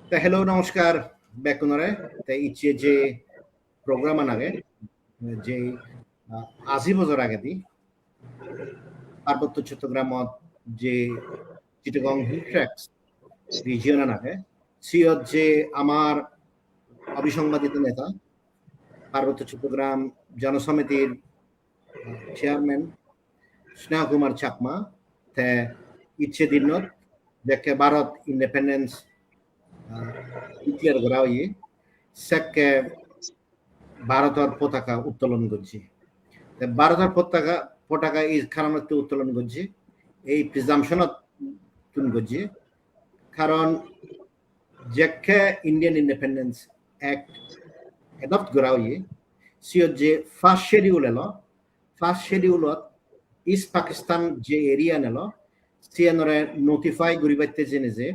Hello, namaskar. Bekunare. Ichi je program anage je আজি বছর আগে দি পার্বত্য চট্টগ্রামত যে চিটাগং হিল ট্র্যাক্স রিজিয়ন আগে সিয়ত যে আমার অবিসংবাদিত নেতা পার্বত্য চট্টগ্রাম জনসমিতির চেয়ারম্যান স্নেহ কুমার চাকমা তে ইচ্ছে দিনত দেখে ভারত ইন্ডিপেন্ডেন্স ডিক্লেয়ার করা হয়ে সেকে ভারতের পতাকা উত্তোলন করছি ভারতের পতাকা এই কারণে উত্তোলন করছি এই প্রিজামশনত তুন করছি কারণ যেকে ইন্ডিয়ান ইন্ডিপেন্ডেন্স অ্যাক্ট এডপ্ট করা হয়ে সিও যে ফার্স্ট শেডিউলত ইস্ট পাকিস্তান যে এরিয়া নেল সিএনরে নোটিফাই করিবাইতে জেনে যে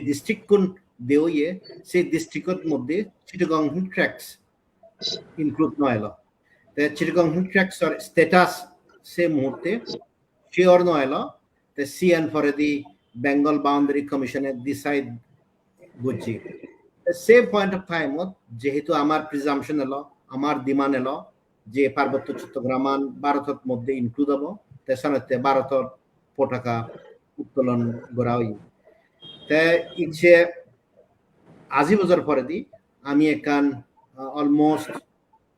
ডিস্ট্রিক্ট কোন দেওয়ে সেই ডিস্ট্রিক্টর মধ্যে চিটাগং হিল ট্র্যাক্স ইনক্লুড নয়ল চিটাগং হিল ট্র্যাক্সর স্ট্যাটাস সে মুহূর্তে শিওর নয়ল সিএন ফর দি বেঙ্গল বাউন্ডারি কমিশনে ডিসাইড করছি সে পয়েন্ট অফ টাইমত যেহেতু আমার প্রিজামশন এলো আমার ডিমান্ড এলো যে পার্বত্য চট্টগ্রামান ভারতের মধ্যে ইনক্লুড হবো তেসনতে ভারতের পতাকা উত্তোলন করা হই ইচ্ছে আজি বছর পরে দি আমি একান অলমোস্ট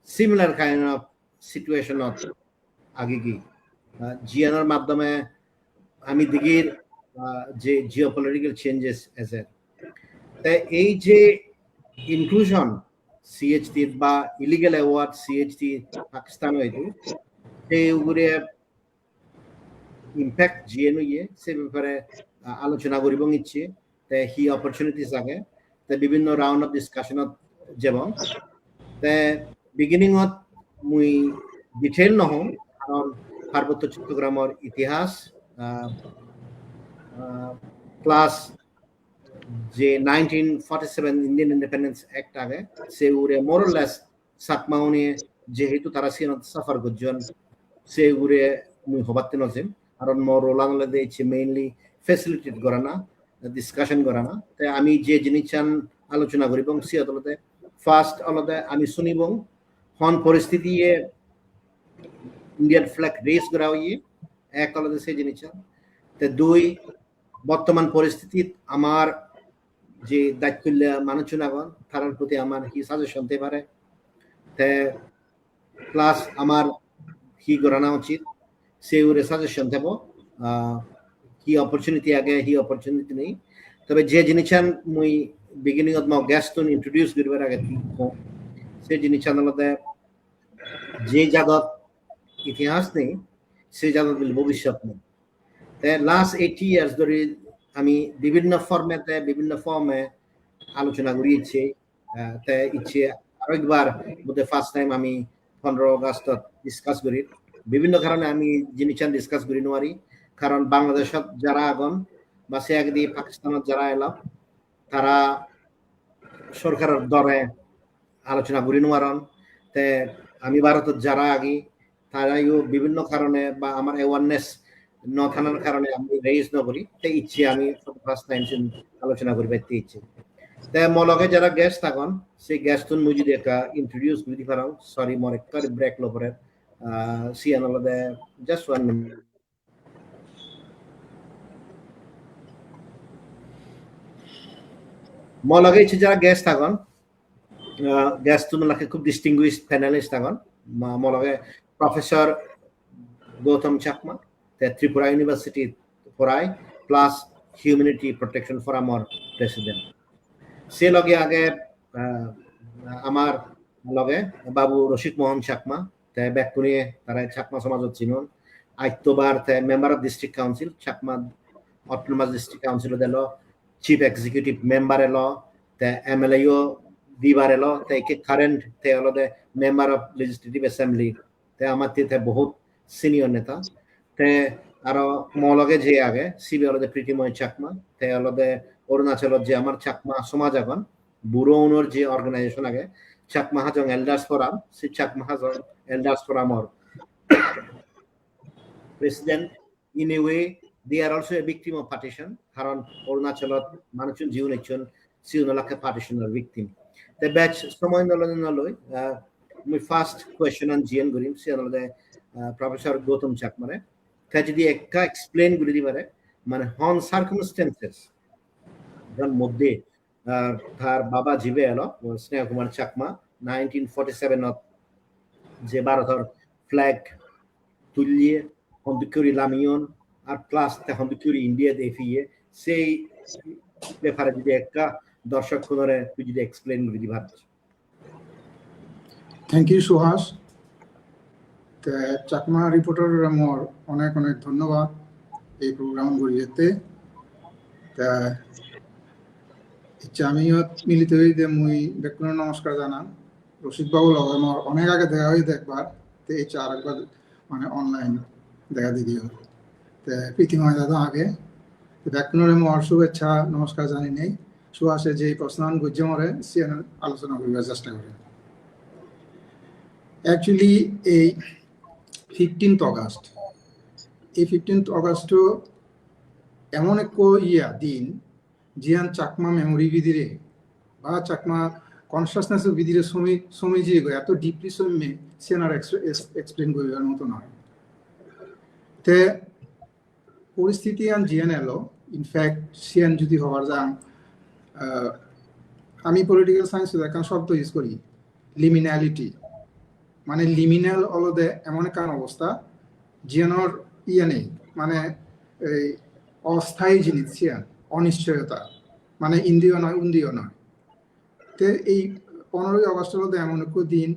সিমিলার কাইন্ড অফ সিচুয়েশনত আগে কি জিএনর মাধ্যমে আমি দিগির যে জিওপলিটিক্যাল চেঞ্জেস এসে এই যে ইনক্লুশন সিএইচটি বা ইলিগাল অ্যাওয়ার্ড সিএইচটি পাকিস্তান হইতো সেইগুলো ইম্প্যাক্ট জিএনও সে ব্যাপারে আলোচনা করিব ইচ্ছে হি অপরচুনিটিস আগে বিভিন্ন রাউন্ড অফ ডিসকাশনত যেমন বিগিনিংত মুই ডিটেইল নহম কারণ পার্বত্য চট্টগ্রামের ইতিহাস প্লাস যে 1947 ইন্ডিয়ান ইন্ডিপেন্ডেন্স অ্যাক্ট আগে সে উড়ে মোরলেস সাকমাউনি যেহেতু তারা সিনত সাফার করছেন সে উড়ে মুই হবাতে নজিম কারণ মোর রোলাংলে দিয়েছে মেইনলি ফেসিলিটেট করা না ডিসকাশন করা না তাই আমি যে জিনিস আলোচনা করি এবং সে আদালতে ফার্স্ট আলাদা আমি শুনিব হন পরিস্থিতি ইন্ডিয়ান ফ্ল্যাগ রেস করা হইয়ে এক আলাদা সেই জিনিস দুই বর্তমান পরিস্থিতি আমার যে দায়িত্ব মানুষজনগণ তার প্রতি আমার কি সাজেশন দিতে পারে প্লাস আমার কি করানো উচিত সে ওরে সাজেশন দেব কি অপরচুনিটি আগে হি অপরচুনিটি নেই তবে যে জিনিস মুই beginning of my guest introduce করিবার আগে সে জিনিস আলাদা যে জায়গাত ইতিহাস নেই সে জায়গাত ভবিষ্যৎ নেই লাস্ট 80 ইয়ার্স ধরে আমি বিভিন্ন ফর্মেতে বিভিন্ন ফর্মে আলোচনা করিয়েছি ইচ্ছে আরেকবার মধ্যে ফার্স্ট টাইম আমি 15 আগস্ট ডিসকাস করি বিভিন্ন কারণে আমি জিনিস ডিসকাস করি নোয়ারি কারণ বাংলাদেশত যারা আগন বা সে আগে দিয়ে পাকিস্তানত যারা এলাম তারা সরকারের দরে আলোচনা করি নোয়ারন আমি ভারতত যারা আগে তারাইও বিভিন্ন কারণে বা আমার অ্যাওয়ারনেস ন থানার কারণে আমি রেজ নকরি ইচ্ছে আমি ফার্স্ট টাইম আলোচনা করি পাইতে ইচ্ছে মলগে যারা গেস্ট থাকুন সেই গেস্ট মুই যদি একটা ইন্ট্রোডিউস করে দিতে পারাম সরি মোর একটা ব্রেক লপরে সিয়ান আলাদা জাস্ট 1 মিনিট মলগে ইচ্ছে যারা গেস্ট থাকুন গেস্ট তোমাকে খুব ডিস্টিংগুইশড প্যানেলিস্ট থাকুন মলগে প্রফেসর গৌতম চাকমা ত্রিপুরা ইউনিভার্সিটি পড়ায় প্লাস হিউম্যানিটি প্রোটেকশন ফোরামর প্রেসিডেন্ট সে লগে আগে আমার লগে বাবু রশিদ মোহন চাকমা ব্যাকুনি তারা চাকমা সমাজত চিনুন আইতবার member of district council Chakma autonomous district council দিল চিফ এক্সিকিউটিভ মেম্বার এলো এমএলএও দিবার এলো কারেন্ট হলদে মেম্বার অফ লেজিসলেটিভ অ্যাসেম্বলি আমার বহুত সিনিয়র নেতা আরো মলগে যে আগে সিবি হলদে প্রীতিময় চাকমা হলদে অরুণাচলত যে আমার চাকমা সমাজ এখন বুড়ো উনোর যে অর্গানাইজেশন আগে চাকমা হাজং এল্ডার্স ফোরাম সেই চাকমা হাজং এল্ডার্স ফোরামর president in a way they are also a victim of partition haron Arunachalot manuchun jiun ekjon siunalakhe partitioner victim the batch somoy noloy my first question on GN gurim sianode Professor Gautam Chakmare ta jodi ekka explain guri dibare মানে হন circumstances যার মধ্যে তার বাবা জীবে এলো স্নেহ কুমার চাকমা 1947 যে ভারতের ফ্ল্যাগ তুলিয়ে হন্দুকুরি লামিয়ন আর প্লাস তে হন্দুকুরি ইন্ডিয়া দেখিয়ে সেই ব্যাপারে যদি একটা দর্শক কোনরে তুই যদি এক্সপ্লেইন করে দিবা thank you Suhas Chakma reporter মোর অনেক অনেক ধন্যবাদ এই প্রোগ্রাম গড়িয়েতে জামিয়ত মিলিত হইতে মুই বেকুন নমস্কার জানান রশিদ বাবু লগে আমার অনেক আগে দেখা হয়ে দেখবার তো এই চার একবার মানে অনলাইন দেখা দিদিও তো প্রীতিময় দাদা আগে বেকুনের মোর শুভেচ্ছা নমস্কার জানি নেই সুহাসে যে প্রশ্ন গুজ্জে মরে সে আলোচনা করার চেষ্টা করে অ্যাকচুয়ালি এই 15th অগাস্ট এই 15th অগাস্ট এমন এক দিন জিয়ান চাকমা মেমোরি বিধিরে বা চাকমা কনসাসনেস বিধিরে সময় যে এত ডিপলি সময় সিয়ানার এক্সপ্লেন করার মতো নয় তে পরিস্থিতি আন জিয়ান এলো ইনফ্যাক্ট সিয়ান যদি হওয়ার যান আমি পলিটিক্যাল সায়েন্স একটা শব্দ ইউজ করি লিমিনালিটি মানে লিমিনাল অলদে এমন একটা অবস্থা জিয়ানোর নেই মানে এই অস্থায়ী জিনিস সিয়ান অনিশ্চয়তা মানে ইন্দ্রিয় নয় উন্দিও নয় তো এই 15ই অগস্টের মধ্যে এমন এক দিন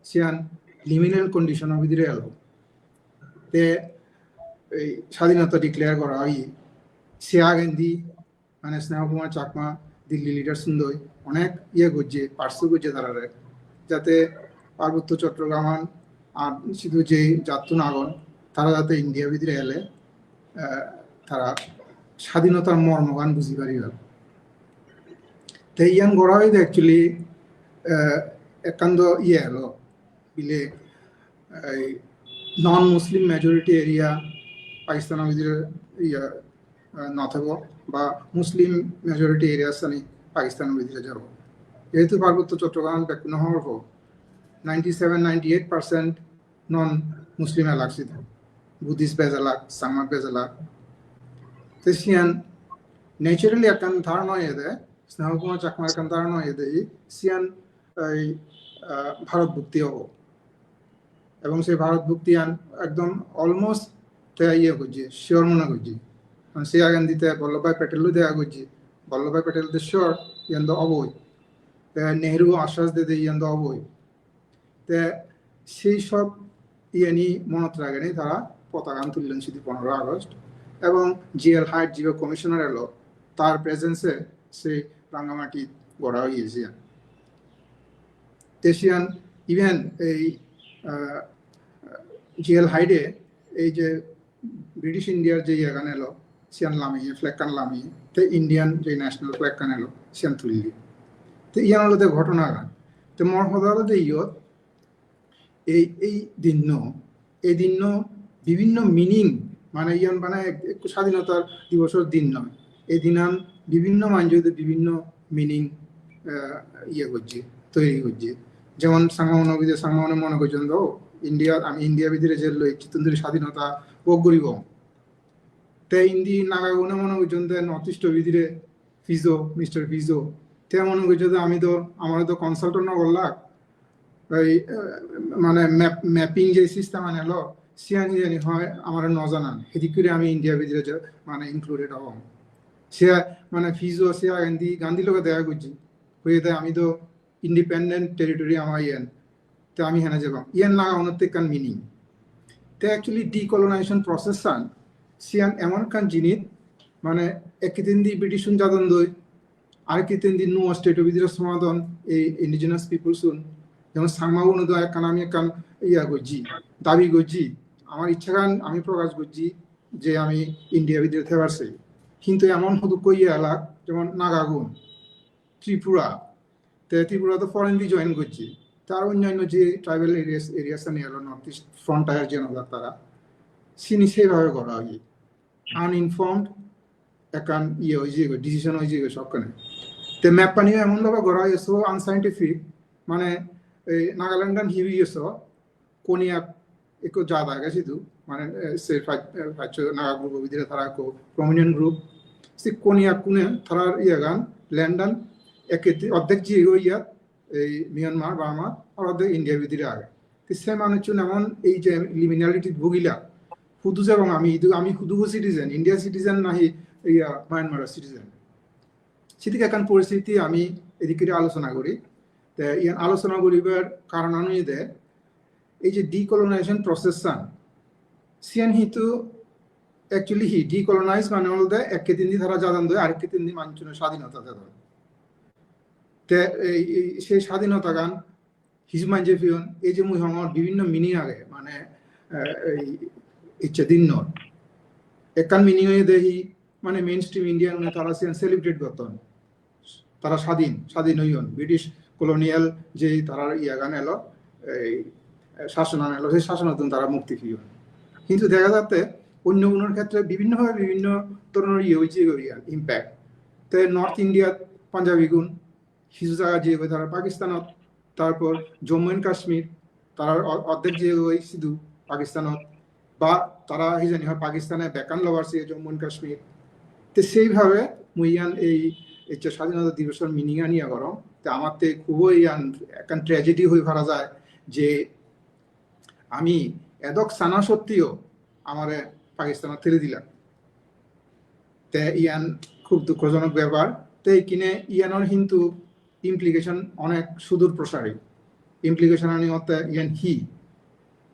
সিয়ান লিমিনাল কন্ডিশনের ভিতরে এলো তে এই স্বাধীনতা ডিক্লেয়ার করা হয় সিয়া গান্ধী মানে স্নেহ কুমার চাকমা দিল্লি লিডার সুন্দর অনেক করছে পার্শ্ব করছে তারা যাতে পার্বত্য চট্টগ্রাম আর শুধু যে যাত্রু নাগন তারা যাতে ইন্ডিয়া ভিতরে এলে তারা স্বাধীনতার মর্মগান বুঝি পারি তো ইয়ান গড়া হইতে অ্যাকচুয়ালি একান্ত এলো বিলে নন মুসলিম মেজরিটি এরিয়া পাকিস্তানের ভিতরে নথাব বা মুসলিম মেজরিটি এরিয়া স্থানে পাকিস্তানের ভিতরে যাব যেহেতু পার্বত্য চট্টগ্রাম ব্যাকুন হওয়ার পর 97-98% নন মুসলিম এলাক ছিল বুদ্ধিস্ট বেজ এলাক সাংমা বেজ এলাক তো সিয়ান ন্যাচারালি একখান ধারণা এদে স্নেহ কুমার চাকমার একখান ধারণা এদে সিয়ান এই ভারত ভুক্তি হব এবং সেই ভারত ভুক্তি আন একদম অলমোস্ট করছি শিওর মনে করছি সিয়া গান্ধীতে বল্লভভাই প্যাটেলও দেখা করছি বল্লভভাই প্যাটেল তো শিওর ইয়ান তো অবই নেহরু আশ্বাস দিতে ইয়ান তো অবই তে সেই সব নি মনত রাখেনি তারা পতাকা তুললেন শুধু 15 আগস্ট এবং জিএল হাইট যে কমিশনার এলো তার প্রেজেন্সে সেই রাঙ্গামাটি গড়া হয়েছে তেশিয়ান ইভেন এই জিএল হাইডে এই যে ব্রিটিশ ইন্ডিয়ার যে এখানে এলো সিয়ান লামিয়ে ফ্ল্যাগ কান লামিয়ে তো ইন্ডিয়ান যে ন্যাশনাল ফ্ল্যাগ কান এলো সিয়ান তুললি তো ইয়ান হলো ঘটনা গান তো মর হতে ইয়ত এই দিন বিভিন্ন মিনিং মানে ইয়ান মানে স্বাধীনতার দিবসের দিন নয় এই দিনান বিভিন্ন মানুষ বিভিন্ন মিনিং করছে তৈরি করছে যেমন সাংমানে মনে করছেন তো আমি ইন্ডিয়া ভিতরে যে চিত্তন্দরী স্বাধীনতা ভোগ করিব তে হিন্দি নাগাগুনে মনে করছেন নর্থ ইস্ট ভিতরে মিস্টার ফিজো তে মনে করছে আমি তো আমার তো কনসালটেন্ট না করলাম এই মানে ম্যাপিং যে সিস্টেম আনলো সিয়ানি জানি হয় আমার নজানান সেদিক করে আমি ইন্ডিয়া ভিতরে মানে ইনক্লুডেড হব সে মানে ফিজো সিয়া গান্ধী লোকে দেখা করছি হয়ে দেয় আমি তো ইন্ডিপেন্ডেন্ট টেরিটরি আমার তো আমি হেনা যাব লাগা অনত্য কান মিনিং তো অ্যাকচুয়ালি ডিকলোনাইজেশন প্রসেস সান সিয়ান এমন কান জিনিস মানে একদিন দি ব্রিটিশ যাদন দই আরেকদিন দি নো স্টেট ভিতরে সমাধান এই ইন্ডিজিনাস পিপুল শুন যেমন সাংমা অনুদয় একখান আমি একখান করছি দাবি করছি আমার ইচ্ছা গান আমি প্রকাশ করছি যে আমি ইন্ডিয়া ভিতরে থাকতে পারছি কিন্তু এমন দুঃখ এলাক যেমন নাগাগুন ত্রিপুরা ত্রিপুরা তো ফরেনলি জয়েন করছি তার অন্যান্য যে ট্রাইবেল এরিয়াস নিয়ে এলো নর্থ ইস্ট ফ্রন্টায়ার জনতা তারা সেইভাবে করা হয় আনইনফর্মড একান ইয়ে হয়েছে ডিসিশন হয়েছে সবখানে তে ম্যাপ পানিও এমনভাবে গড়া হয়েছে আনসাইন্টিফিক মানে এই নাগাল্যান্ডান হিবি গেছ কোনিয়াক একটু জাদা গেছে তো মানে সে নাগা গ্রুপ ভিতরে তারা প্রমিনেন্ট গ্রুপ সে কোনিয়াক কোনে তারা ইয়ে গান ল্যান্ডান অর্ধেক যে ইয়া এই মিয়ানমার বার্মা আর অর্ধেক ইন্ডিয়ার ভিতরে আগে তো সে মানুষ এমন এই যে লিমিনালিটি ভুগিলা শুধু এবং আমি শুধু সিটিজেন ইন্ডিয়া সিটিজেন নাহি ইয়া মায়ানমারের সিটিজেন সেদিকে এখন পরিস্থিতি আমি এদিকে আলোচনা করি ইয়ান আলোচনা করিবার কারণ অনুযায়ী এই যে ডিকলোনাইজেশন প্রসেস সিয়ান হিতু অ্যাকচুয়ালি ডিকলোনাইজ মানে হল একে তিন দিন তারা জাদান দেয় আরেককে তিন দিন মানুষের স্বাধীনতা দেয় সেই স্বাধীনতা গান হিজমান যে ফিয়ন এই যে মুহঙ্গর বিভিন্ন মিনিং আগে মানে ইচ্ছা দিন নয় একান মিনিং হয়ে দেখি মানে মেইন স্ট্রিম ইন্ডিয়ান তারা সেলিব্রেট করতেন তারা স্বাধীন হইন ব্রিটিশ কলোনিয়াল যে তারা গান এলো এই শাসন এলো সেই শাসন তারা মুক্তি ফিয়ন কিন্তু দেখা যাচ্ছে অন্য অন্য ক্ষেত্রে বিভিন্নভাবে বিভিন্ন ধরনের হয়েছে ইম্প্যাক্ট তো নর্থ ইন্ডিয়াত পাঞ্জাবি গুণ কিছু জায়গা যে তারা পাকিস্তানত তারপর জম্মু এন্ড কাশ্মীর তারা অর্ধেক যে শুধু পাকিস্তানত বা তারা জানি হয় পাকিস্তানে বেকান লবারছে জম্মু এন্ড কাশ্মীর তো সেইভাবে মুইয়ান এই স্বাধীনতা দিবসের মিনিং আনিয়া গরম তো আমার তে খুবই এখন ট্র্যাজেডি হয়ে ভাড়া যায় যে আমি এদক সানা সত্ত্বেও আমার পাকিস্তানে ঠেলে দিলাম তে ইয়ান খুব দুঃখজনক ব্যাপার তো কিনে ইয়ানোর কিন্তু ইমপ্লিকেশন অনেক সুদূর প্রসারী ইমপ্লিকেশন আনি হতে ইয়ান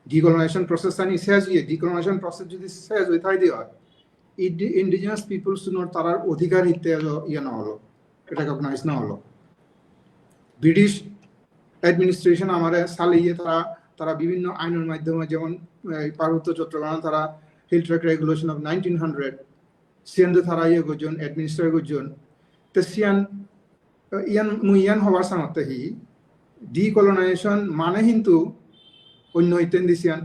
ডিকলোনাইজেশন প্রসেস আনি শেষ গিয়ে ডিকলোনাইজেশন প্রসেস যদি শেষ হয়ে থাই দেওয়া হয় ইন্ডিজিনাস পিপল শুনোর তার অধিকার হিতে ইয়ে না হলো রেকগনাইজ না হলো ব্রিটিশ অ্যাডমিনিস্ট্রেশন আমার সালিয়ে তারা বিভিন্ন আইনের মাধ্যমে যেমন পার্বত্য চট্টগ্রাম তারা হিল ট্র্যাক রেগুলেশন অফ 1900 সিয়ান তারা ইয়ে করছেন অ্যাডমিনিস্ট্রেট করছেন তো ইয়ান হওয়ার সামর্থ্য ডিকলোনাইজেশন মানে কিন্তু অন্য ইত্যাদি দিছিয়ান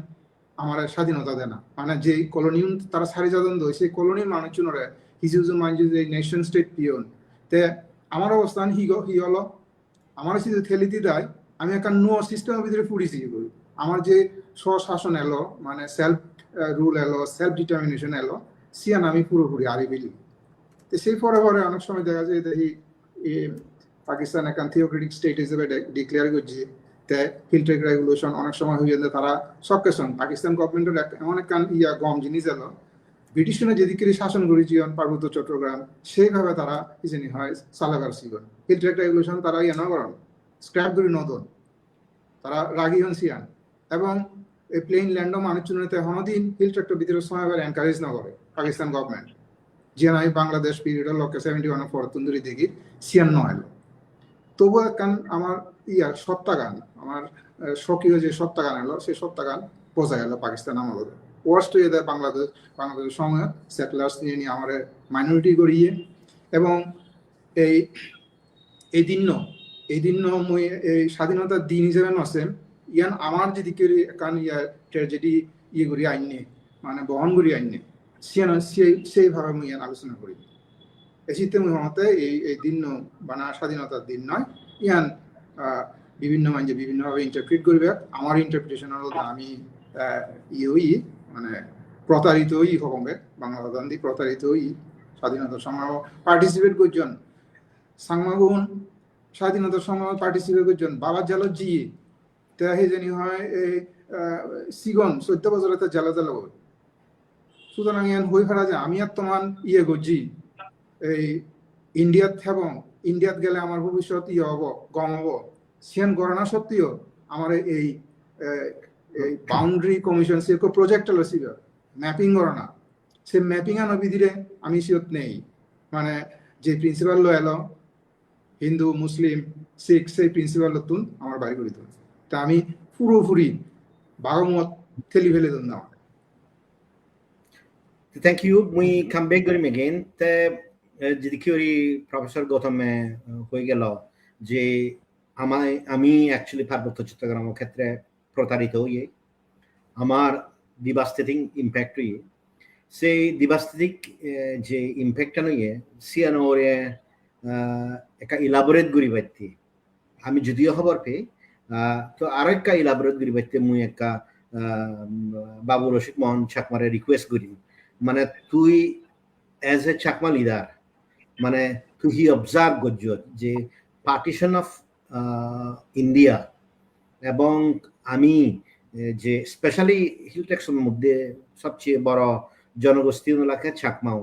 আমার স্বাধীনতা দেয় না মানে যে কলোনি তারা সারি যাদন দেয় সেই কলোনির মানুষজনরে কিছু মানুষ যে নেশন স্টেট পিয়ন তে আমার অবস্থান হি হলো আমার শুধু ঠেলিতে দেয় আমি একটা নো সিস্টেমের ভিতরে ফুড়িছি আমার যে স্বশাসন এলো মানে সেলফ রুল এলো সেলফ ডিটারমিনেশন এলো সিয়ান আমি পুরোপুরি আরি বিলি তো সেই পরে অনেক সময় দেখা যায় দেখি পাকিস্তান এখন থিওক্রেটিক স্টেট হিসেবে ডিক্লেয়ার করছে তে হিল ট্রেক রেগুলেশন অনেক সময় হয়ে যায় তারা সবকেশন পাকিস্তান গভর্নমেন্টের এমন এক গম জিনিস এলো ব্রিটিশরা যেদিকে শাসন করেছি পার্বত্য চট্টগ্রাম সেইভাবে তারা জানি হয় চালাবার সিগন হিল ট্রেক রেগুলেশন তারা না করেন স্ক্র্যাপ করে নদন তারা রাগি হন সিয়ান এবং এই প্লেন ল্যান্ডও মানুষজনতে হনদিন হিল ট্রেকটার ভিতরে সময় এনকারেজ না করে পাকিস্তান গভর্নমেন্ট যে আমি বাংলাদেশ পিরিয়ডের লোকে 71 ফরতুন্দুরি দেখি সিয়ান নয় তবু একখান আমার সত্যাগান আমার স্বকীয় যে সত্যাগান এলো সেই সত্যাগান বোঝা গেল পাকিস্তান আমলে ওয়ার্স্ট হয়ে দেয় বাংলাদেশের সময় সেটেলার্স নিয়ে আমার মাইনরিটি করিয়ে এবং এই দিন মই এই স্বাধীনতার দিন হিসেবে নছে ইয়ান আমার যেদিকে কান ট্র্যাজেডি করি আইনে মানে বহন করি আইনে সেইভাবে মই ইয়ান আলোচনা করি এসিতে মই মতে এই দিন বানা স্বাধীনতার দিন নয় ইয়ান বিভিন্ন মানুষ বিভিন্নভাবে ইন্টারপ্রিট করবে আমার ইন্টারপ্রিটেশন হলো আমি মানে প্রতারিত হবে বাংলা গান্ধী প্রতারিত স্বাধীনতার সময় পার্টিসিপেট করছেন সাংমাগুন স্বাধীনতার সময় পার্টিসিপেট করছেন বাবা জালো জি তাহে জানি হয় এই সিগন 14 বছরের জ্বালা সুতরাং ইয়ান হই ফেরা যায় আমি আর তোমার করছি এই ইন্ডিয়াত এবং ইন্ডিয়াত গেলে আমার ভবিষ্যৎ হব গম হব সিয়ান গণনা সত্ত্বেও আমার এই বাউন্ডারি কমিশন সে প্রজেক্ট হলো ছিল ম্যাপিং গণনা সে ম্যাপিং আনো বিধিরে আমি সিয়ত নেই মানে যে প্রিন্সিপাল লো এলো হিন্দু মুসলিম শিখ সেই প্রিন্সিপাল তুন আমার বাড়ি করি তুন তা আমি পুরোপুরি বাগমত ঠেলি ফেলে তুন না Thank you. We come back to him again. যদি কিউরি প্রফেসর গৌতমে হয়ে গেল যে আমি অ্যাকচুয়ালি পার্বত্য চট্টগ্রামের ক্ষেত্রে প্রতারিত হইয়ে আমার ডিভাস্টেটিং ইম্প্যাক্ট হইয়ে সেই দিবাস্থিতিক যে ইম্প্যাক্টটা নইয়ে সিয়ানো ওরে একটা ইলাবোরেট করি পাইতি আমি যদিও খবর পেয়ে তো আরো একটা ইলাবোরেট করি পাইতে মুই একটা বাবু রশিদ মোহন চাকমারে রিকোয়েস্ট করি মানে তুই এজ এ চাকমা লিডার মানে তুই হি অবজার্ভ করছ যে পার্টিশন অফ ইন্ডিয়া এবং আমি যে স্পেশালি হিল ট্যাক্সের মধ্যে সবচেয়ে বড় জনগোষ্ঠী এলাকায় চাকমাও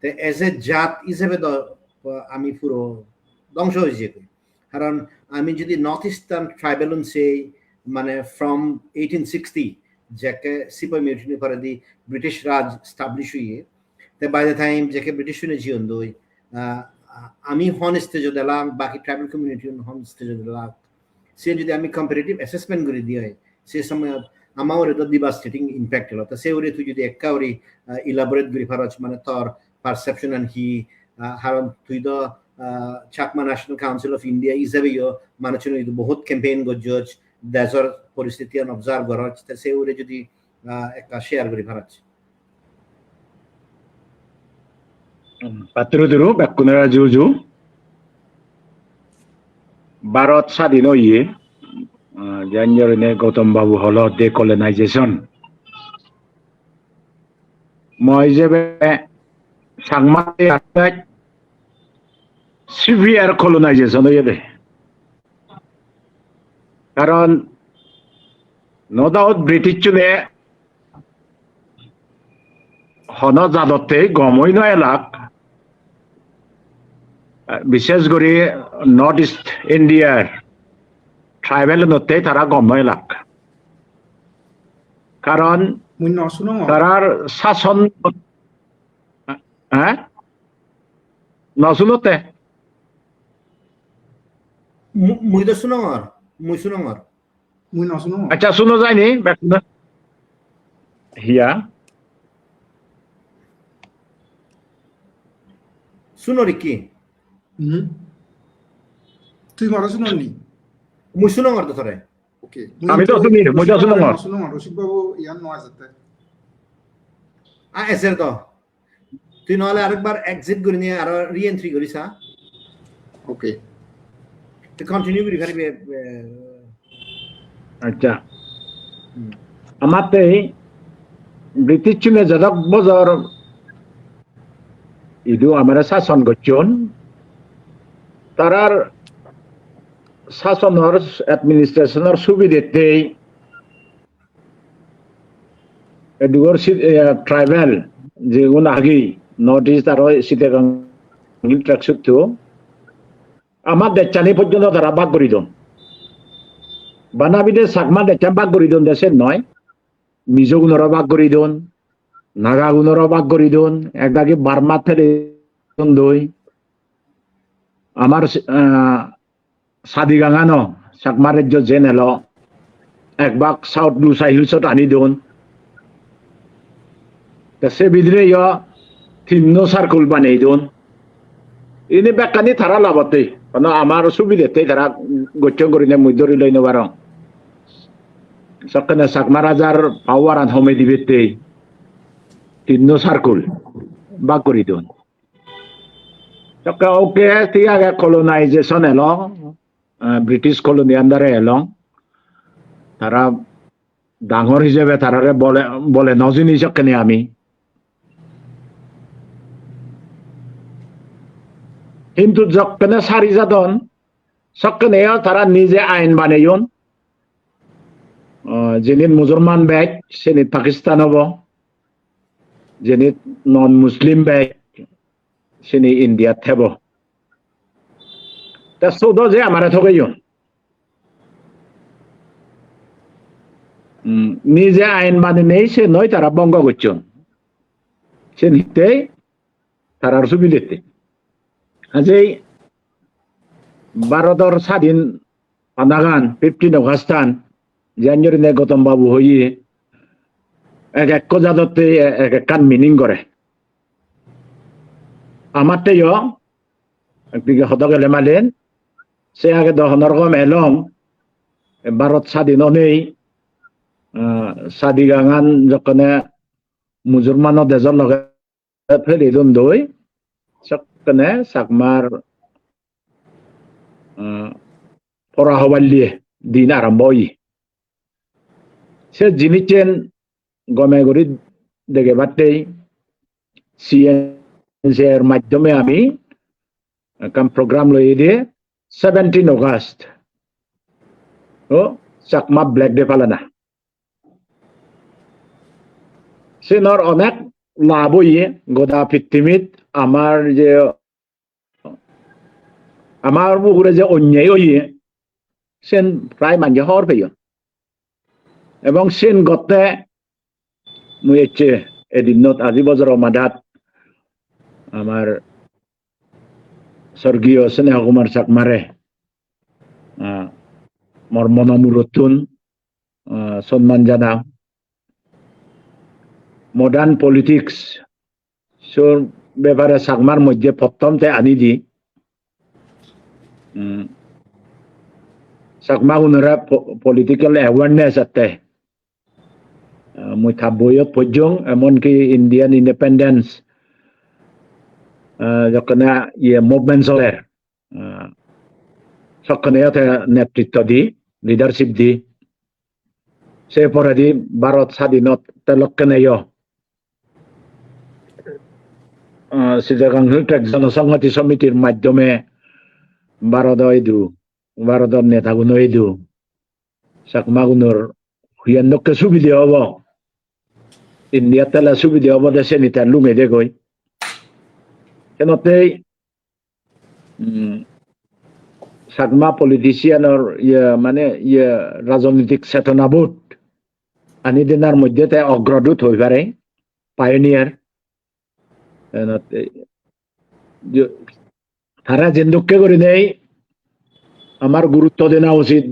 তো এজ এ জাত হিসেবে আমি পুরো ধ্বংস হয়েছে কারণ আমি যদি নর্থ ইস্টার্ন ট্রাইবেল সেই মানে ফ্রম 1860 যাকে সিপাহি মিউটিনি করে দি ব্রিটিশ রাজ স্টাবলিশ হইয়ে তো বাই দ্য টাইম যাকে ব্রিটিশ শুনে জীবন দই আমি হন স্টেজ দিলাম বাকি ট্রাইবেল কমিউনিটি হন স্টেজ দিলাম সে যদি আমি কম্পারেটিভ অ্যাসেসমেন্ট করে দিয়ে সে সময় আমার এটা ডিভাস্টেটিং ইম্প্যাক্ট হলো তো সে ওরে তুই যদি একটা ওরে ইলাবোরেট করে পারছ মানে তোর পারসেপশন অ্যান্ড হি কারণ তুই তো Chakma national council of India হিসাবেও মানুষের বহুত ক্যাম্পেইন করছ দেশের পরিস্থিতি অবজার্ভ করছ সে ওরে যদি একটা শেয়ার করে পারছ পাত্রদুরু বেকুনারা জুজু ভারত স্বাধীন হইয়ে জানুয়ারি গৌতম বাবু হল ডিকলোনাইজেশন মই যে সাংমাতে সিভিয়ার কলোনাইজেশন হইয়ে দে কারণ নো ডাউট ব্রিটিশ চুনে হন জাদতে গমই নয় এলাক বিশেষ করে নর্থ ইস্ট ইন্ডিয়ার ট্রাইবেল নতে তারা গম এলাক কারণ তারার শাসন হ্যাঁ নশুনতে মুই তো শুনঙর মুই শুনঙর মুই নশুনো আচ্ছা শুনো যায়নি হিয়া শুনো রে কি তুই মারা শুননি মুই শুনঙর তো ধরে ওকে আমি তো শুনি মই তো শুনো শুনো রশিদ বাবু ইয়ান নয় যেতে এসের তো তুই নহলে আরেকবার এক্সিট করে নিয়ে আর রিএন্ট্রি করিস ওকে তো কন্টিনিউ করি খালি আচ্ছা আমাতে ব্রিটিশ চীনে যাদক বজর ইদু আমরা শাসন করছেন তারার শাসনের অ্যাডমিনিস্ট্রেশনের সুবিধেতে এডুগর ট্রাইবেল যেগুলো আগে নর্থ ইস্ট আর শীতেগাং ট্রাকসুক্ত আমার দেশানি পর্যন্ত তারা ভাগ করে দেন বানাবিদে সাকমা দেশান ভাগ করে দেন দেশের নয় মিজো গুণরা ভাগ করে দেন নাগা গুণরা ভাগ করে দেন একদাকে বার্মা ফেলে দই আমার সাদিগাঙানো সাকমা রাজ্য জেন এলো এক ভাগ সাউথ ব্লু সাহিলসত আনি দেন সে ভিতরে তিন্ন সার্কুল বানিয়ে দেন ইনি বেকানি তারা লাভতে কারণ আমার সুবিধাতে তারা গচ্ছন করি না মুই ধরি লই নবার সকালে সাকমা রাজার পাওয়ার আন হমে দিবেতে তিন্ন সার্কুল বা করি দেন ওকে ঠিক আগে কলোনাইজেশন এলো ব্রিটিশ কলোনি আন্ডারে এলো তারা ডাঙর হিসেবে তারারে বলে বলে নজিনি সকেনে আমি কিন্তু যখন সারি যাদন সকেনে তারা নিজে আইন বানাইন যিনি মুসলমান ব্যাগ সেনি পাকিস্তান হব যিনি নন মুসলিম ব্যাগ সেনি ইন্ডিয়াত থেব তা চৌদ যে আমার ঠকাইন নিজে আইন মানে নেই সে নয় তারা বঙ্গ করছেন সে নিতে তারার সুবিধেতে আজই ভারতের স্বাধীন পানাগান 15 অগাস্টান জানুয়ারি নে গৌতম বাবু হইয়ে এক এক জাদতে এক একখান মিনিং করে আমারতেও একদিকে হত গেলে মালেন সে আগে দহনের কম এলম ভারত স্বাধীন নেই সাদিগাঙান যখন মুছলমানৰ দেশৰ লগে ফেৰিদন দৈ চকনে চাকমাৰ পঢ়া হবার দিয়ে দিন আরম্ভ হই সে জিনিসেন গমে করি দেখে বাড়তেই সিএনসি এর মাধ্যমে আমি প্রোগ্রাম লই দিয়ে 17 অগাস্ট ও চাকমা ব্ল্যাক ডে পালনা সেনর অনেক লাভ হইয়ে গোদা পৃথিবীত আমার যে আমার বুকুরে যে অন্যায় হইয়ে সেন প্রায় মানুষ হওয়ার পেয়ে এবং সেন গতে মুই এসে এদিনত আজি বছর মাদাত আমার স্বর্গীয় স্নেহ কুমার চাকমারে মোর মনমুরতুন সম্মান জানাও মডার্ন পলিটিক্স ব্যাপারে চাকমার মধ্যে প্রথমতে আনি দি চাকমা উনরা পলিটিক্যাল অ্যাওয়ারনেস আছে মুই বইয়ত পর্যং এমনকি ইন্ডিয়ান ইন্ডিপেন্ডেন্স যখন ইয়ে মুভমেন্ট চলে সক্ষণে নেতৃত্ব দি লিডারশিপ দি সে পরে দি ভারত স্বাধীনত তেলক্ষণে চিটাগাং জনসংহতি সমিতির মাধ্যমে ভারতের নেতাগুলো এইদু চাকমাগুনোর হুইয়ানকে সুবিধা হব ইন্ডিয়ার তেলা সুবিধা হব দেশে নিতা লুঙে দে গই কেনতেই চাকমা পলিটিশিয়ানের মানে রাজনৈতিক চেতনাবোধ আনি দিনার মধ্যে তাই অগ্রদূত হয়ে পারে পায়োনিয়ার তারা যেন্দুকে করে নেই আমার গুরুত্ব দেওয়া উচিত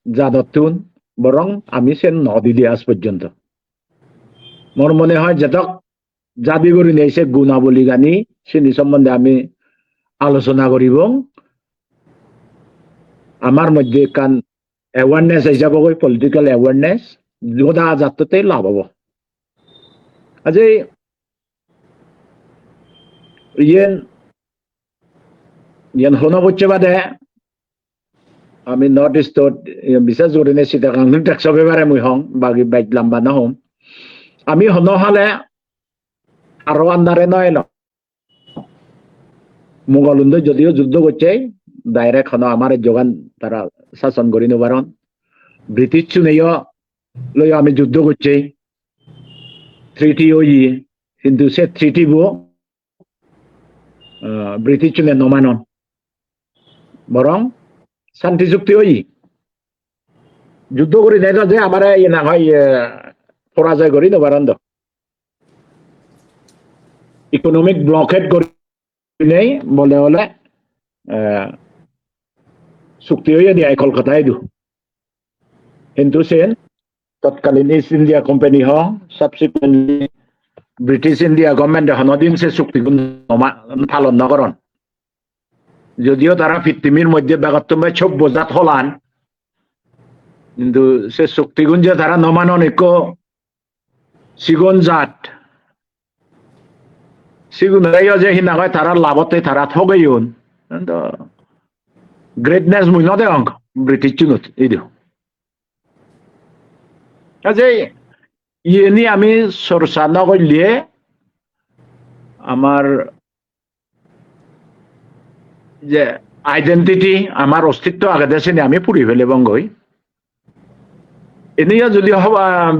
যাদতুন বরং আমি সে নদিদি আজ পর্যন্ত মোর মনে হয় যেতক যাবি করে নেই সে গুণাবলী গানি সে সম্বন্ধে আমি আলোচনা করিব আমার মধ্যে কান অ্যাওয়ারনেস হিসাবে পলিটিক্যাল অ্যাওয়ারনেস গোদা যাত্রাতে লাভ হব আজি ইয়ান শোনা পড়ছে বাদে আমি নর্থ ইস্টত বিশেষ করে চিটাগাং টেক্স ব্যাপারে মুই হং বাকি বাইক লাম্বা নহম আমি হলে আরো আন্দারে নয় মোগল যদিও যুদ্ধ করছে ডাইরেক্ট আমার যোগান তারা শাসন করি নবারণ ব্রিটিশ চুনেও লই আমি যুদ্ধ করছে থ্রিটি ওই কিন্তু সে থ্রিটি বো ব্রিটিশ চুনে নমানন বরং শান্তি চুক্তি ওই যুদ্ধ করে দেয় যে আমার না হয় পরাজয় করি নবারণ ইকোনমিক ব্লকেট করে নেই বলে হলে চুক্তি হয়ে দিয়ে কলকাতায় দু কিন্তু সেন তৎকালীন ইস্ট ইন্ডিয়া কোম্পানি হ সাবসিকুয়েন্টলি ব্রিটিশ ইন্ডিয়া গভর্নমেন্ট হনদিন সে চুক্তি পালন নকরণ যদিও তারা পৃথিবীর মধ্যে বেগত্তমে সব বোঝাত হলান কিন্তু সে চুক্তিগুণ যে তারা নমানন এক সিগুন জাত সিগুন যে হিনা হয় তারা লাভতে তারা ঠগাইন গ্রেটনেস মূল্য দে অঙ্ক ব্রিটিশ চুনত এই দিও ইয়ে নিয়ে আমি চর্চা নকরলে আমার যে আইডেন্টিটি আমার অস্তিত্ব আগে দেশে আমি পুরি ফেলে বঙ্গই এনে যদি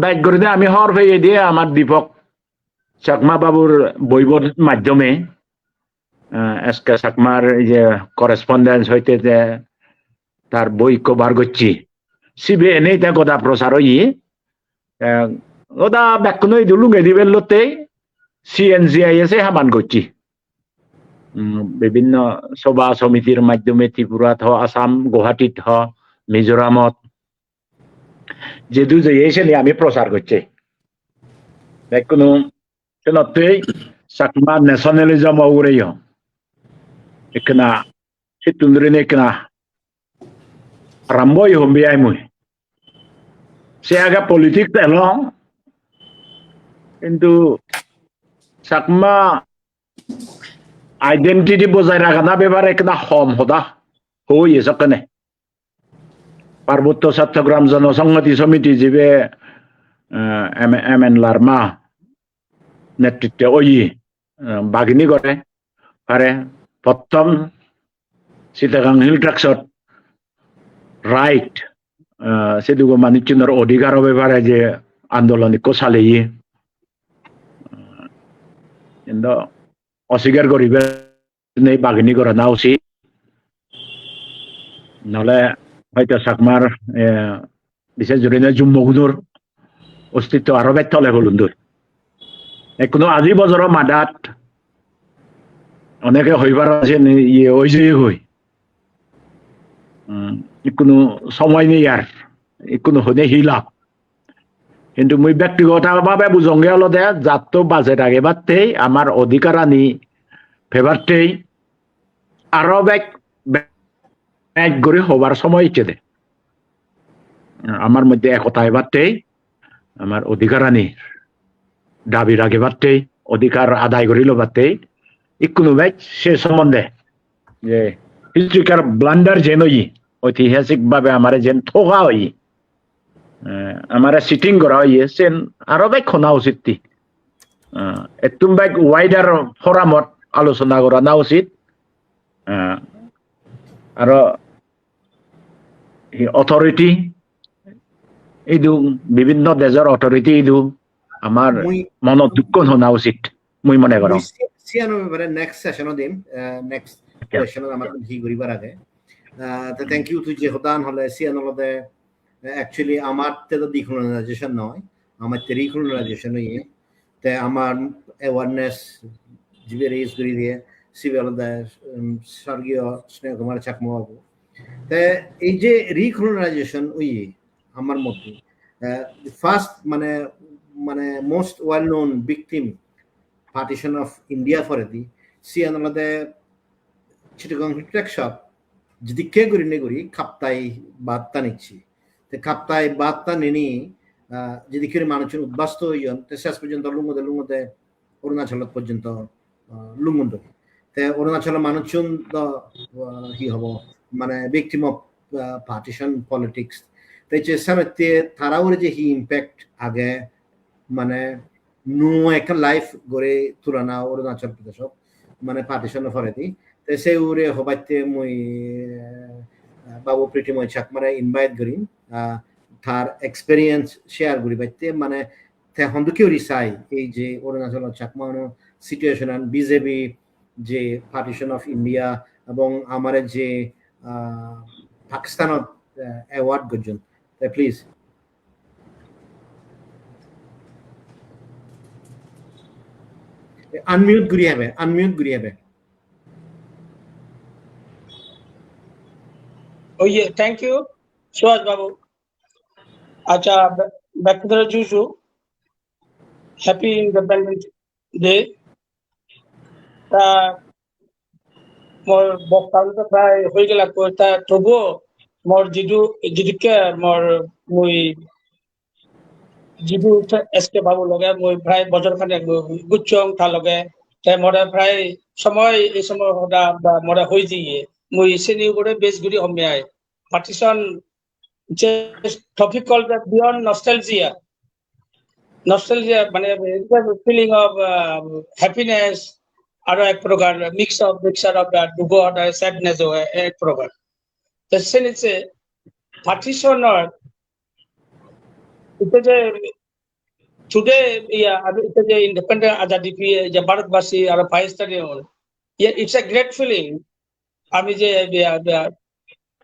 বাইক করে দিয়ে আমি হর ফেয়ে দিয়ে আমার দীপক চাকমা বাবুর বইবর মাধ্যমে এসকে চাকমার যে করেসপন্ডেন্স হইতে যে তার বই কভার করছি সিবে এনেই তা গদা প্রচার হই ওদা ব্যাকুন লুঙে দিবেন লোতে সিএনজিআই এসে হামান করছি বিভিন্ন সভা সমিতির মাধ্যমে ত্রিপুরাত হ আসাম গুয়াহাটিত হ মিজোরামত যেদু যে এসে আমি প্রচার করছি ব্যাকুন সেনতেই চাকমা ন্যাশনালিজম ওরে একনা সিতুন্দ্রিন একনা আরম্ভই হম্বিয়াই মুই সে আগে পলিটিক্স এলো কিন্তু চাকমা আইডেন্টিটি বজায় রাখা না ব্যাপারে একটা হম হদা হই এসকানে পার্বত্য চট্টগ্রাম জনসংহতি সমিতি যিবে এম এন লার্মা নেতৃত্বে ওই বাগিনী করে পারে প্রথম চিটাগাং হিল ট্রাক্সত রাইট সেদুগো মানুষজনের অধিকার ব্যাপারে যে আন্দোলন চালিয়ে কিন্তু অস্বীকার করিবে নেই বাগিনী করা না উচিত নহলে হয়তো চাকমার বিশেষ জুড়ে জুম্মগুণর অস্তিত্ব আরো ব্যর্থলে হলুন্দুর কোনো আজি বছৰৰ মাদাত অনেকে হইবার আছে ইয়ে ওই যে হই কোনো সময় নেই আর কোনো হনে হিলাপ কিন্তু মই ব্যক্তিগতভাবে বুঝঙ্গে হলো দে যাত বাজেট আগে বাড়তেই আমার অধিকার আনি ফেবারতেই আরো ব্যাগ করে হবার সময় ইচ্ছে দে আমার মধ্যে একতা এবারতেই আমার অধিকার আনি দাবির আগে বাড়তেই অধিকার আদায় করিল বাড়তেই কোনো ব্যাগ সে সম্বন্ধে যে হিস্ট্রিকার ব্লান্ডার যেন ঐতিহাসিক ভাবে আমার যেন ঠকা হই আমার সিটিং করা হইয়ে সেন আরো ব্যাগ শোনা উচিত একটু ব্যাগ ওয়াইডার ফোরামত আলোচনা করা না উচিত আর অথরিটি এইদু বিভিন্ন দেশের অথরিটি এইদু আমার মনত দুঃখ শোনা উচিত মই মনে করো সিয়ানোর ব্যাপারে নেক্সট সেশনও দিম নেক্সট সেশনত আমার হি করিবার আগে তো থ্যাংক ইউ তুই যে হদান হলে সিয়ানোলদে অ্যাকচুয়ালি আমার তে তো ডিকলোনাইজেশন নয় আমার তে রিকলোনাইজেশন হইয়ে তে আমার অ্যাওয়ারনেস জিবে রেজ করি দিয়ে সিভিলদে স্বর্গীয় স্নেহ কুমার চাকমা বাবু তে এই যে রিকলোনাইজেশন হইয়ে আমার মধ্যে ফার্স্ট মানে most well known victim partition of India for the sianalade Chittagong Trek-shop যদি কে গরি নে গরি খাপ্তাই বার্তা নিচ্ছি তো খাপ্তাই বার্তা নিনি যদি কেউ মানুষজন উদ্বাস্ত হইন তো শেষ পর্যন্ত লুঙ্গতে অরুণাচল পর্যন্ত লুঙ্গুন্দ তো অরুণাচল মানুষজন কি হব মানে ভিকটিম অফ পার্টিশন পলিটিক্স তো যে সামনে তারাও যে হি ইম্প্যাক্ট আগে মানে নো একটা লাইফ গড়ে তুলনা অরুণাচল প্রদেশ মানে পার্টিশন ফরেদি তো সে উরে হবাইতে মই বাবু প্রীতি মই চাকমারে ইনভাইট করি তার এক্সপেরিয়েন্স শেয়ার করি বাইতে মানে তে হন্দুকেও রিসাই এই যে অরুণাচল চাকমানো সিচুয়েশন বিজেপি যে পার্টিশন অফ ইন্ডিয়া এবং আমার যে পাকিস্তানত award Gajan please unmute guri habe oh yeah thank you Suhas babu acha back to the juju happy independence day ta mor bokta pray hoi gela ko ta tobo mor jidike mor mui যিটো SK বাবু লগে মই প্রায় বছর খানে গুচ্ছং থা লগে তাই মরে প্রায় সময় এই সময় হদা মরে হই দিয়ে মই সেনি উপরে বেস গুরি হমিয়াই পার্টিশন যে টপিক কল বিয়ন্ড নস্টালজিয়া মানে ফিলিং অফ হ্যাপিনেস আর এক প্রকার মিক্সার অফ দুগো স্যাডনেস এক প্রকার তো সেনিছে পার্টিশনের today the independent azadi je bharatbasi ar Pakistani it's a great feeling ami je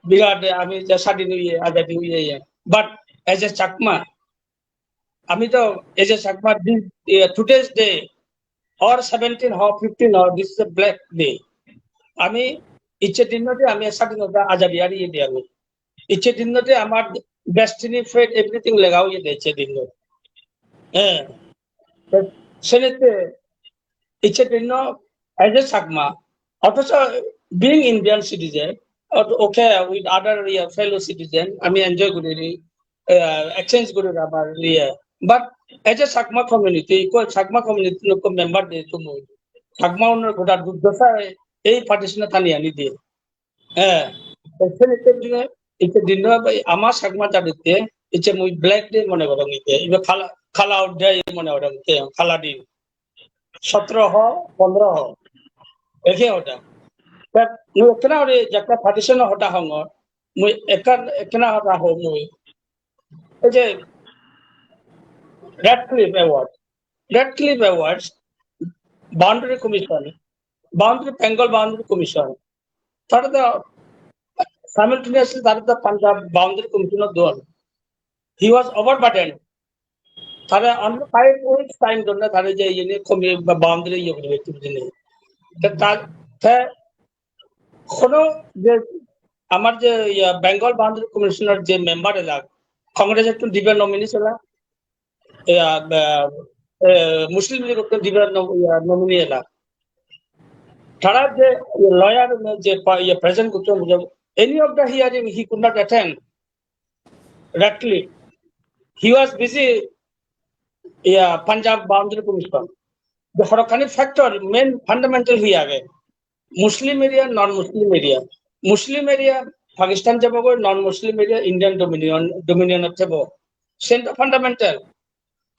birat ami je sadin huye azadi huye but as a chakma ami to as a chakma today's day or 17 or 15 or this is a black day ami iche dinnote ami sadinota azadi ari dia ami iche dinnote amar destiny fate everything lagao ye deche dinnote সেনেতে ইচ্ছে দিন as a Sakma also being Indian citizen okay with other fellow citizen আমি enjoy করি exchange করি আমার but As a Sakma community, Sakma community member de tumu. Sakma owner goda dudasa a partition taniani de. It's a dinner by Ama Sakma Tadite, it's a muy black day monogamite, even Kala out day monogamite, Kaladi. Satraho, Pondra, Ekeota. But you cannot Jaka partition of Hota Hongo, Ekana Hota Homo. It's a Radcliffe Award. Radcliffe Awards, Boundary Commission, Bengal Boundary Commission. That is the simultaneously that is the Punjab Boundary Commission of Dawn. He was overburdened. That is only 5 weeks time done. That is a boundary you will that আমার যে Bengal boundary কমিশনের যে member এলা কংগ্রেস একটু দিবেন nominee ছিল মুসলিম লীগ একটু দিবেন নমিনি এলা তারা যে লয়ার যে প্রেজেন্ট করছেন any of the hearing he could not attend Radcliffe. He was busy Punjab boundary commission. The Horokani factor main fundamental here Muslim area, non-Muslim area. Muslim area, Pakistan jabo, non-Muslim area, Indian dominion of jabo. Center fundamental.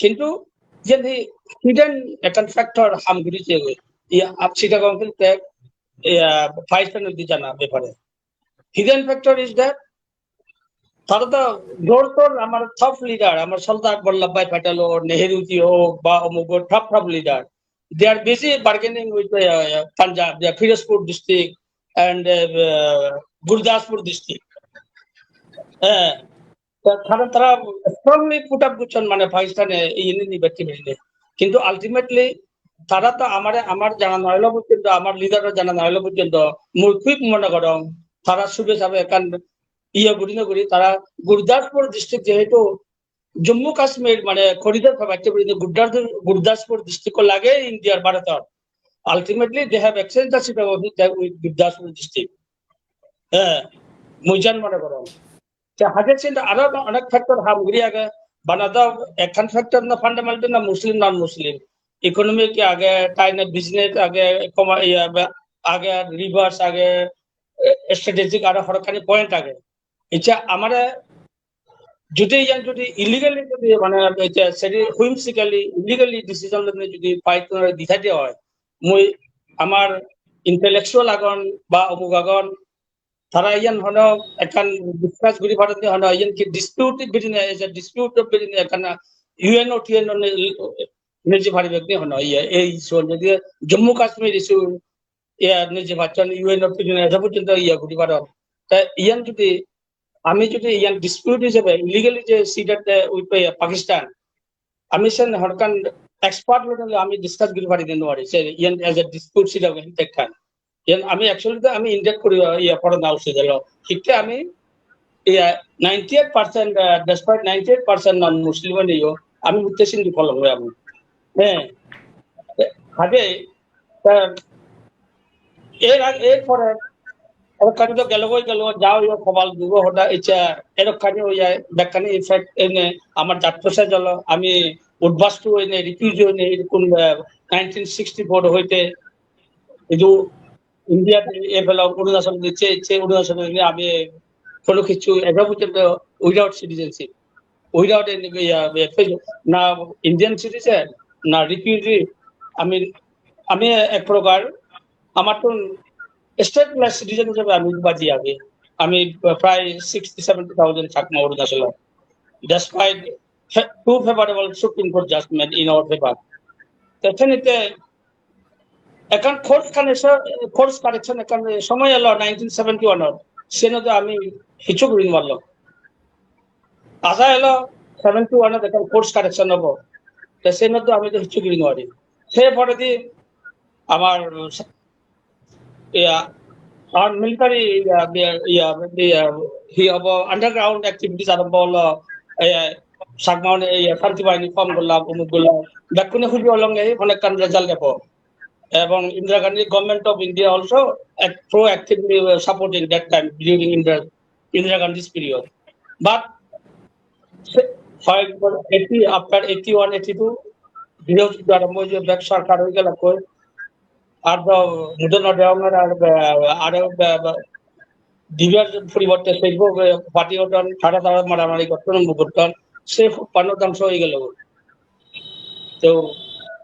Kintu, jen he hidden a factor hamguri jego. Yeah, upsita council tag, five pen of the jana paper. Hidden factor is that Tarada Dortor, our top leader, our Sardar Vallabhbhai Patel or Nehru ji or Baumugo, top leader. They are busy bargaining with Punjab, the Firozpur district and Gurdaspur district. Tara strongly put up Guchan Mana Pakistan in the Kinto ultimately Tarata Amar Jana Nailo Bukindo, Amar leader Jana Nailo Bukindo, more quick Monagodong, Tara Subes Avekan, Ia Gurina Guri, Tara Gurdaspur district Jeheto. Jammu Kashmir মানে corridor of activity in the Gurdaspur district lage in their Bharatar. Ultimately, they have extended the city with Gurdaspur district. Mujan mane karo. So, hadith sin Arab anak factor ham guri aga banada ekhan factor na fundamental na Muslim non-Muslim. Economic ke age, time business age, age rivers age, strategic ara horokani point age. Icha amara যদি illegally যদি মানে whimsically illegally decision লনে যদি fight করে দিথা দেওয়া হয় মই আমার intellectual আগন বা অমুগাগন তারা ইয়ান হন একান ডিসকাস গুলি ভারত হন ইয়ান কি dispute between as a dispute between একান ইউএনও টিএনও নিজে ভারি ব্যক্তি হন এই ইস্যু যদি জম্মু কাশ্মীর ইস্যু নিজে ভাচন ইউএনও টিএনও এসব পর্যন্ত গুলি ভারত তা ইয়ান যদি আমি যদি ইয়ান ডিসপিউট হিসেবে ইলিগালি যে সিডেড উইথ পাকিস্তান আমি সেন হরকান এক্সপার্ট লেভেলে আমি ডিসকাস করি পারি দেন ওয়ারি সে ইয়ান এজ এ ডিসপিউট সিডা দেখখান ইয়ান আমি অ্যাকচুয়ালি তো আমি ইন্ডেক্ট করি পড়া নাও সেদল ঠিকতে আমি 98% despite 98% নন মুসলিম নিও আমি উদ্দেশ্যে দি ফলো করে আমি হাতে এর পরে Kani to gelo jao yo khobal dugo hoda icha erokani hoya bekani effect ene amar jatpose jalo ami udbastu ene refugee ene kun 1964 hoite eju india evela urunachal che urunachal ni ami kono kichu egabuche without citizenship without any na indian citizen na refugee আমি এক প্রকার আমার তো stateless citizen হিসেবে আমি বাজি আগে আমি প্রায় 60-70,000 Chakma Arunachal despite two favorable Supreme Court judgment in our favor. Definitely, এখন কোর্স কারেকশন এখন সময় এলো 1971 সেনতে আমি হিচু গ্রিন মারলো আশা এলো 71 এখন কোর্স কারেকশন হবো তো সেনতে আমি তো হিচু গ্রিন মারি সে পরে দি আমার on military he about underground activities are about Sagmaun Fantiwani form Gula Umugula Bakune Hudu along a Honakan result depot. Among Indira Gandhi government of India also proactively supporting that time during Indira Gandhi's period. But 80 after 81, 82, বিরোধী আরম্ভ যে back সরকার হয়ে গেল কই আর মুদন দেওয়ার আর দিব্যার পরিবর্তে শিল্প party গঠন ঠাড়া তাড়া মারামারি গঠন মুগঠন সে পান্নতাংশ হয়ে গেল তো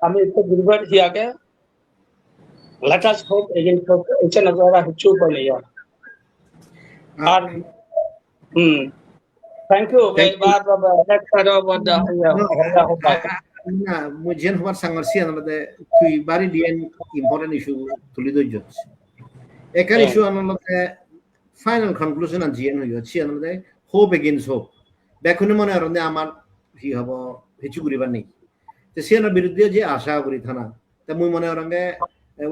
আমি একটু দুর্বার হিয়াকে let us hope against hope it's another hichu bani yaar and thank you very much next time about the না মুজেন হবার সাংঘর্ষি আনলদে তুই বাড়ি দিয়েন ইম্পর্টেন্ট ইস্যু তুলি দই যাচ্ছে একার ইস্যু আনলদে ফাইনাল কনক্লুশন আন জিএন হইছে আনলদে হোপ এগেইনস্ট হোপ দেখুন মনে আর আমার কি হব হিচু করিবার নেই তো সিয়ানোর বিরুদ্ধে যে আশা করি থানা তা মুই মনে রঙে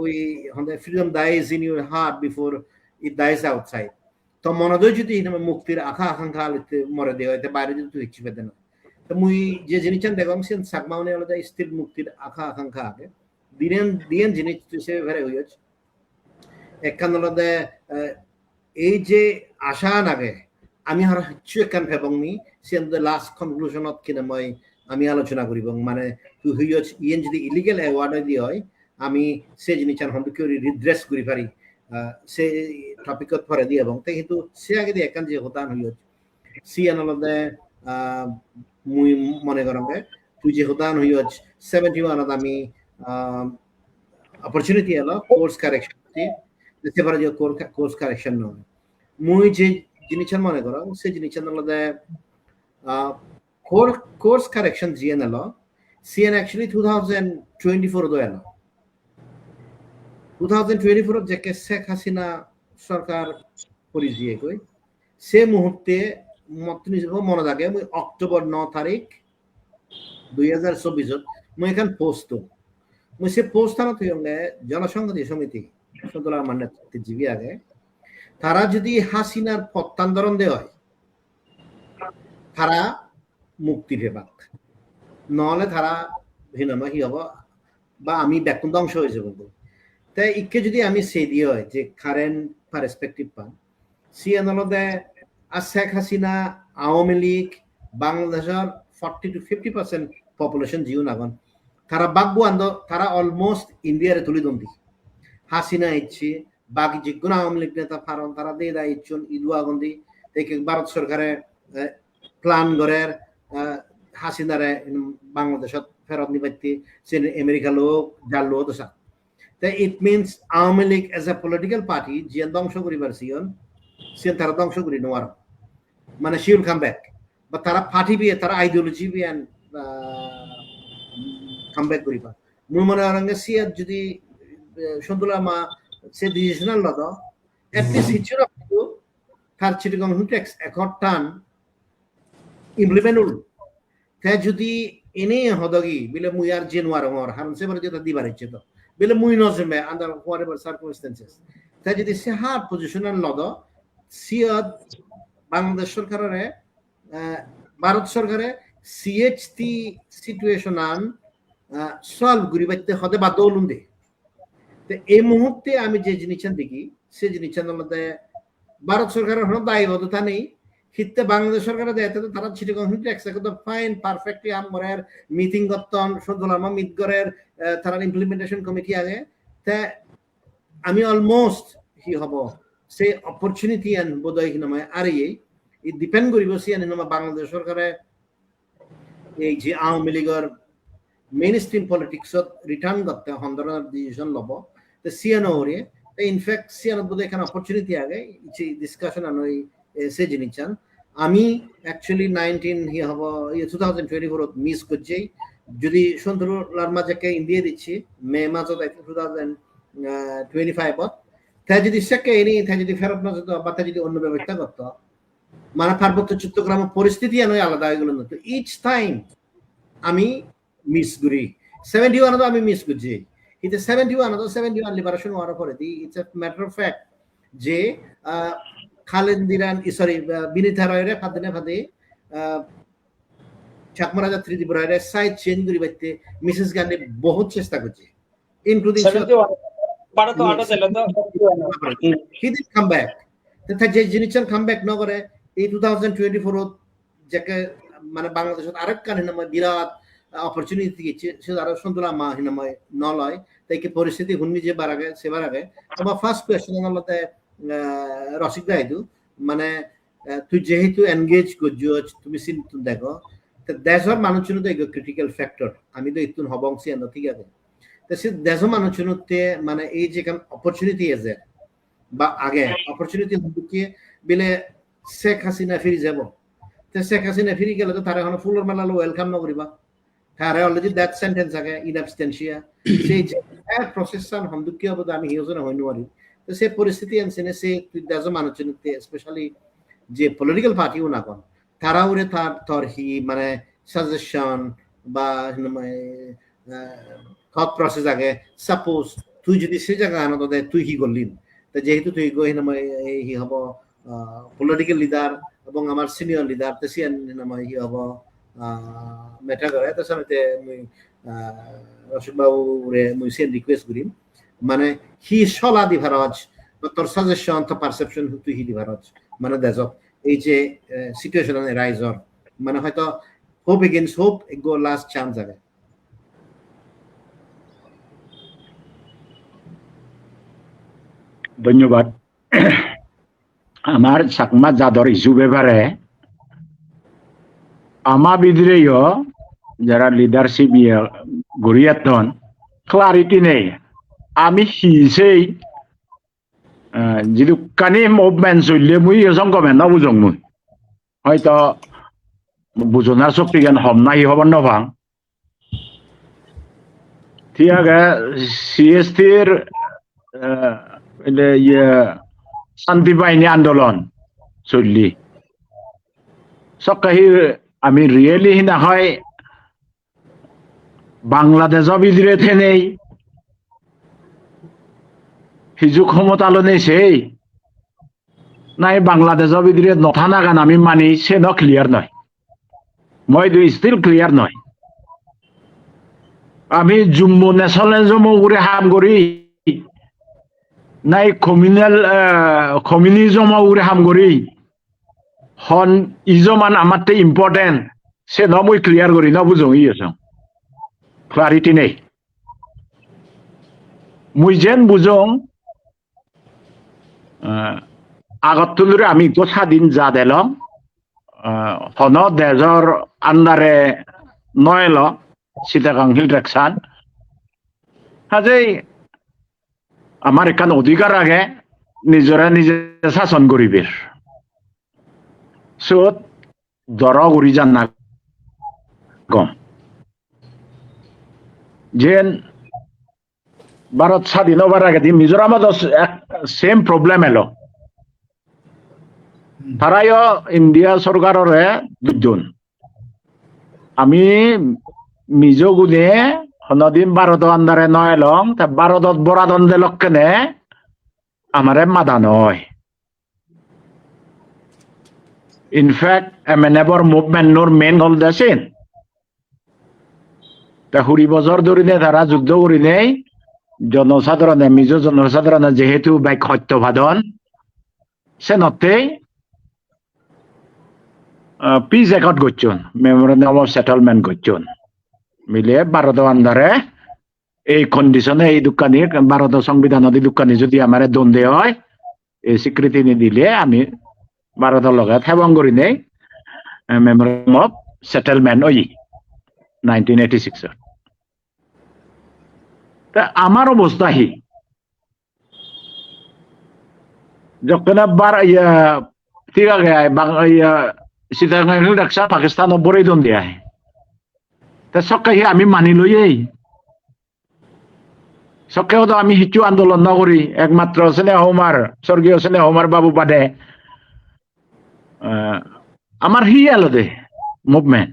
we freedom dies in your heart before it dies outside তো মনোদয় যদি মুক্তির আশা আকাঙ্ক্ষা মরে দেওয়া হইতে বাইরে যদি তুই ইচ্ছে পেতে না তো মুই যে জিনিসটা দেখলাম সে সাকমাউনে আলাদা স্থির মুক্তির আশা আকাঙ্ক্ষা আগে দিন জিনিস সে ভেরে হইছে একখান আলাদা এই যে আশা নাগে আমি আর হচ্ছে একখান ভেবংনি সে লাস্ট কনক্লুশনত কিনা মই আমি আলোচনা করিব মানে তুই হইছে ইয়েন যদি ইলিগেল অ্যাওয়ার্ড দিয়ে হয় আমি সে জিনিসটার হন্ডকে রিড্রেস করি পারি সে টপিকত পরে দিয়ে এবং কিন্তু সে আগে দিয়ে একান যে হতান হইয় সি আনলদে মুই মনে করঙ্গে তুই যে হতান হইয় 71 আমি অপরচুনিটি এলো কোর্স কারেকশন দিতে পারে যে কোর্স কারেকশন নয় মুই যে জিনিসটার মনে করং সে জিনিসটার আনলদে কোর্স কারেকশন জিএন এলো সিএন অ্যাকচুয়ালি 2024 দো এলো 2024 যাকে শেখ হাসিনা সরকার পরিজিয়ে কই সে মুহূর্তে মনে থাকে মুই অক্টোবর 9 তারিখ 2024 মুই এখান পোস্ট মুই সে পোস্ট আনা তুই জনসংহতি সমিতি সদলার মানে জীবী আগে তারা যদি হাসিনার প্রত্যান্দোলন দেয় হয় তারা মুক্তি পেবাক নহলে তারা ভিন্ন কি হব বা আমি ব্যক্ত ধ্বংস হয়ে যাব তাই ইকে যদি আমি সে দিয়ে হয় যে কারেন্ট পার্সপেক্টিভ পান সি আনলদে আর শেখ হাসিনা আওয়ামী লীগ বাংলাদেশের 40 to 50% পপুলেশন জিও নাগন তারা বাগবু আন্দ তারা অলমোস্ট ইন্ডিয়ারে তুলি দন্দি হাসিনা ইচ্ছে বাকি যেগুলো আওয়ামী লীগ নেতা ফারন তারা দিয়ে দেয় ইচ্ছুন ইদুয়া গন্দি দেখে ভারত সরকারে প্ল্যান করার হাসিনারে বাংলাদেশত ফেরত নিবাইতে সে আমেরিকা লোক যার লোক তো it means Awami League as a political party jian dongsho koribar sian tara dongsho kori noar mane she will come back but tara party bi tara ideology bi and come back koriba mui mone arange sia jodi shondula ma se decisional lado at least hichura tar chitigong huntex ekottan implement ul ta jodi ene hodogi bile mui ar januar ngor haron se bar jeta dibar iche to bile muy nozme under whatever circumstances ta jodi se hard position lodo siad bangladesh sarkare bharat sarkare CHT situation an solve guribate hode badolunde te ei muhurte ami je jinishan diki se jinishan mধ্যে bharat sarkarer hono দায়বদ্ধতা নেই হিতে বাংলাদেশ সরকারে দেয় তো তারা চিটিগং hit একসাথে তো fine perfectly আমরের meeting গতন সদলামা মিটগরের তারা ইমপ্লিমেন্টেশন কমিটি আগে তে আমি অলমোস্ট হি হব সে অপরচুনিটি আন বোধহয় হিনময় আর এই ডিপেন্ড করিব সি আন হিনমা বাংলাদেশ সরকারে এই যে আওয়ামী লীগের মেইন স্ট্রিম পলিটিক্সত রিটার্ন করতে হন্দরনার ডিসিশন লব তো সিএনও ওরে ইনফ্যাক্ট সিএনও বোধহয় এখানে অপরচুনিটি আগে এই ডিসকাশন আন ওই সে জিনিসচান আমি অ্যাকচুয়ালি 2024 মিস করছি যদি সন্তোষ লার্মা যাকে ইন্ডিয়া দিচ্ছি মে মাসত 2025 তাই যদি সেকে এনে তাই যদি ফেরত না যেত বা তাই যদি অন্য ব্যবস্থা করতো মানে পার্বত্য চট্টগ্রাম পরিস্থিতি নয় আলাদা হয়ে গেল না তো ইচ টাইম আমি মিস করি 71 আমি মিস করছি কিন্তু 71 লিবারেশন হওয়ার পরে it's a matter of fact যে খালেন্দিরান সরি বিনীতা রায়ের ফাদনে ফাদে চাকমা রাজা ত্রিপুরার সাইড চেঞ্জ করি বাইতে মিসেস গান্ধী বহুত চেষ্টা করছে including he did come back the যে জিনিসের কাম ব্যাক ন করে এই 2024 যাকে মানে বাংলাদেশত আরেক কান হিনাময় বিরাট অপরচুনিটি গেছে সে আরো সন্তোলা মা হিনাময় নলয় তাই কি পরিস্থিতি হুন্নি যে বারাগে সেবার আগে তোমার ফার্স্ট কোয়েশ্চন আমালতে রসিক দাইদু মানে তুই যেহেতু এনগেজ করছ তুমি চিন্তা দেখো দেশর মানুষ জন্য তো ক্রিটিক্যাল ফ্যাক্টর আমি তো ইতুন হবংসি আনো ঠিক আছে তো সে দেশ মানুষ জন্য মানে এই যে অপরচুনিটি আছে বা আগে অপরচুনিটি হুকে বিলে শেখ হাসিনা ফিরে যাব তো শেখ হাসিনা ফিরে গেলে তো তারা এখন ফুলর মেলালো ওয়েলকাম নকরিবা তারা অলরেডি ডেথ সেন্টেন্স আগে ইন অ্যাবস্টেন্সিয়া সেই যে প্রসেসন হন্দুকি অবদ আমি হিওজনা হইন পারি তো সেই পরিস্থিতি আনছেনে সে দেশ মানুষ জন্য স্পেশালি যে পলিটিক্যাল পার্টিও না কোন তারা ওরে তার হি মানে সাজেশন বা থট প্রসেস আগে সাপোজ তুই যদি সে জায়গা আনো তাদের তুই হি করলিন তো যেহেতু তুই গই হি হব পলিটিক্যাল লিডার এবং আমার সিনিয়র লিডার তো সি হি হব মেটা করে তো সামনে মুই রশিদ বাবু রে মুই সেন রিকোয়েস্ট করিম মানে হি সলা দি ভারজ তোর সাজেশন তো পারসেপশন তুই হি দি ভারজ মানে দেজক এই যে সিচুয়েশন রাইজর মানে হয়তো হোপ এগেইনস্ট হোপ গো লাস্ট চান্স আগে ধন্যবাদ আমার চাকমা জাদর ইস্যু ব্যাপারে আমা বিদ্রেয় যারা লিডারশিপ গড়িয়াতন ক্লারিটি নেই আমি হিসেই যিটো কানি মুভমেন্ট চলিলে মুই এজন গমে নবুজং মুই হয়তো বুজনার শক্তি জ্ঞান হম নাই হব নভাং ঠিক আছে সিএসটির শান্তি বাহিনী আন্দোলন চললি সকাহি আমি রিয়েলি না হয় বাংলাদেশ বিদ্রে থেনেই হিজু ক্ষমতালো নেই সেই নাই বাংলাদেশ বিদ্রে নথানা গান আমি মানি সে ন ক্লিয়ার নয় মই স্টিল ক্লিয়ার নয় আমি জম্মু ন্যাশনাল জম্মু করে হাম করি নাই কমিউনিজম উরে হাম করি হন ইজমান আমারতে ইম্পর্টেন্ট সে ন মই ক্লিয়ার করি ন বুঝং ক্লারিটি নেই মুই যেন বুঝং আগত তুলরে আমি গো স্বাধীন যা দিলাম হন দেশর আন্ডারে নয়ল সীতাকাঙ্ক্ষী ইলেকশন হাজেই আমার এখান অধিকার আগে নিজরা নিজে শাসন করিবে সত দর করি যান না গম যেন ভারত স্বাধীন হবার আগে দিন মিজোরামত সেম প্রবলেম এলো তারাইও ইন্ডিয়া সরকারের দুজন আমি মিজো গুনে হনদিন ভারত আন্দারে নয় লং তা ভারতত বরাদন্দে লক্ষণে আমারে মাদা নয় ইনফ্যাক্ট এমএনএফর মুভমেন্ট নোর মেন হল দেশেন তা 20 বছর ধরিনে তারা যুদ্ধ করি নেই জনসাধারণে মিজো জনসাধারণে যেহেতু বাইক সত্যবাদন সে নতে পিস একট করছন মেমোরেন্ডাম অফ সেটেলমেন্ট করছন মিলে ভারত আন্দারে এই কন্ডিশনে এই দোকানি ভারত সংবিধান দোকানি যদি আমার দ্বন্দ্বে হয় এই স্বীকৃতি নিদিলে আমি ভারতের লগে সেবন করি নেই মেমোরেন্ডাম অফ সেটেলমেন্ট 1986 তা আমার অবস্থা হি যখন ঠিক আছে সীতাকাঙ্ক্ষী ডাকসা পাকিস্তান বড়ই দ্বন্দ্বে আহে তা সকাহি আমি মানি লই সকাও তো আমি হিচু আন্দোলন নকরি একমাত্র স্নেহ হোমার স্বর্গীয় স্নেহ হোমার বাবু বাদে আমার হি আলো দে মুভমেন্ট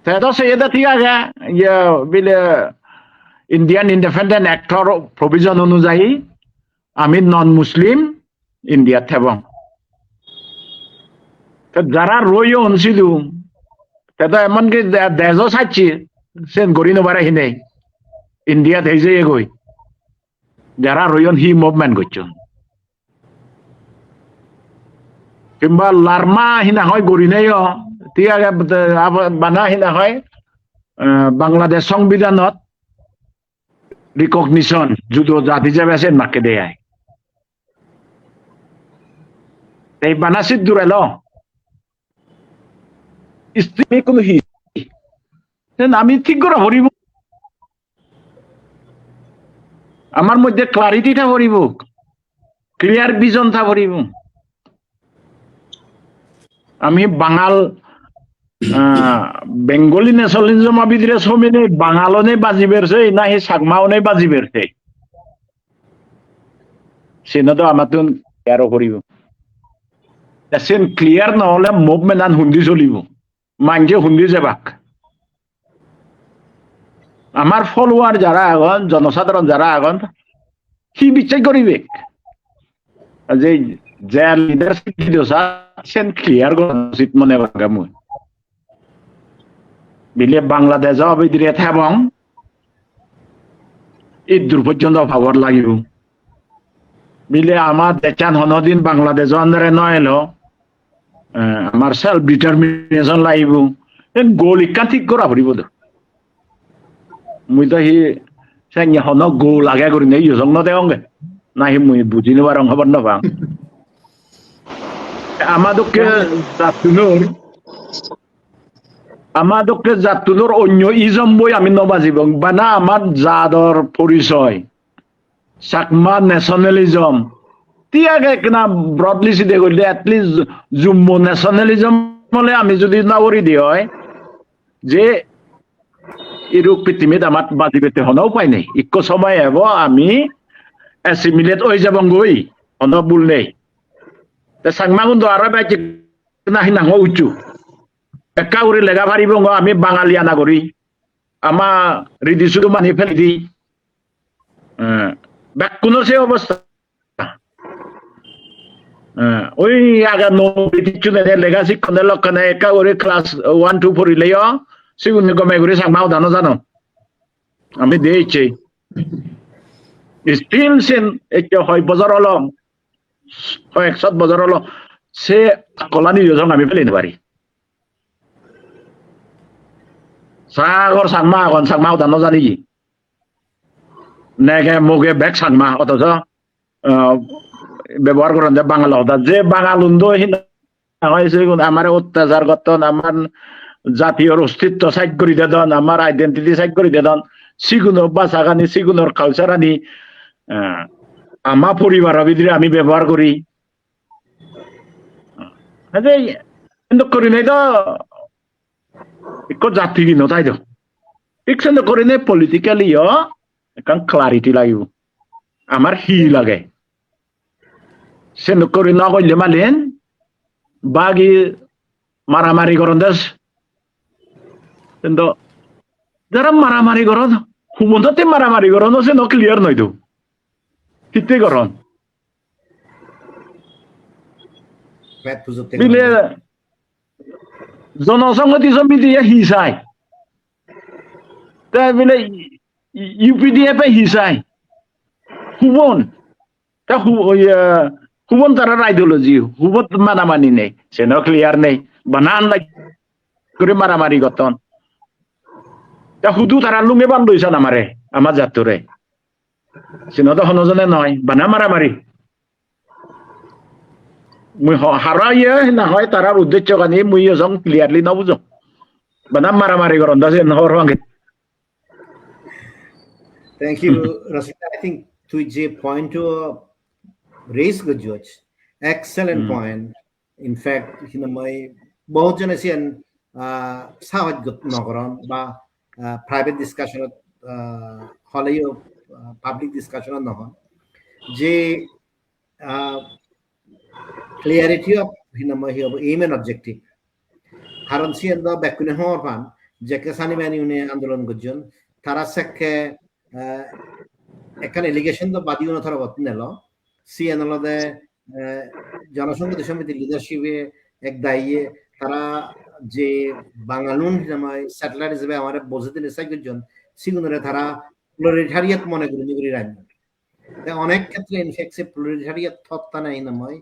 তো সে ঠিক আছে বিলে ইন্ডিয়ান ইন্ডিপেন্ডেন্ট অ্যাক্টর প্রভিজন অনুযায়ী আমি নন মুসলিম ইন্ডিয়া থেবং যারা রইও অনছিল তা এমনকি দেশও চাইছি সেন গড়ি নবারে হিনে ইন্ডিয়াত হয়েছে গই যারা রইন হি মুভমেন্ট করছেন কিংবা লার্মা হিনা হয় গড়ি নেই তিয়াগে বানা হিনা হয় বাংলাদেশ সংবিধানত রিকগনিশন যুদ্ধ জাতি যাবে আছে নাকে দেয় এই বানাসিত দূরাইল স্ত্রী কোনো হি আমি ঠিক করে হরিব আমার মধ্যে ক্লারিটিটা হরিব ক্লিয়ার ভিশনটা হরিব আমি বাঙাল বেঙ্গলি ন্যাশনালিজম আবিদিরে সমিনে বাঙালনে বাজি বেরছে না হে সাগমাওনে বাজি বেরছে সেনা তো আমার তো ক্লিয়ার করিব সেন ক্লিয়ার নহলে মুভমেন্ট আন হুন্দি চলিব মানকে হুন্দি যাবাক আমার ফলোয়ার যারা আগন জনসাধারণ যারা আগন সি বিচার করিবে যে যে লিডারশিপ দিছা সেন ক্লিয়ার করা উচিত মনে লাগে মই বিলে বাংলাদেশ অবিদিরে থাবং এই দূর পর্যন্ত ভাবর লাগিব বিলে আমার দেচান হনদিন বাংলাদেশ আন্দারে নয়লো আমার সেলফ ডিটারমিনেশন লাগিব গোল ইকা ঠিক করা ভরিব তো মুই তো হি সেঙ্গে হন গোল আগে করি নেই ইউজং ন দেওঙ্গে না হি মুই বুঝি নেবার খবর না পাং আমাদকে জাতুনোর অন্য ইজম বই আমি নবাজিব বানা আমার জাদর পরিচয় চাকমা ন্যাশনালিজম তিয়াগে কিনা ব্রডলি সিধে করলে এটলিস্ট জুম্মু ন্যাশনালিজম হলে আমি যদি নাগরি দি হয় যে এরূপ পৃথিবীত আমার বাজি পেতে হনাও পাই নাই ইক সময় হব আমি অ্যাসিমিলেট হয়ে যাব গই হন বুল নেই চাকমা কিন্তু আরো বাইকে নাহি নাহ উচ্চু একা উড়ি লেগা ভারিব আমি বাঙালিয়া নাগরি আমা রিদিছুটো মানি ফেলি দি কোনো সে অবস্থা ওই আগে কিছু লেগা শিক্ষণের লক্ষণে একা উড়ি ক্লাস 1 2 পড়িলেও সিগুনি গমে ঘুরে চাকমাও জানো জানো আমি দিয়েছি স্টিল সেন এতিয়া হয় বজার হল হয় 100 বজার হল সে কলানি যোজন আমি ফেলি পারি সাগর চাকমা এখন চাকমাও জানো জানি কি নেগে মুগে বেগ চাকমা অথচ ব্যবহার করেন যে বাঙাল যে বাঙাল আমার অত্যাচার করতেন আমার জাতীয় অস্তিত্ব সাইড করে দেন আমার আইডেন্টিটি সাইড করে দেন সিগুনোর বাসাগানি সিগুনোর কালচার আনি আমার পরিবারের ভিতরে আমি ব্যবহার করি কিন্তু করি নাই তো একটু জাতি কিনো তাই তো একসঙ্গে করি নাই পলিটিক্যালি এখন ক্লারিটি লাগিব আমার হি লাগে সে করি না করলে মালেন বাগি মারামারি করেন দেশ কিন্তু যারা মারামারি করেন হুমন্ততে মারামারি করেন সে ন ক্লিয়ার নয় তো ঠিকতে করেন বিলে জনসংহতি সমিতি হিসাই তাই বলে ইউপিডিএফ হিসাই হুবন হুবন তারা আইডিওলজি হুবত মানামানি নেই সেন ক্লিয়ার নেই বানান লাগ করে মারামারি গতন হুদু তারা লুঙে বান লইছান আমারে আমার জাতরে সেন তো হনজনে নয় বানা মারামারি মুই হারাইয়ে না হয় তারার উদ্দেশ্য কানি মুই এজন ক্লিয়ারলি নবুঝো বানা মারামারি করন দাসে নহর হঙ্গে Thank you, Rasita. I think to J point to raise good judge. Excellent point. In fact, my বহুত জন আছেন সাহায্য নকরন বা প্রাইভেট ডিসকাশন হলেও পাবলিক ডিসকাশন নহন যে clarity of aim and objective. Haran siyan da bekune hor pan je kesani mani une andolon gojjon tara sekke ekan allegation da badi una thara batnelo siyan alode Janasamhati সমিতি লিডারশিপে এক দাইয়ে তারা যে বাঙালুন হিনামাই satellite হিসেবে আমারে বলতে নিসাই গজন সিগুনরে তারা প্লোরিটারিয়াত মনে করি রাখবেন অনেক ক্ষেত্রে ইনফ্যাক্ট প্লোরিটারিয়াত থত্তা নাই নামাই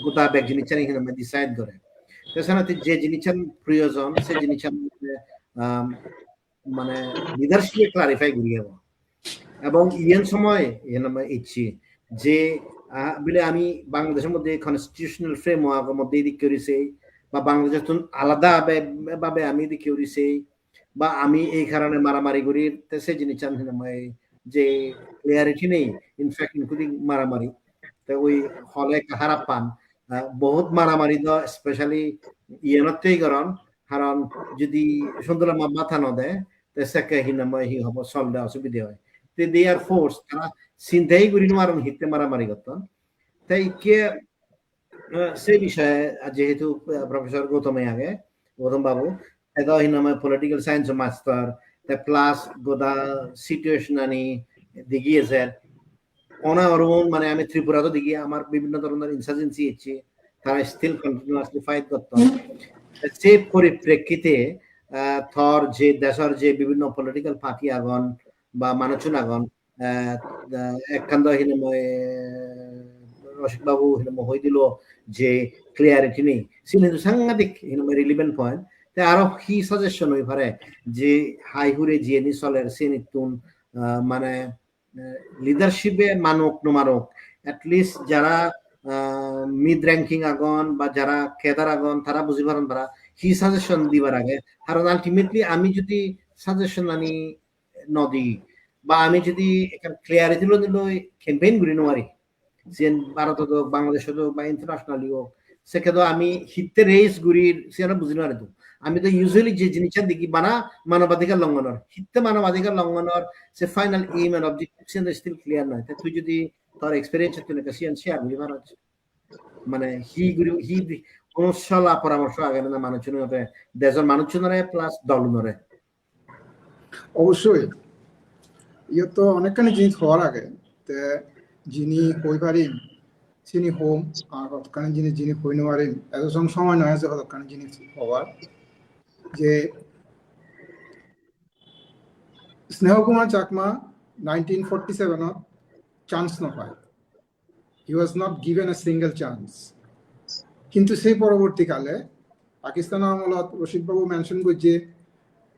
গোটা ব্যাগজিনি চাই হিনামাই ডিসাইড করে তাছাড়া যে জিনিসের প্রয়োজন সে জিনিসের মানে লিডারশিপে ক্লারিফাই করিয়ে এবং ইয়েন সময় ইচ্ছি যে বলে আমি বাংলাদেশের মধ্যে কনস্টিটিউশনাল ফ্রেমওয়ার্কের মধ্যে এদিক করেছে বা বাংলাদেশ আলাদা ভাবে আমি এদিক করেছে বা আমি এই কারণে মারামারি করি সে জিনিস যে ক্লিয়ারিটি নেই ইনফ্যাক্ট ইনক্লুডিং মারামারি তো ওই হলে খারাপ পান বহুত মারামারি তো স্পেশালি ইয়েনতেই কারণ যদি সুন্দর মাথা ন দেয় তো সেকে হি হব চললে অসুবিধা হয় দে আর ফোর্স তারা চিন্তাই করি মারণ হিতে মারামারি করতেন তাই কে সেই বিষয়ে যেহেতু প্রফেসর গৌতম বাবু এদা হিনামে পলিটিক্যাল সায়েন্স মাস্টার প্লাস গোদা সিচুয়েশন আনি দেখিয়েছে অনারোন মানে আমি ত্রিপুরাতে দেখি আমার বিভিন্ন ধরনের ইনসার্জেন্সি হচ্ছে তারা স্টিল কন্টিনিউয়াসলি ফাইট করতেন সেই পরিপ্রেক্ষিতে থর যে দেশের যে বিভিন্ন পলিটিক্যাল পার্টি আগন বা মানুষজন আগন একখান রশিদ বাবু হয়ে দিল যে ক্লিয়ারিটি নেই কিন্তু সাংঘাতিক রিলিভেন্ট পয়েন্ট আরো কি সাজেশন হয়ে পারে যে হাই হুরে যে নি চলের সে নিতুন মানে লিডারশিপে মানুক নমারক এটলিস্ট যারা মিড র্যাঙ্কিং আগন বা যারা কেদার আগন তারা বুঝি পারেন তারা কি সাজেশন দিবার আগে কারণ আলটিমেটলি আমি যদি সাজেশন আনি নদী বা আমি যদি ক্লিয়ারিটি দিল ক্যাম্পেইন করি নোৱাৰি যে ভারত হোক বাংলাদেশ হোক বা ইন্টারন্যাশনালি হোক সেক্ষেত্রে আমি হিতে রেস গুড়ির সে বুঝি নোৱাৰি আমি তো ইউজুয়ালি যে জিনিসটা দেখি বানা মানবাধিকার লঙ্ঘনের হিতে মানবাধিকার লঙ্ঘনের সে final aim and objective still clear নয় তুই যদি তোর এক্সপেরিয়েন্স তুই শেয়ার করি মানে হি কোন সলা পরামর্শ আগে না মানুষজনের দেশের মানুষজনের প্লাস দলনরে অবশ্যই ইয়ে তো অনেকখানি জিনিস হওয়ার আগে যিনি হই পারিম তিনি হোম আর কতখানি জিনিস যিনি হই নারিম এত সময় নয় আছে কতখানি জিনিস হওয়ার যে স্নেহ কুমার চাকমা 1947 চান্স নপায় he was not given a single chance কিন্তু সেই পরবর্তীকালে পাকিস্তান আমলত রশিদ বাবু মেনশন করছে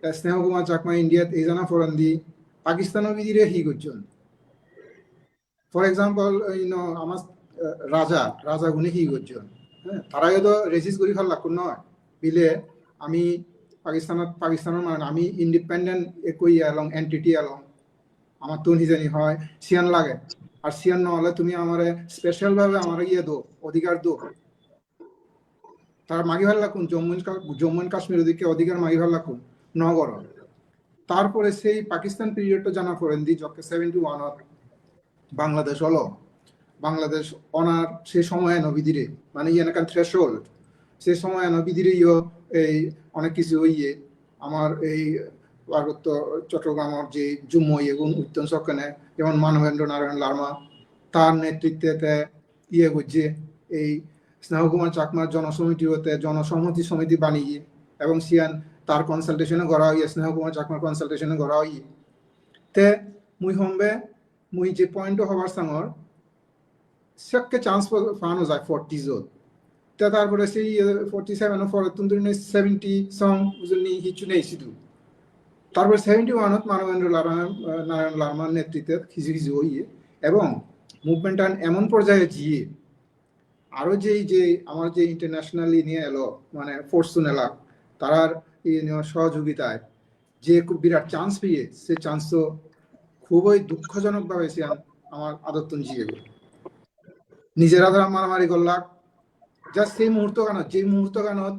স্নেহ কুমার চাকমা ইন্ডিয়াত এই জানা ফরান দি পাকিস্তানের বিদিরে হি করছেন ফর এক্সাম্পল আমার রাজা গুনে হি করছেন হ্যাঁ তারা তো রেজিস্ট করি ফেল লাগ নয় বিলে আমি পাকিস্তানের মানে আমি ইন্ডিপেন্ডেন্ট একই এলং এন্টিটি এলং আমার তো নিজানি হয় সিয়ান লাগে আর সিয়ান নহলে তুমি আমার স্পেশাল ভাবে আমার ইয়ে দো অধিকার দো তার মাগি ভাল লাগুন জম্মু কাশ্মীর দিকে অধিকার মাগি ভাল লাগুন নগর তারপরে সেই পাকিস্তান পিরিয়ডটা জানা করেন দি যখন 71 বাংলাদেশ হলো বাংলাদেশ অনার সেই সময় নবীদিরে মানে ইয়ানাকান থ্রেশহোল্ড সেই সময় নবীদিরে এই অনেক কিছু হইয়ে আমার এই পার্বত্য চট্টগ্রামের যে জুম্মু এবং উত্তম সক্ষণে যেমন মানবেন্দ্র নারায়ণ লার্মা তার নেতৃত্বে ইয়ে করছে এই স্নেহ কুমার চাকমার জনসমিতি হতে জনসংহতি সমিতি বানিয়ে এবং সিয়ান তার কনসালটেশনে করা হইয়ে স্নেহ কুমার চাকমার কনসালটেশনে করা হইয়ে তে মুই যে পয়েন্ট হবার সাঙর সেকে চান্স পাওয়ানো যায় 40 তে তারপরে সেই 47 পরে তুমি 70 সং বুঝলি কিছু নেই শুধু তারপরে 71 মানবেন্দ্র নারায়ণ লার্মার নেতৃত্বে কিছু হইয়ে এবং মুভমেন্টটা এমন পর্যায়ে গিয়ে আরো যে আমার যে ইন্টারন্যাশনালি নিয়ে এলো মানে ফোর্সুন এলা তারার সহযোগিতায় যে খুব বিরাট চান্স পেয়ে সে চান্স তো খুবই দুঃখজনক ভাবে সে আমার আদত্তন জিয়ে নিজেরা ধরা মারামারি করলাক জাস্ট সেই মুহূর্ত গানত যে মুহূর্ত গানত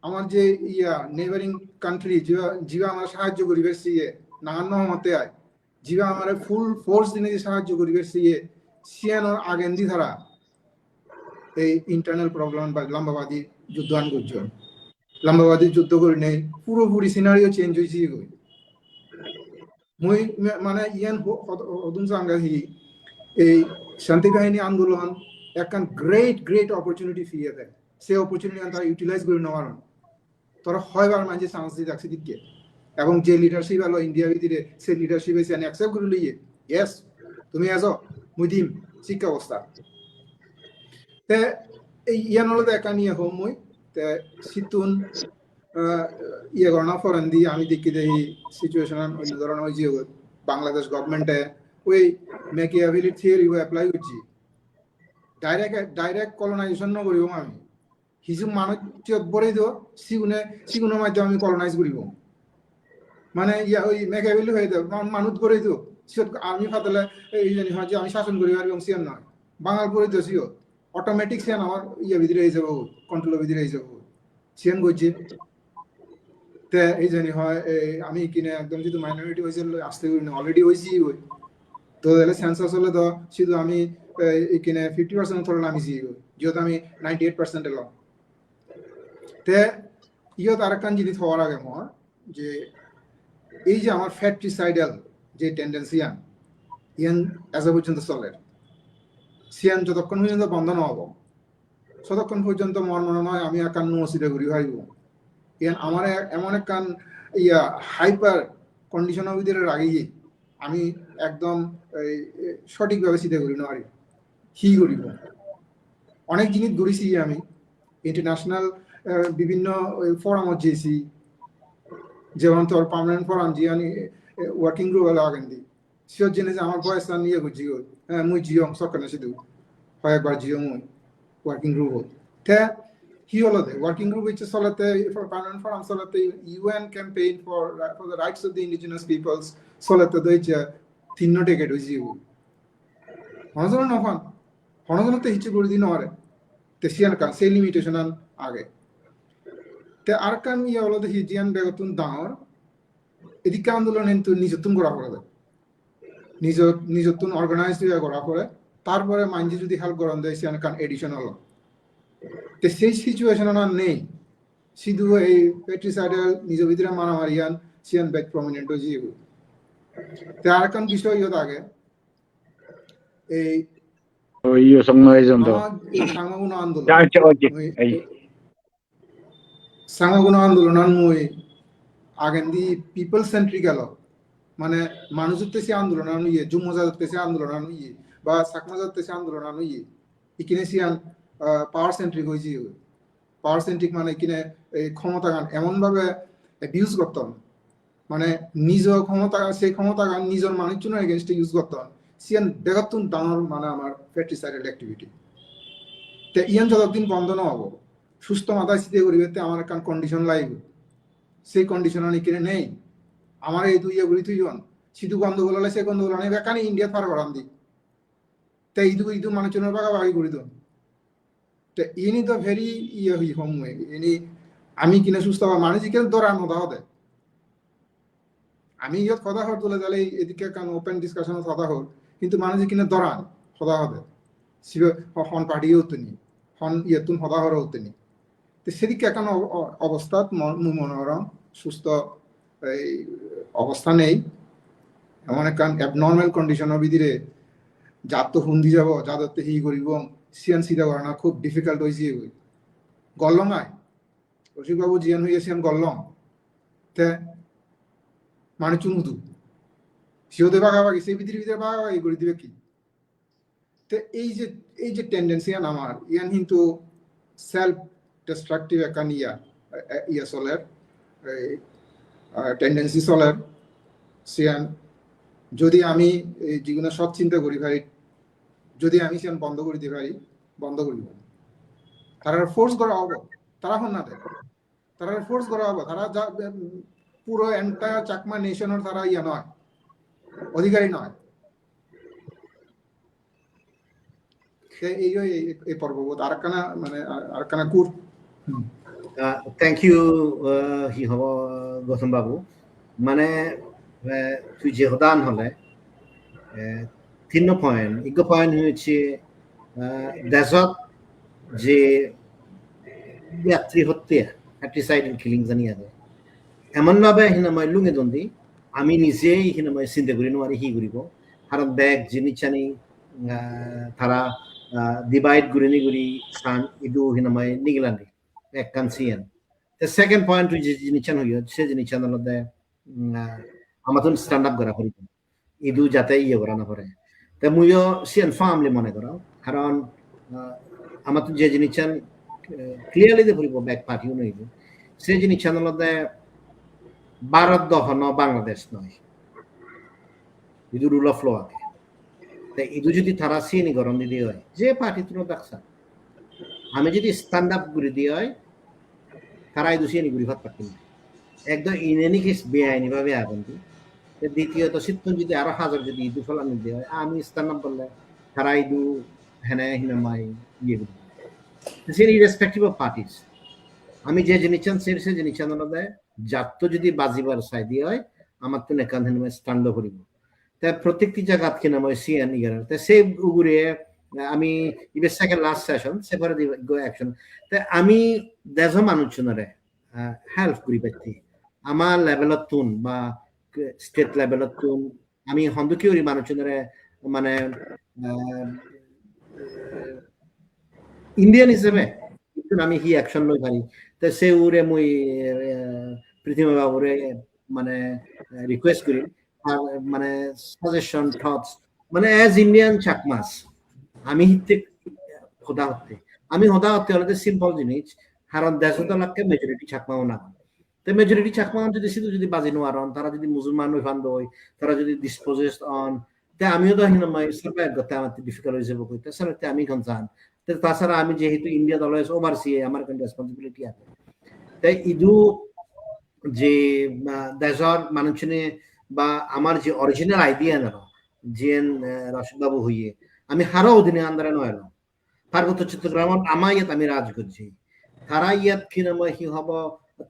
আমার যে নেবারিং কান্ট্রি জিবা আমার সাহায্য করিবে সিয়ে নাগান মতে আয় জিবা আমার ফুল ফোর্স দিনে সাহায্য করিবে সিয়ানোর আগেন্দি ধারা এই ইন্টারনাল প্রবলেম বা লম্বাবাদী যুদ্ধ আন করছে লম্বাবাদী যুদ্ধ করে নেই পুরোপুরি সিনারিও চেঞ্জ হয়েছে মুই মানে ইয়ান হদুন সাংগাহি এই শান্তি বাহিনী আন্দোলন একখান গ্রেট অপরচুনিটি ফিরিয়ে দেয় সেই অপরচুনিটি তারা ইউটিলাইজ করে নেওয়ার তোরা হয়বার মাঝে চান্স দিয়ে রাখছে দিকে এবং যে লিডারশিপ এলো ইন্ডিয়া ভিতরে সেই লিডারশিপ এসে অ্যাকসেপ্ট করে লইয়ে ইয়েস তুমি আসো মুই দিম শিক্ষা অবস্থা তে এই ইয়ান হলো একা নিয়ে হোম মই তে সিতুন ইয়ে গণনা ফরেন দি আমি দেখি দেই সিচুয়েশন অন্য ধরনের ওই যে বাংলাদেশ গভর্নমেন্টে ওই মেকিয়াভেলি থিওরি অ্যাপ্লাই করছি ডাইরেক্ট কলোনাইজেশন নকরিব আমি কিছু মানুষ বরে দিও সিগুনের মাধ্যমে আমি কলোনাইজ করিব মানে ইয়া ওই মেকিয়াভেলি হয়ে দেব মানুষ বরে দিও আমি ফাতলে এই জানি হয় যে আমি শাসন করি আর সিয়ান নয় বাঙাল বরে দিও সিও অটোমেটিক সিয়ান আমার ইয়া ভিতরে হয়ে যাব কন্ট্রোলের ভিতরে হয়ে যাব সিয়ান করছি তে এই জানি হয় আমি কিনে একদম যদি মাইনরিটি হয়েছিল আসতে করি না অলরেডি হয়েছি ওই তো তাহলে সেন্সাস হলে তো শুধু আমি কিনে 50% ধরলাম আমি যেহেতু আমি 98% এলাম তে ইয়ত আরেকখান জিনিস হওয়ার আগে মর যে এই যে আমার ফ্যাট্রিসাইডাল যে টেন্ডেন্সি ইয়ান এজ পর্যন্ত চলে সিয়ান যতক্ষণ পর্যন্ত বন্ধ নহব ততক্ষণ পর্যন্ত মন মনে নয় আমি একান নসিদে ঘুরি হারিব ইয়ান আমার এমন একখান ইয়া হাইপার কন্ডিশনের ভিতরে রাগিয়ে আমি একদম সঠিকভাবে চিন্তা করি না পারি কি করিব অনেক জিনিস ঘুরেছি আমি ইন্টারন্যাশনাল বিভিন্ন ফোরামত যেছি যেমন তোর পার্মানেন্ট ফোরাম যে আমি ওয়ার্কিং গ্রুপ হলো আগেন দিই সিওর জেনে যে আমার বয়স নিয়ে করছি হ্যাঁ মুই জিও সরকার শুধু হয় একবার জিও মুই ওয়ার্কিং গ্রুপ হোক তে কি হলো দে ওয়ার্কিং গ্রুপ হচ্ছে চলাতে পার্মানেন্ট ফোরাম চলাতে UN campaign for the rights of the indigenous peoples চলাতে দইছে 3 টিকেট হইছি হনজন নখন হনজনতে হিচে করে দিন আরে তে সিয়ান কা সেই লিমিটেশন আগে তে আর কান ইয়া হলো দেখি জিয়ান বেগতুন দাঁড় এদিকে আন্দোলন কিন্তু নিজতুন করা পড়ে নিজতুন অর্গানাইজ করা পড়ে তারপরে মাইন্ডি যদি হেল্প করেন দেয় সিয়ান কান এডিশন হলো তে সেই সিচুয়েশন আর নেই শুধু এই পেট্রিসাইডাল নিজ ভিতরে মারামারিয়ান সিয়ান ব্যাক প্রমিনেন্ট হয়ে তে আর কান বিষয় ইয়ে আগে এই iyo songnoy jondo সাংবাগুন আন্দোলন jang choji ai সাংবাগুন আন্দোলন মই আগেন্দি পিপল সেন্ট্রিক গেল মানে মানুষ উঠতেছে আন্দোলন ইয়ে জুম্মজা উঠতেছে আন্দোলন ইয়ে বা সাকমাজা উঠতেছে আন্দোলন ইয়ে ইকিনে সিয়ান পাওয়ার সেন্ট্রিক হয়েছে পাওয়ার সেন্ট্রিক মানে কিনে এই ক্ষমতাগান এমন ভাবে অ্যাবিউজ করতাম মানে নিজ ক্ষমতা সেই ক্ষমতাগান নিজের মানুষের জন্য এগেইনস্টে ইউজ করতাম সিয়ান বেগতুন দাঁড় মানে আমার ফ্যাট্রিসাইডাল অ্যাক্টিভিটি তে ইয়ান যতদিন বন্ধ না হবো সুস্থ মাথায় স্থিতি করিবে আমার একটা কন্ডিশন লাগবে সেই কন্ডিশন অনেক কিনে নেই আমার এই দুই ইয়ে তুই জন সিধু গন্ধগোল হলে সে গন্ধগোল অনেক বেকানি ইন্ডিয়া ফার করান দি তাই ইদু মানুষজনের বাগাবাগি করি তো ইনি তো ভেরি ইয়ে হই হোম ইনি আমি কিনে সুস্থ হওয়া মানুষ কিন্তু দরার মতো হতে আমি ইয়ত কথা হর তুলে তাহলে এদিকে কান ওপেন ডিসকাশন কথা হর কিন্তু মানুষ কিনে দরান সদা হবে হন পার্টিও হতো নি হন ইয়েতুন সদা হর হতো নি তো সেদিকে এখন অবস্থাত মনোরম সুস্থ এই অবস্থা নেই এমন একখান অ্যাবনর্মাল কন্ডিশনের ভিতরে যার তো হুন্দি যাব যাদের হি করিব সিয়ান সিধা করা না খুব ডিফিকাল্ট হয়েছে গল্লং আয় রসিকবাবু জিয়ান হইয়া সিয়ান গল্লং তে মানে চুমুদু সিওতে ভাগাভাগি সেই ভিতরে ভাগাভাগি করে দিবে কি তো এই যে টেন্ডেন্সি আমার ইয়ান কিন্তু সেলফ ডিস্ট্রাকটিভ একটা ইয়া চলের টেন্ডেন্সি চলের সিয়ান যদি আমি এই জীবনে সব চিন্তা করি ভাই যদি আমি সিয়ান বন্ধ করে দিতে পারি বন্ধ করিব তারা ফোর্স করা হবো তারা হন না দেয় তারা ফোর্স করা হবো তারা যা পুরো এন্টায়ার চাকমা নেশনের তারা ইয়া নয় অধিকারী নয় এই পর্ববোধ আরকানা মানে আরকানা কুর থ্যাংক ইউ হি হব গৌতম বাবু মানে তুই যে হদান হলে 3 পয়েন্ট ইগো পয়েন্ট হয়েছে দেশত যে ব্যক্তি হত্যা ফ্যাট্রিসাইডাল কিলিং জানি আছে এমনভাবে হিনাময় লুঙে দন্দি আমি নিজেই হিনাময় চিন্তা করি নোৱাৰি হি কৰিব কারণ ব্যাগ জিনিসানি তারা ডিভাইড গুড়ি সান ইদু হিনাময় নিগলানি এক কানসিয়ান the second point which is জিনিসান হইয়া সে জিনিসান আলাদা আমাতন স্ট্যান্ড আপ করা করি ইদু যাতে ইয়ে করা না পারে তা মুইও সিয়ান ফার্মলি মনে করা কারণ আমার তো যে জিনিসান ক্লিয়ারলি দে ফুরিব ব্যাক পার্টিও নইব সে জিনিসান হলদে ভারত দহন বাংলাদেশ নয় ইদু রুল অফ ল আছে তাই ইদু যদি তারা সিনি গরম দিদি হয় যে পার্টি তুলো দেখছা আমি যদি স্ট্যান্ড আপ করে দিয়ে হয় তারা ইদু সিনি গুড়ি ভাত পারতেন একদম ইনেনি কেস বেআইনি ভাবে আগুনটি দ্বিতীয়ত সিদ্ধ যদি আরো হাজার যদি ইদু ফলানি দিয়ে হয় আমি স্ট্যান্ড আপ বললে তারা ইদু হেনে হিনামাই ইয়ে করি সে ইরেসপেক্টিভ অফ পার্টিস আমি যে জিনিসান সে জিনিসান দেয় জাত যদি বাজিবার সাই দিয়ে হয় আমার তো নেকান হেনে স্ট্যান্ড করিব তাই প্রত্যেকটি জায়গাত কিনা মই সিএন ইয়ার তাই সে উগুরে আমি ইবে সেকেন্ড লাস্ট সেশন সেপারে গো অ্যাকশন তাই আমি দেশ মানুষজনরে হেল্প করি পাচ্ছি আমার লেভেলত তুন বা স্টেট লেভেলত তুন আমি হন্দুকিওরি মানুষজনরে মানে ইন্ডিয়ান হিসেবে কিন্তু আমি হি অ্যাকশন লই পারি তাই সে উরে মুই পৃথিবী বাবুরে মানে রিকোয়েস্ট করি আর মানে সাজেশন থটস মানে অ্যাজ ইন্ডিয়ান চাকমাস আমি হিতে খোদা হতে হলে সিম্পল জিনিস কারণ দেশতলাকে মেজরিটি চাকমাও না তো মেজরিটি চাকমা যদি শুধু যদি বাজি নোয়ারন তারা যদি মুসলমান ফান্ড হয় তারা যদি ডিসপোজেস অন তে আমিও তো হিনমাই সার্ভাইভ করতে আমার ডিফিকাল্ট হয়ে যাবো কইতে সাথে আমি কোন চান তাছাড়া আমি যেহেতু ইন্ডিয়া দল ওভারসি আমার কোন রেসপন্সিবিলিটি আছে তাই ইদু যে দেশর মানুষনে বা আমার যে অরিজিনাল আইডিয়া না জিএন রশিদবাবু হইয়ে আমি হারো অধীনে আন্দারে নয় পার্বত্য চট্টগ্রাম আমার ইয়াত আমি রাজ করছি তারা ইয়াত কিনময় হি হব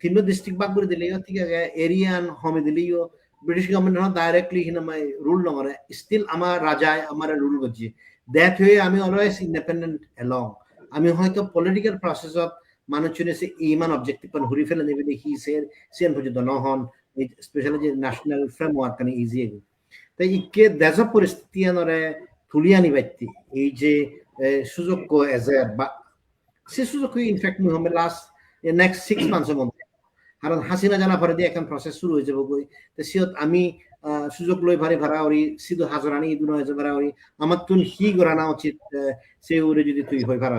তিন ডিস্ট্রিক্ট বাগ করে দিলেও ঠিক আছে এরিয়ান হমে দিলেও ব্রিটিশ গভর্নমেন্ট ডাইরেক্টলি হিনময় রুল নগরে স্টিল আমার রাজায় আমার রুল করছি দ্যাট হয়ে আমি অলওয়েজ ইন্ডিপেন্ডেন্ট এলং আমি হয়তো পলিটিক্যাল প্রসেসত মানুষজনে সে ইমান অবজেক্টিভ পান হুরি ফেলে নেবে দেখি সেন পর্যন্ত নহন স্পেশালি যে ন্যাশনাল ফ্রেমওয়ার্ক কানে ইজি তাই ইকে দেশ পরিস্থিতি আনরে তুলি আনি বাইতি এই যে সুযোগ এজ এ বা সে সুযোগ ইনফ্যাক্ট মুই লাস্ট নেক্সট 6 মান্থসের মধ্যে কারণ হাসিনা জানা পরে দিয়ে এখন প্রসেস শুরু হয়ে যাবো গই তো সিয়ত আমি সুযোগ লই ভারে ভাড়া ওরি সিধু হাজারানি ইদুন হয়ে ভাড়া ওরি আমার তুন হি গড়ানা উচিত সে উরে যদি তুই হয়ে ভাড়া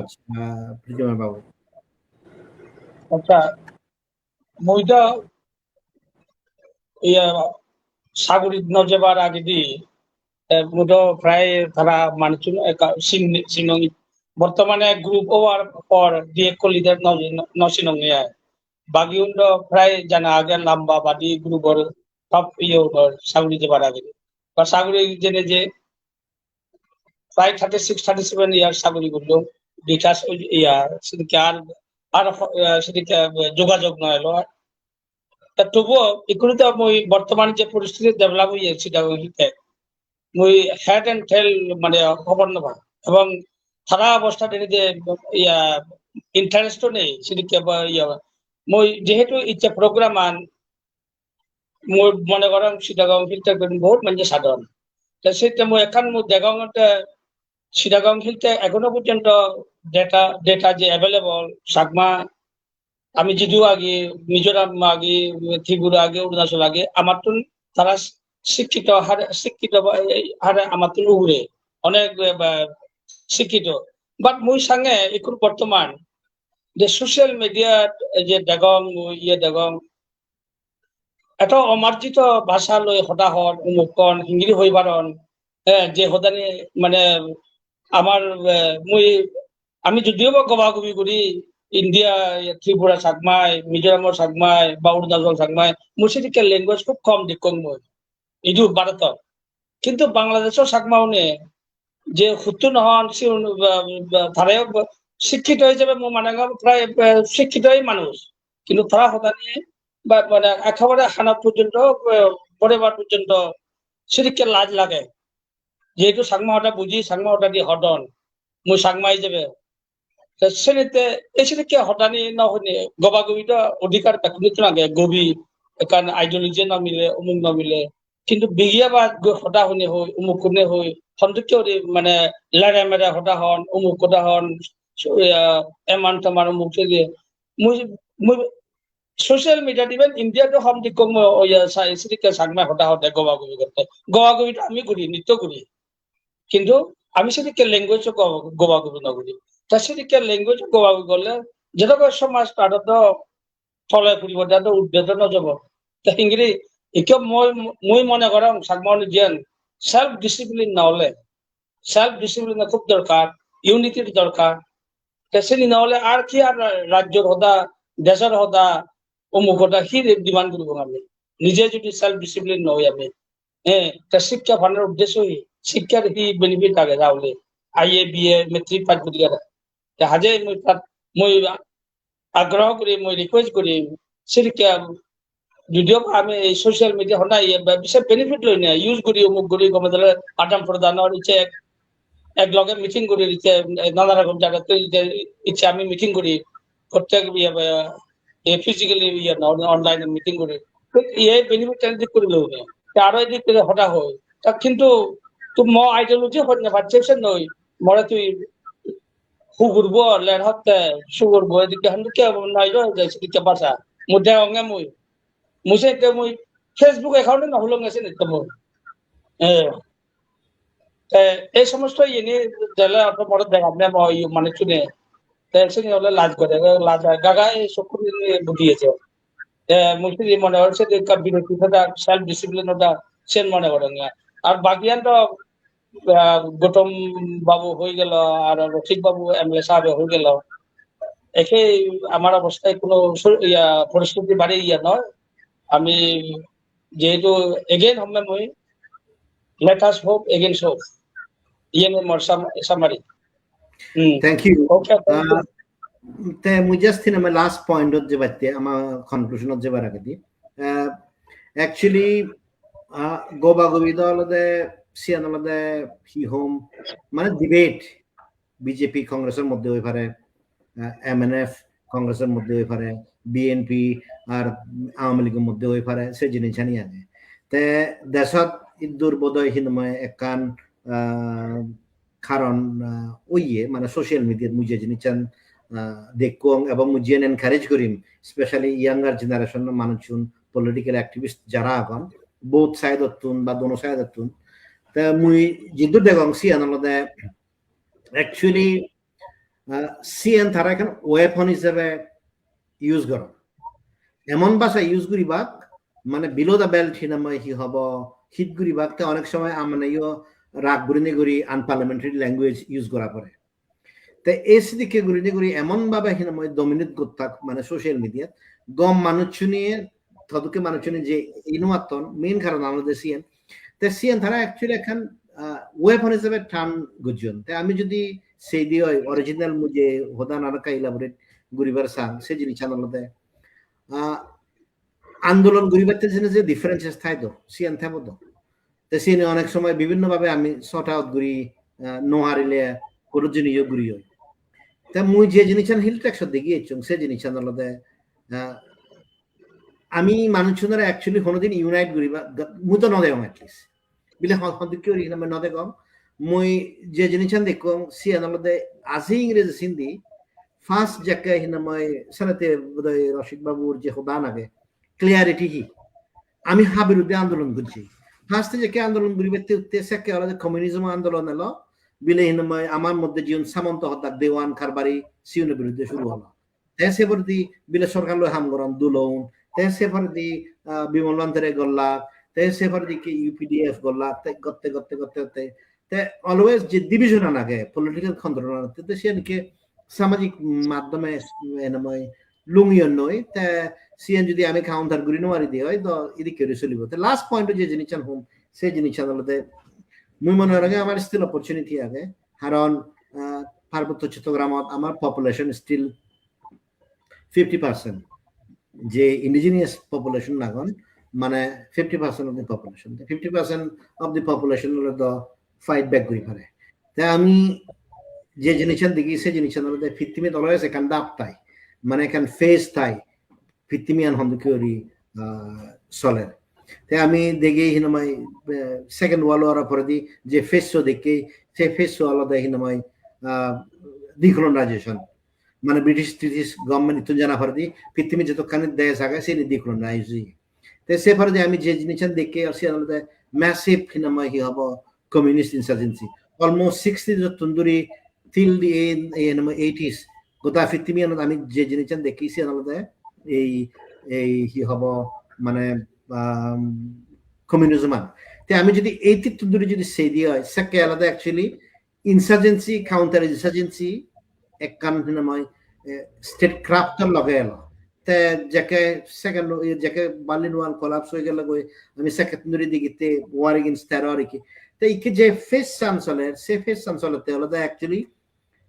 প্রিজমের বাবু আচ্ছা মুইটা ইয়া সাগরিক নজেবার আগে দি মুটো প্রায় তারা মানুষ সিনং বর্তমানে গ্রুপ ওভার পর দিয়ে কলিদের নসিনং নিয়ে বাগিউন্ড প্রায় জানা আগে লম্বা বাদি গ্রুপর টপ ইয়ে সাগরি যাবার আগে বা সাগরি জেনে যে প্রায় 36-37 ইয়ার সাগরি করলো বিকাশ ইয়া সেদিকে আর সেদিকে যোগাযোগ নয় তবুও এগুলোতে মই বর্তমান যে পরিস্থিতি ডেভেলপ হয়ে সেটা মই হেড এন্ড টেল মানে খবর নেবা এবং সারা অবস্থা যে ইয়া ইন্টারেস্টও নেই সেদিকে ইয়া মই যেহেতু ইচ্ছা প্রোগ্রাম আন মই মনে করেন সিটাগাঁও ফিল্টার করেন বহুত মানে সাধারণ সেটা মই এখন মই দেগাঁওতে সিটাগাঁও ফিল্টার এখনো পর্যন্ত ডেটা যে অ্যাভেলেবল সাগমা আমি যদিও আগে মিজোরাম আগে ত্রিপুরা আগে অরুণাচল আগে আমার তো তারা শিক্ষিত হারে আমার তো উড়ে অনেক শিক্ষিত বাট মুই সঙ্গে এখন বর্তমান যে সোশ্যাল মিডিয়ার যে দেগং ইয়ে দেগং এটা অমার্জিত ভাষা লই হতাহত মুখন হিংগিরি হইবারন যে হদানি মানে আমার আমি যদিও বা গবাগবি করি ইন্ডিয়া ত্রিপুরা সাগমাই মিজোরামের সাগমাই বা অরুণাচল সাগমাই মোৰ সেদিকে ল্যাঙ্গুয়েজ খুব কম দেখুন মই ইদু ভারতত কিন্তু বাংলাদেশের সাগমাউনে যে হুতু নহন তারাও শিক্ষিত হিসেবে মানে প্রায় শিক্ষিতই মানুষ কিন্তু তারা হতানি বা মানে একেবারে হানা পর্যন্ত পরিবার পর্যন্ত সেদিকে লাজ লাগে যেহেতু সাগমা হটা বুঝি সাগমা হটা দিয়ে হদন মই সাগমা হিসেবে সেনেতে এসেদিকে হটানি নহনে গবাগবিটা অধিকার পেকুনিত লাগে গবি কারণ আইডিওলজি না মিলে অমুক না মিলে কিন্তু বিঘিয়া বা হতা শুনে হই অমুক কোনে হই সন্তোষ মানে লারে মেরে হতা হন অমুক কথা হন এমান তোমার অমুক দিয়ে মুই সোশ্যাল মিডিয়া দিবেন ইন্ডিয়াতে হম দিক সেদিকে সাগমা হতা হতে গবাগবি করতে গবাগবিটা আমি করি নৃত্য করি কিন্তু আমি সেদিকে ল্যাঙ্গুয়েজ গবাগবি নকরি তাছাড়া ল্যাঙ্গুয়েজ গোয়া গলে যেটা সমাজ তারা তো ফলে পরিবর্তন উদ্বেদন যাব তা হিংরি একে মই মনে করাম সাগমনি জ্ঞান সেলফ ডিসিপ্লিন না হলে সেলফ ডিসিপ্লিন খুব দরকার ইউনিটির দরকার তেসিনি না হলে আর কি আর রাজ্যের হদা দেশের হদা অমুক হদা হি ডিমান্ড করব আমি নিজে যদি সেলফ ডিসিপ্লিন নই আমি হ্যাঁ তা শিক্ষা ফান্ডের উদ্দেশ্য শিক্ষার হি বেনিফিট আগে তাহলে আইএ বিএ মেট্রিক পাস করি হাজে মই আগ্রহ করি মই রিকোয়েস্ট করি শিক্ষা যদিও আমি এই সোশ্যাল মিডিয়া হনা বিশেষ বেনিফিট লই না ইউজ করি অমুক করি গমে আদান প্রদানের ইচ্ছে এক লগে মিটিং করি ইচ্ছে নানা রকম জায়গাতে ইচ্ছে আমি মিটিং করি প্রত্যেক ফিজিক্যালি অনলাইনে মিটিং করি এই বেনিফিট দিক করে লই না আরো এদিক হঠাৎ হয় তা কিন্তু তুই ম আইডিওলজি হয় না পারসেপশন নই মরে তুই হুগুরবো লের হতে সুগুরবো এদিকে হান্ডুকে নাই যাইছে দিকে ভাষা মুদে অঙ্গে মুছে কে মই ফেসবুক অ্যাকাউন্টে না হলো গেছে নিতে মই এই সমস্ত ইনি দিলে আপনার বড় দেখ আপনি মানে শুনে সে হলে লাজ করে লাজ গাগা এই সব বুঝিয়েছে মুসলিম মনে হচ্ছে যে বিরতি সেলফ ডিসিপ্লিন ওটা সেন মনে করেন আর বাকিয়ান তো গৌতম বাবু হয়ে গেল আর রফিক বাবু এমএলএ সাহেব হয়ে গেল একে আমার অবস্থায় কোনো পরিস্থিতি বাড়ি নয় আমি যেহেতু এগেইন হবে মই let us hope against hope ইয়েন more summary thank you okay তে মুই জাস্ট থিন আমার লাস্ট পয়েন্টত যে বাতে আমার কনক্লুশনত যে বার আগে দি অ্যাকচুয়ালি গোবা গোবিদ অলদে সিয়ান অলদে হি হোম মানে ডিবেট বিজেপি কংগ্রেসের মধ্যে হয়ে পারে এমএনএফ কংগ্রেসের মধ্যে হয়ে পারে বিএনপি আর আওয়ামী লীগের মধ্যে হয়ে পারে সে জিনিস জানি আগে তে দেশত ইদুর বোধহয় হিনময় একান কারণ ওইয়ে মানে সোশ্যাল মিডিয়ার মুজে জিনিস দেখুন এবং মুজিয়ে এনকারেজ করিম স্পেশালি ইয়াঙ্গার জেনারেশন মানুষজন পলিটিক্যাল অ্যাক্টিভিস্ট যারা এখন বোথ সাইড তুন বা দোনো সাইড তুন তা মুই জিদুর দেখং সিয়ান আলাদা অ্যাকচুয়ালি সিএন তারা এখন ওয়েপন হিসেবে ইউজ করো এমন ভাষা ইউজ করিবাক মানে বিলো দা বেল্ট হিনাময় হি হব হিট করিবাক তে অনেক সময় মানে ইয় রাগ গুরিনে গুরি আনপার্লামেন্টারি ল্যাঙ্গুয়েজ ইউজ করা পড়ে তো এই দিকে গুরিনে গুরি এমন ভাবে হিনাময় ডমিনেট করতাক মানে সোশ্যাল মিডিয়া গম মানুষ নিয়ে তদুকে মানুষ নিয়ে যে ইনুয়াতন মেইন কারণ আমাদের সিএন তো সিএন তারা অ্যাকচুয়ালি এখন ওয়েপন হিসেবে টান গুজন তো আমি যদি সেই দিয়ে অরিজিনাল মুজে হোদা নারকা ইলাবোরেট গুরিবার সাং সে জিনিস আনলতে আন্দোলন গুরিবারতে যে ডিফারেন্সেস থাই তো সিএন থাকবো তো সিএন অনেক সময় বিভিন্ন ভাবে আমি শর্ট আউট গুরি নোহারিলে কোনো জিনিস গুরি হয় তা মুই যে জিনিস হিলটা একসাথে গিয়েছুম সে জিনিস আনলতে আমি মানুষজনের অ্যাকচুয়ালি কোনোদিন ইউনাইট করিবা মুই তো নদে এটলিস্ট বিলে হদিকে নদে কম মুই যে জিনিস দেখুম সি আনলতে আজি ইংরেজি সিন্ধি ফার্স্ট যাকে হিনাময় সারাতে বোধহয় রশিদ বাবুর যে হোদান আগে ক্লিয়ারিটি হি আমি হা বিরুদ্ধে আন্দোলন করছি ফার্স্টে যাকে আন্দোলন করিবে সেকে আলাদা কমিউনিজম আন্দোলন এলো বিলে হিনাময় আমার মধ্যে জীবন সামন্ত হত্যাক দেওয়ান কারবারি সিউনের বিরুদ্ধে শুরু হলো সে প্রতি বিলে সরকার লো হাম গরম দুলৌন সে প্রতি বিমল বান্তরে গল্লা সে প্রতি ইউপিডিএফ গল্লা গত্তে গত্তে গত্তে গত্তে অলওয়েজ যে ডিভিশন আগে পলিটিক্যাল খন্দ্রণ সে নাকি সামাজিক মাধ্যমে লুঙ্গিয়ন নয় তা সিএন যদি আমি কাউন্টার করি নোয়ারি দিয়ে হয় তো এদিকে চলিব লাস্ট পয়েন্ট যে জিনিস হোম সেই জিনিস আদালতে মুই মনে হয় আমার স্টিল অপরচুনিটি আগে কারণ পার্বত্য চট্টগ্রামত আমার পপুলেশন স্টিল 50% যে ইন্ডিজিনিয়াস পপুলেশন নাগন মানে 50% of the population 50% of the population হলো তো ফাইট ব্যাক করি পারে তাই আমি যে জিনিস দেখি সে জিনিস ফিতিমি অলওয়েজ এখান দাপ তাই মানে এখান ফেস তাই ফিতিমি আন হন্দুকি চলের তাই আমি দেখি হিনময় সেকেন্ড ওয়ার্ল্ড ওয়ার পরে দি যে ফেস দেখি সে ফেস আলাদা হিনময় ডিকলোনাইজেশন মানে ব্রিটিশ গভর্নমেন্ট ইতুন জানা পরে দি ফিতিমি যতখানি দেশ আগে সে ডিকলোনাইজ তাই সে পরে আমি যে জিনিস দেখি আর সে আলাদা ম্যাসিভ হিনময় হি হব communist insurgency almost 60 tandoori till the 80s গোটা 50 মিলিয়নত আমি যে জিনিসটা দেখিছি আলাদা এই কি হব মানে কমিউনিজম তে আমি যদি 80 ধরে যদি সেই দিয়ে হয় সেকে আলাদা অ্যাকচুয়ালি ইনসার্জেন্সি কাউন্টার ইনসার্জেন্সি একখান মানে স্টেট ক্রাফটার লগে এলো তে যাকে সেকেন্ড যাকে বার্লিন ওয়াল কোলাপস হয়ে গেল আমি সেকেন্ডারি দিকে ওয়ার এগেইনস্ট টেরর কি তো এই যে ফেস চান্সেলর সে ফেস চান্সেলর তে আলাদা অ্যাকচুয়ালি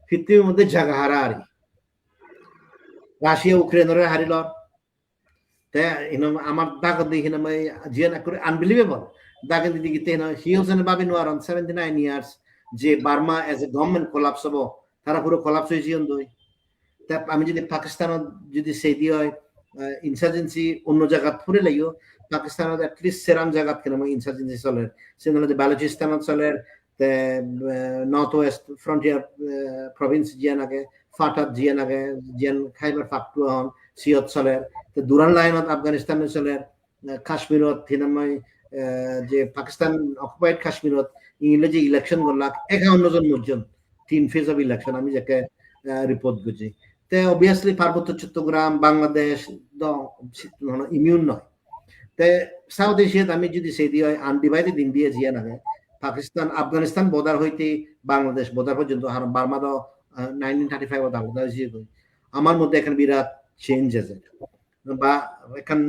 পৃথিবীর মধ্যে জায়গা হারারি রাশিয়া ইউক্রেনের হারিল তে আমার দাগ দেখি না জিয়ান করে আনবিলিভেবল দাগ দিকে হি ওয়াজ ইন বাবিন ওয়ার অন 79 ইয়ার্স যে Burma as a government collapse হবো তারা পুরো কোলাপস হয়ে জিয়ন দই তা আমি যদি পাকিস্তানত যদি সেই দিয়ে হয় ইনসার্জেন্সি অন্য জায়গাত ফুরে লাগিও পাকিস্তানত এটলিস্ট সেরাম জায়গাত কেন ইনসার্জেন্সি চলের সে নহলে বালুচিস্তানত চলের তে নর্থ ওয়েস্ট ফ্রন্টিয়ার প্রভিন্স জিয়ান আগে ফাটাত জিয়ান আগে জিয়ান খাইবার পাখতুনখোৱা সিয়ত চলের তে দুরান লাইনত আফগানিস্তানে চলের কাশ্মীরত হিনামাই যে পাকিস্তান অকুপাইড কাশ্মীরত ইংরেজি ইলেকশন করলাক 51 জন মুসলিম 3 ফেজ অফ ইলেকশন আমি যাকে রিপোর্ট করছি তে অবভিয়াসলি পার্বত্য চট্টগ্রাম বাংলাদেশ ইমিউন নয় তে সাউথ এশিয়াত আমি যদি সেই দিয়ে আনডিভাইডেড ইন্ডিয়া জিয়া নাগে পাকিস্তান আফগানিস্তান বর্ডার হইতে বাংলাদেশ বর্ডার পর্যন্ত আর বার্মা তো 1935 আলাদা হয়েছে আমার মধ্যে এখন বিরাট চেঞ্জ আছে বা এখন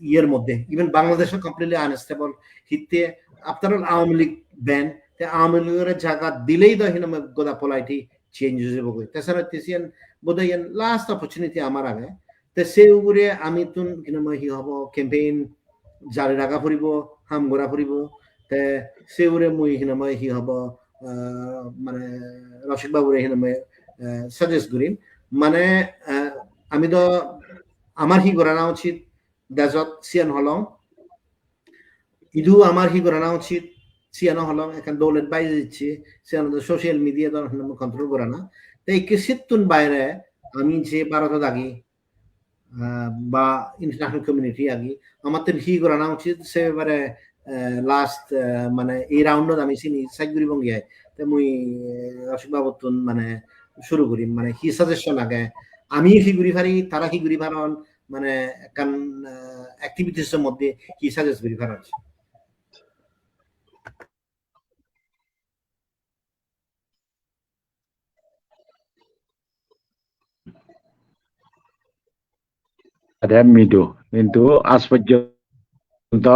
ইয়ের মধ্যে ইভেন বাংলাদেশও কমপ্লিটলি আনস্টেবল হিতে after all Awami League ban তে আওয়ামী লীগের জায়গা দিলেই তো হিনা গোদা পোলাইটি চেঞ্জ হয়ে যাবো তাছাড়া তেসিয়ান বোধহয় লাস্ট অপরচুনিটি আমার আগে তে সেই উপরে আমি তুন কিন্তু হি হব ক্যাম্পেইন জারি রাখা ফুরিব হাম গড়া ফুরিব তে সেই উপরে মুই কিন্তু হি হব মানে রশিদ বাবুরে কিন্তু সাজেস্ট করিম মানে আমি তো আমার হি করা না উচিত দেশত সিয়ান হলং ইদু আমার হি করা না উচিত সিয়ানো হলং এখন দৌলত বাইরে দিচ্ছি সিয়ানো সোশ্যাল মিডিয়া তো কন্ট্রোল করা না তাই কিছুক্ষণ বাইরে আমি যে ভারত আগি বা ইন্টারন্যাশনাল কমিউনিটি আগি আমার তো হি করা না উচিত সে এবারে লাস্ট মানে এই রাউন্ডত আমি চিনি সাইগুড়ি বঙ্গিয়ায় তো মুই রশিদ বাবুতুন মানে শুরু করি মানে হি সাজেশন আগে আমি হি ঘুরি পারি তারা কি ঘুরি পারন মানে কান অ্যাক্টিভিটিসের মধ্যে কি সাজেস্ট ঘুরি পারন ada mido কিন্তু আজ পর্যন্ত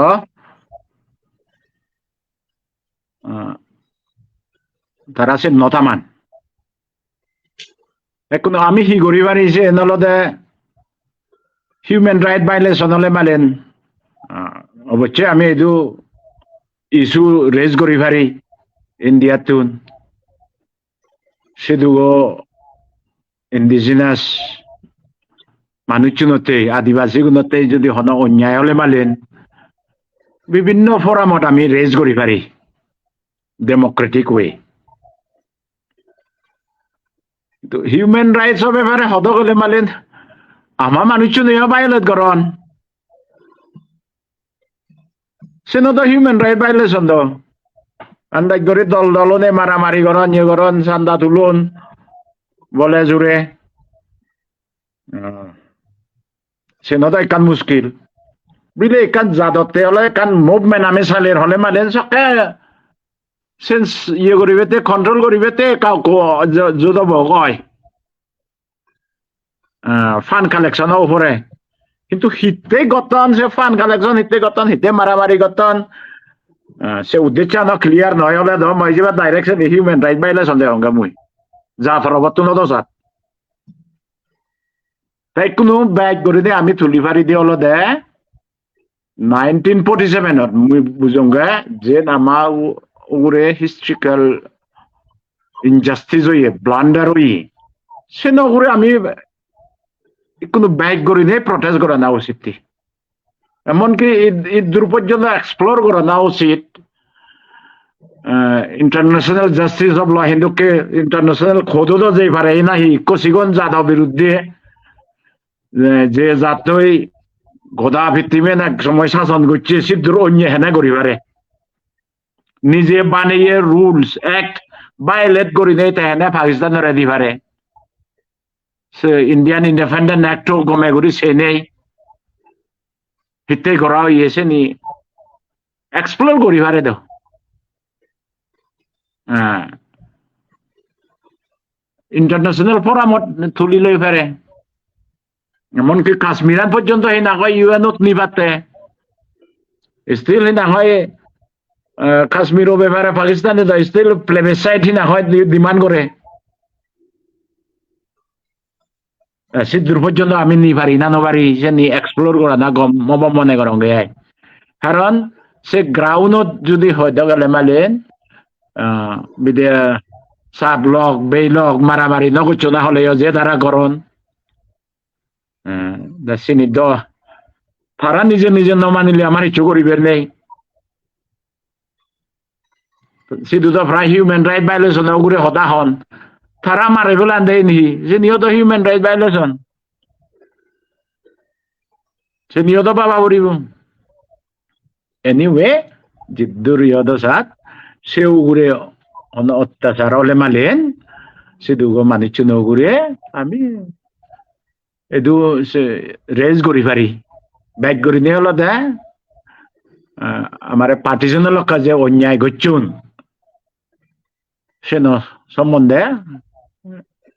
তারা আছে 9টা মান এখন আমি হি গরি বানিছে নলদে হিউম্যান রাইট ভাইলেশন হলে মালেন অবশ্যই আমি এইটো ইস্যু রেজ করি পারি ইন্ডিয়াতুন সেদুগো ইন্ডিজিনাস মানুষজনতে আদিবাসী গুণতে যদি হন অন্যায় হলে মালেন বিভিন্ন ফোরামত আমি রেজ করি পারি ডেমোক্রেটিক ওয়ে তো হিউম্যান রাইটসর ব্যাপারে হদ গলে মালেন আমার মানুষজন ভায়োলেট করন সেনো তো হিউম্যান রাইট ভায়োলেশন তো আন্দাজ করে দল দলনে মারামারি করন ইয়ে করন চান্দা তুলুন বলে জুড়ে সেনো তো একান মুশকিল বুঝলে একান জাদতে হলে একান মুভমেন্ট আমি চালের হলে মালেন সকে সেন্স ইয়ে করিবেতে কন্ট্রোল করিবেতে কাউকে যুদব কয় ফান্ড কালেকশনও উপরে কিন্তু হিতে গতন সে ফান্ড কালেকশন হিতে গতন হিতে মারামারি গতন সে উদ্দেশ্য ক্লিয়ার নয় হলে ধর মই যাবা ডাইরেকশন হিউম্যান রাইট ভাইলেশন দেহঙ্গা মুই যা ফরবর্তন দশাত তাই কোনো ব্যাগ করে দে আমি তুলি ফারি দিয়ে হলো দে 1947 মুই বুঝুঙ্গা যে আমার উপরে হিস্ট্রিক্যাল ইনজাস্টিস হইয়ে ব্লান্ডার হইয়ে সে নগরে আমি কোনো ব্যাগ করে দিয়ে প্রটেস্ট করা না উচিত এমনকি দূর পর্যন্ত এক্সপ্লোর করা না উচিত ইন্টারন্যাশনাল জাস্টিস অফ ল হিন্দুকে ইন্টারন্যাশনাল খোদও যে পারে এই নাহি কচিগঞ্জ যাদব বিরুদ্ধে যে জাতই গোদা ভিত্তিমেন এক সময় শাসন করছে সিদ্ধুর অন্য হেনে করি পারে নিজে বানিয়ে rules act violate kori nei tehne Pakistan ready pare so Indian independent act gome guri se nei hitte korao yese ni explore kori pare do international ফোরামত তুলি লৈ পারে এমনকি কাশ্মীরান পর্যন্ত এই না হয় ইউএনত নিবাতে স্টিল না হয় কাশ্মীর ব্যাপারে পাকিস্তানে স্টিল প্লেবিসাইড না হয় ডিমান্ড করে সিদ্ধুর পর্যন্ত আমি নি পারি না নবারি সে নি এক্সপ্লোর করা না গম মব মনে করং গে কারণ সে গ্রাউন্ডত যদি হয়তো গেলে মালেন বিদে সাব লক বেইলক মারামারি নগচ্ছ না হলে যে তারা গরণ দাসিনি দ তারা নিজে নিজে নমানিলে আমার ইচ্ছু করিবের নেই সিধু তো প্রায় হিউম্যান রাইট ভাইলেশন ওগুলো হতা হন তারা মারে ফেলান দেয় নি যে নিহত হিউম্যান রাইট ভাইলেশন সে নিহত বাবা করিব এনিওয়ে জিদ্দুর ইহদ সাত সে উগুরে অত্যাচার হলে মালেন সিধুগো মানিচ্ছু নগুরে আমি এদু রেজ করি পারি ব্যাগ করি নিয়ে হলো দে আমার পার্টিশনের লোক যে অন্যায় করছুন সে সম্বন্ধে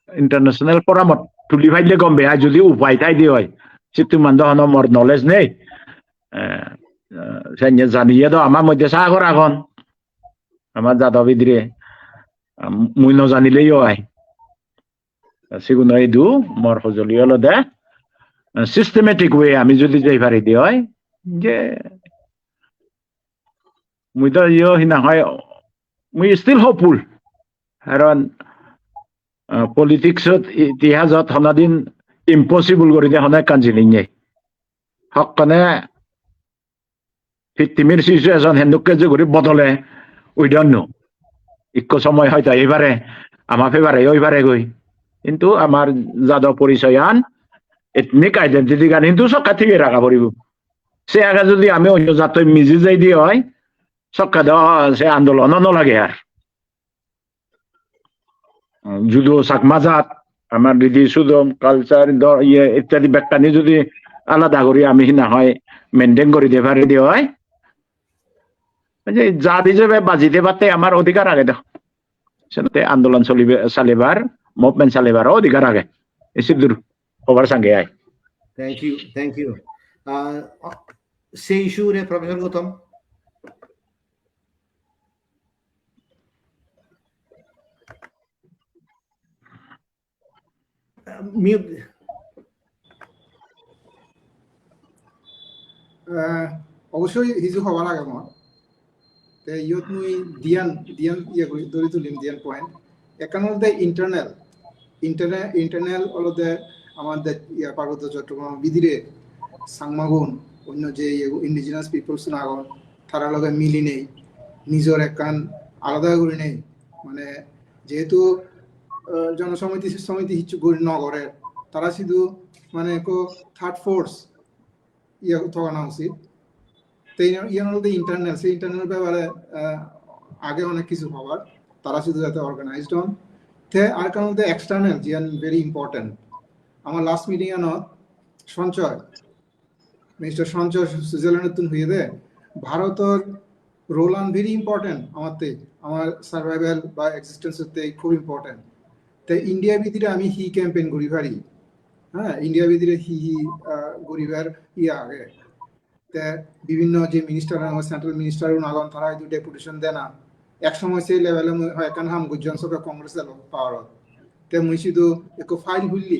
ইন্টারন্যাশনাল পরামর্শ তুলি ফাইলে গমবে আর যদি উপায় তাই দিয়ে হয় সিতুমান দহন মোর নলেজ নেই সে জানিয়ে তো আমার মধ্যে সাগর এখন আমার যাদব ইদিরে মুই নজানিলেই হয় সেগুলো এই দু মোর সজলি হলো দে সিস্টেমেটিক ওয়ে আমি যদি যাই পারি দি হয় যে মুই তো হিনা হয় মুই স্টিল হোপফুল কারণ পলিটিক্সত ইতিহাসত সনাদিন ইম্পসিবল করে দিয়ে সনাই কাঞ্জিলিং নেই সকনে ভিত্তিমির সিচুয়েশন হেন্দুকে যে করে বদলে উই ডোন্ট নো ইকো সময় হয়তো এইবারে আমার ফেবারে ওইবারে গই কিন্তু আমার যাদব পরিচয়ান এথনিক আইডেন্টিটি গান কিন্তু সক্কা থেকে রাখা পড়িব সে আগে যদি আমি অন্য জাত মিজি যাই দিয়ে হয় সক্কা দেওয়া সে আন্দোলন নলাগে আর যুদো চাকমা জাত আমার দিদি সুদম কালচার ইয়ে ইত্যাদি ব্যাখ্যানি যদি আলাদা করি আমি না হয় মেনটেন করে দিয়ে পারি দিয়ে হয় যে জাত হিসেবে বাজিতে পারতে আমার অধিকার আগে দাও সেটাতে আন্দোলন চলিবে চালিবার মুভমেন্ট চালিবার অধিকার আগে এসে দূর খবর সঙ্গে আয় থ্যাংক ইউ সেই ইস্যুরে প্রফেসর গৌতম মিউট অবশ্যই হিজু হবার আগে মোৰ ইয়ত মুই দিয়ান ইয়ে কৰি ধৰি তুলিম দিয়ান পয়েন্ট একান হল ইন্টারনাল হলতে আমাদের ইয়া পার্বত্য চট্টগ্রাম বিদিরে সাংমাগুন অন্য যে ইন্ডিজিনাস পিপলস নাগন তারা লগে মিলি নেই নিজের একান আলাদা করে নেই মানে যেহেতু জনসমিতি হিচ্ছু গড়ি নগরের তারা শুধু মানে থার্ড ফোর্স ইয়ে থাকা উচিত ইন্টারনাল সেই ইন্টারনাল ব্যাপারে আগে অনেক কিছু হবার তারা শুধু যাতে অর্গানাইজড হন তে আর কারণ এক্সটার্নাল জিয়ান ভেরি ইম্পর্টেন্ট আমার লাস্ট মিটিং সঞ্চয় মিস্টার সঞ্চয় সুইজারল্যান্ডের তুন হয়ে দে ভারতের রোল অন ভেরি ইম্পর্টেন্ট আমার সার্ভাইভাল বা এক্সিস্টেন্স হতে খুব ইম্পর্টেন্ট তাই ইন্ডিয়া ভিতরে আমি হি ক্যাম্পেইন করি পারি হ্যাঁ ইন্ডিয়া ভিতরে হি গরিবার ইয়ে আগে তে বিভিন্ন যে মিনিস্টার সেন্ট্রাল মিনিস্টার নাগন তারা এই ডেপুটেশন দেয় না এক সময় সেই লেভেলে হয় কারণ হাম গুজন সব কংগ্রেস এলো পাওয়ার তে মুই শুধু এক ফাইল হুললি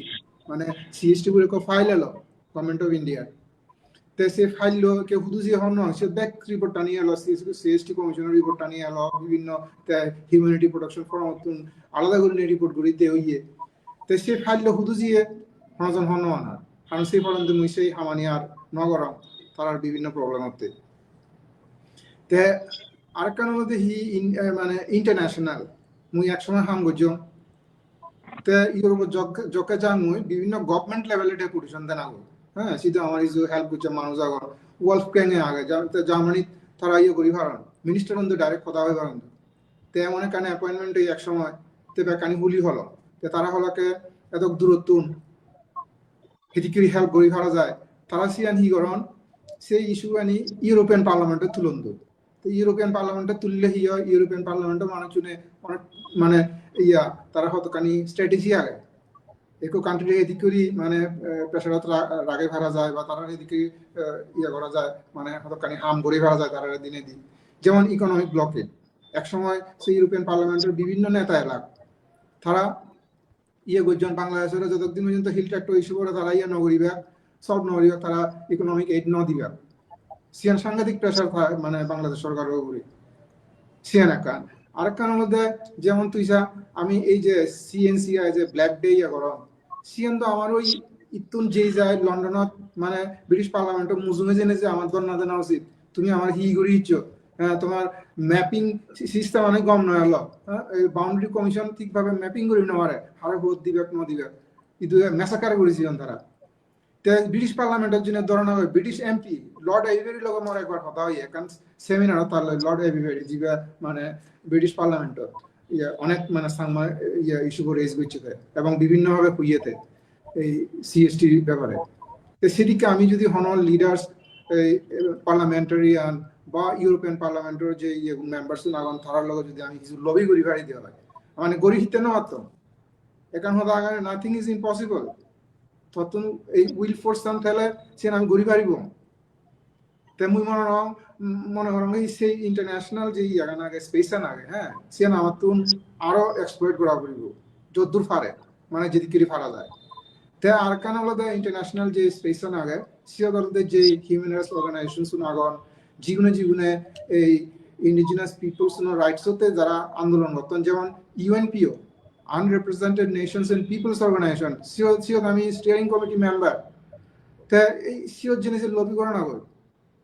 মানে সিএসটি করে এক ফাইল এলো গভর্নমেন্ট অফ ইন্ডিয়া তে সে ফাইল লো কে হুদুজি হন না সে ব্যাক রিপোর্ট টানিয়ে এলো সিএসটি কমিশনের রিপোর্ট টানিয়ে এলো বিভিন্ন হিউম্যানিটি প্রোটেকশন ফর মতন আলাদা করে রিপোর্ট করিতে হইয়ে তে সে ফাইল লো হুদুজি হনজন হন না কারণ সেই পর্যন্ত মুই সেই হামানি আর নগরম তার বিভিন্ন প্রবলেম হতে তে আর কারণ মধ্যে মানে ইন্টারন্যাশনাল মুই একসময় হাম গজম তে ইউরোপ জকে যান মুই বিভিন্ন গভর্নমেন্ট লেভেলে ডেপুটেশন দেন আগো হ্যাঁ সিধা আমার ইজু হেল্প করছে মানুষ আগর ওয়ালফ ক্যাং এ আগে জার্মানি তারা ইয়ে করি ভারণ মিনিস্টার অন ডাইরেক্ট কথা হয় ভারণ তে এমন কানে অ্যাপয়েন্টমেন্ট এক সময় তে বেকানি হুলি হলো তে তারা হলকে এত দূরত্বন হিদিকিরি হেল্প গড়ি ভাড়া যায় তারা সিয়ান হি গরন সেই ইস্যু আনি ইউরোপিয়ান পার্লামেন্টে তুলন তো ইউরোপিয়ান পার্লামেন্টে তুললে হি হয় ইউরোপিয়ান পার্লামেন্টে মানুষজনে অনেক মানে ইয়া তারা হতকানি স্ট্র্যাটেজি আগে একো কান্ট্রি এদিক করি মানে প্রেসারত রাগে ভাড়া যায় বা তারা এদিকে ইয়া করা যায় মানে হতকানি হাম গড়ি ভাড়া যায় তারা দিনে দিন যেমন ইকোনমিক ব্লকেড একসময় সেই ইউরোপিয়ান পার্লামেন্টের বিভিন্ন নেতা এলাক তারা ইয়ে গজন বাংলাদেশের যতদিন পর্যন্ত হিল ট্র্যাক্টর ইস্যু করে তারা ইয়া নগরীবা সব নগরীবা তারা ইকোনমিক এইড ন দিবা সিয়ান সাংঘাতিক প্রেসার মানে বাংলাদেশ সরকারের উপরে সিয়ান একান আরেকখানের মধ্যে যেমন তুইসা আমি এই যে সিএনসিআই যে ব্ল্যাক ডে ইয়া গরম সিয়ান তো আমার ওই ইতুন যেই যায় লন্ডনত মানে ব্রিটিশ পার্লামেন্টের মুজুমে জেনে যে আমার দর না জানা উচিত তুমি আমার হি গড়ি ইচ্ছ তোমার ম্যাপিং সিস্টেম অনেক কম নয় হলো বাউন্ডারি কমিশন ঠিকভাবে ম্যাপিং করি না পারে হারে ভোট দিবে ন দিবে কিন্তু মেসাকার করেছি তারা ব্রিটিশ পার্লামেন্টের জন্য ধরনা হয় ব্রিটিশ এমপি লর্ড এভিবেরির লগে মোর একবার কথা হয় এখন সেমিনার তার লর্ড এভিবেরি যিবা মানে ব্রিটিশ পার্লামেন্টত অনেক মানে সাংমা ইস্যু করে রেজ করছে এবং বিভিন্নভাবে হইয়েতে এই সিএসটি ব্যাপারে তো সেদিকে আমি যদি হনর লিডার্স পার্লামেন্টারিয়ান বা ইউরোপিয়ান পার্লামেন্টের যে মেম্বার্স নাগন তারার লগে যদি আমি কিছু লবি করি ভাড়ি দেওয়া লাগে মানে গড়ি হিতে না মাত্র এখন হতো আগে নাথিং ইজ ইম্পসিবল তখন এই উইল ফোর্স সাম থেলে সেন আমি গড়ি পারিব তেমনি মনে করো এই সেই ইন্টারন্যাশনাল যে ইয়াগান আগে স্পেসান আগে হ্যাঁ সেন আমার তুন আরো এক্সপ্লয়েট করা করিব যদ্দূর পারে মানে যেদিকে ফারা যায় তে আর কান হলো ইন্টারন্যাশনাল যে স্পেসান আগে সে দলতে যে হিউম্যান রাইটস অর্গানাইজেশন আগন জীবনে এই ইন্ডিজিনাস পিপলস রাইটস হতে যারা আন্দোলন করতেন যেমন UNPO unrepresented nations and peoples organization সিও আমি স্টিয়ারিং কমিটি মেম্বার তা এই সিও জিনিসের লবি করা না কর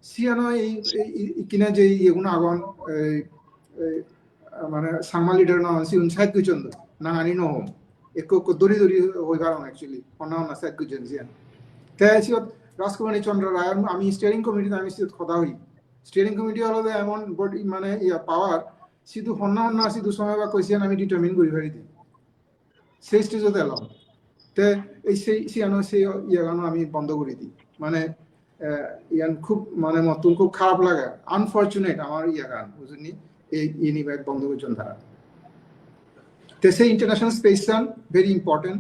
সিয়ানো এই কিনা যে এগুলো আগন মানে সাংমা লিডার না সিউন সাইড গুচন্দ না আনি ন হোম এক দড়ি হই কারণ অ্যাকচুয়ালি অন্য সাইড গুচন সিয়ান তা সিও রাজকুমারী চন্দ্র রায় আমি স্টিয়ারিং কমিটিতে আমি সিও কথা হই স্টিয়ারিং কমিটি হলো এমন বডি মানে ইয়া পাওয়ার শুধু হন্য শুধু সময় বা কইছিয়ান আমি ডিটারমিন করি পারি দিই সেই স্টেজতে এলাম তে এই সিয়ানো সেই ইয়াগানো আমি বন্ধ করে দিই মানে ইয়ান খুব মানে মতন খুব খারাপ লাগে আনফরচুনেট আমার ইয়াগান বুঝলি এই ইউনিভার্স বন্ধ করছেন তারা তে সেই ইন্টারন্যাশনাল স্পেসান ভেরি ইম্পর্টেন্ট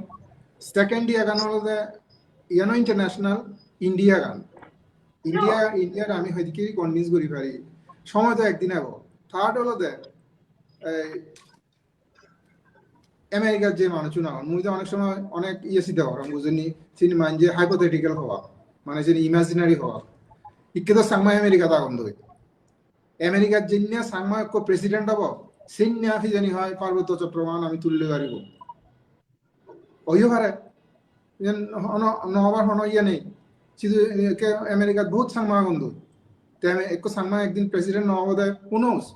সেকেন্ড ইয়াগান হলো ইয়ানো ইন্টারন্যাশনাল ইন্ডিয়া গান ইন্ডিয়ার আমি হয়তো কনভিন্স করি পারি সময় তো একদিন আবো থার্ড হলো আমেরিকার যে মানুষ না মুই তো অনেক সময় অনেক সিদ্ধ হওয়ার বুঝিনি চিনি মান যে হাইপোথেটিক্যাল হওয়া মানে যে ইমাজিনারি হওয়া ইকে তো সাংমাই আমেরিকা তা গন্ধ আমেরিকার জন্য সাংমাই প্রেসিডেন্ট হব সেই কি জানি হয় পার্বত্য চট্টগ্রাম আমি তুললে পারিব ওইও পারে নহবার হন ইয়ে নেই শুধু আমেরিকার বহুত সাংমা গন্ধ এক সাংমা একদিন প্রেসিডেন্ট নহব দেয় হুনোস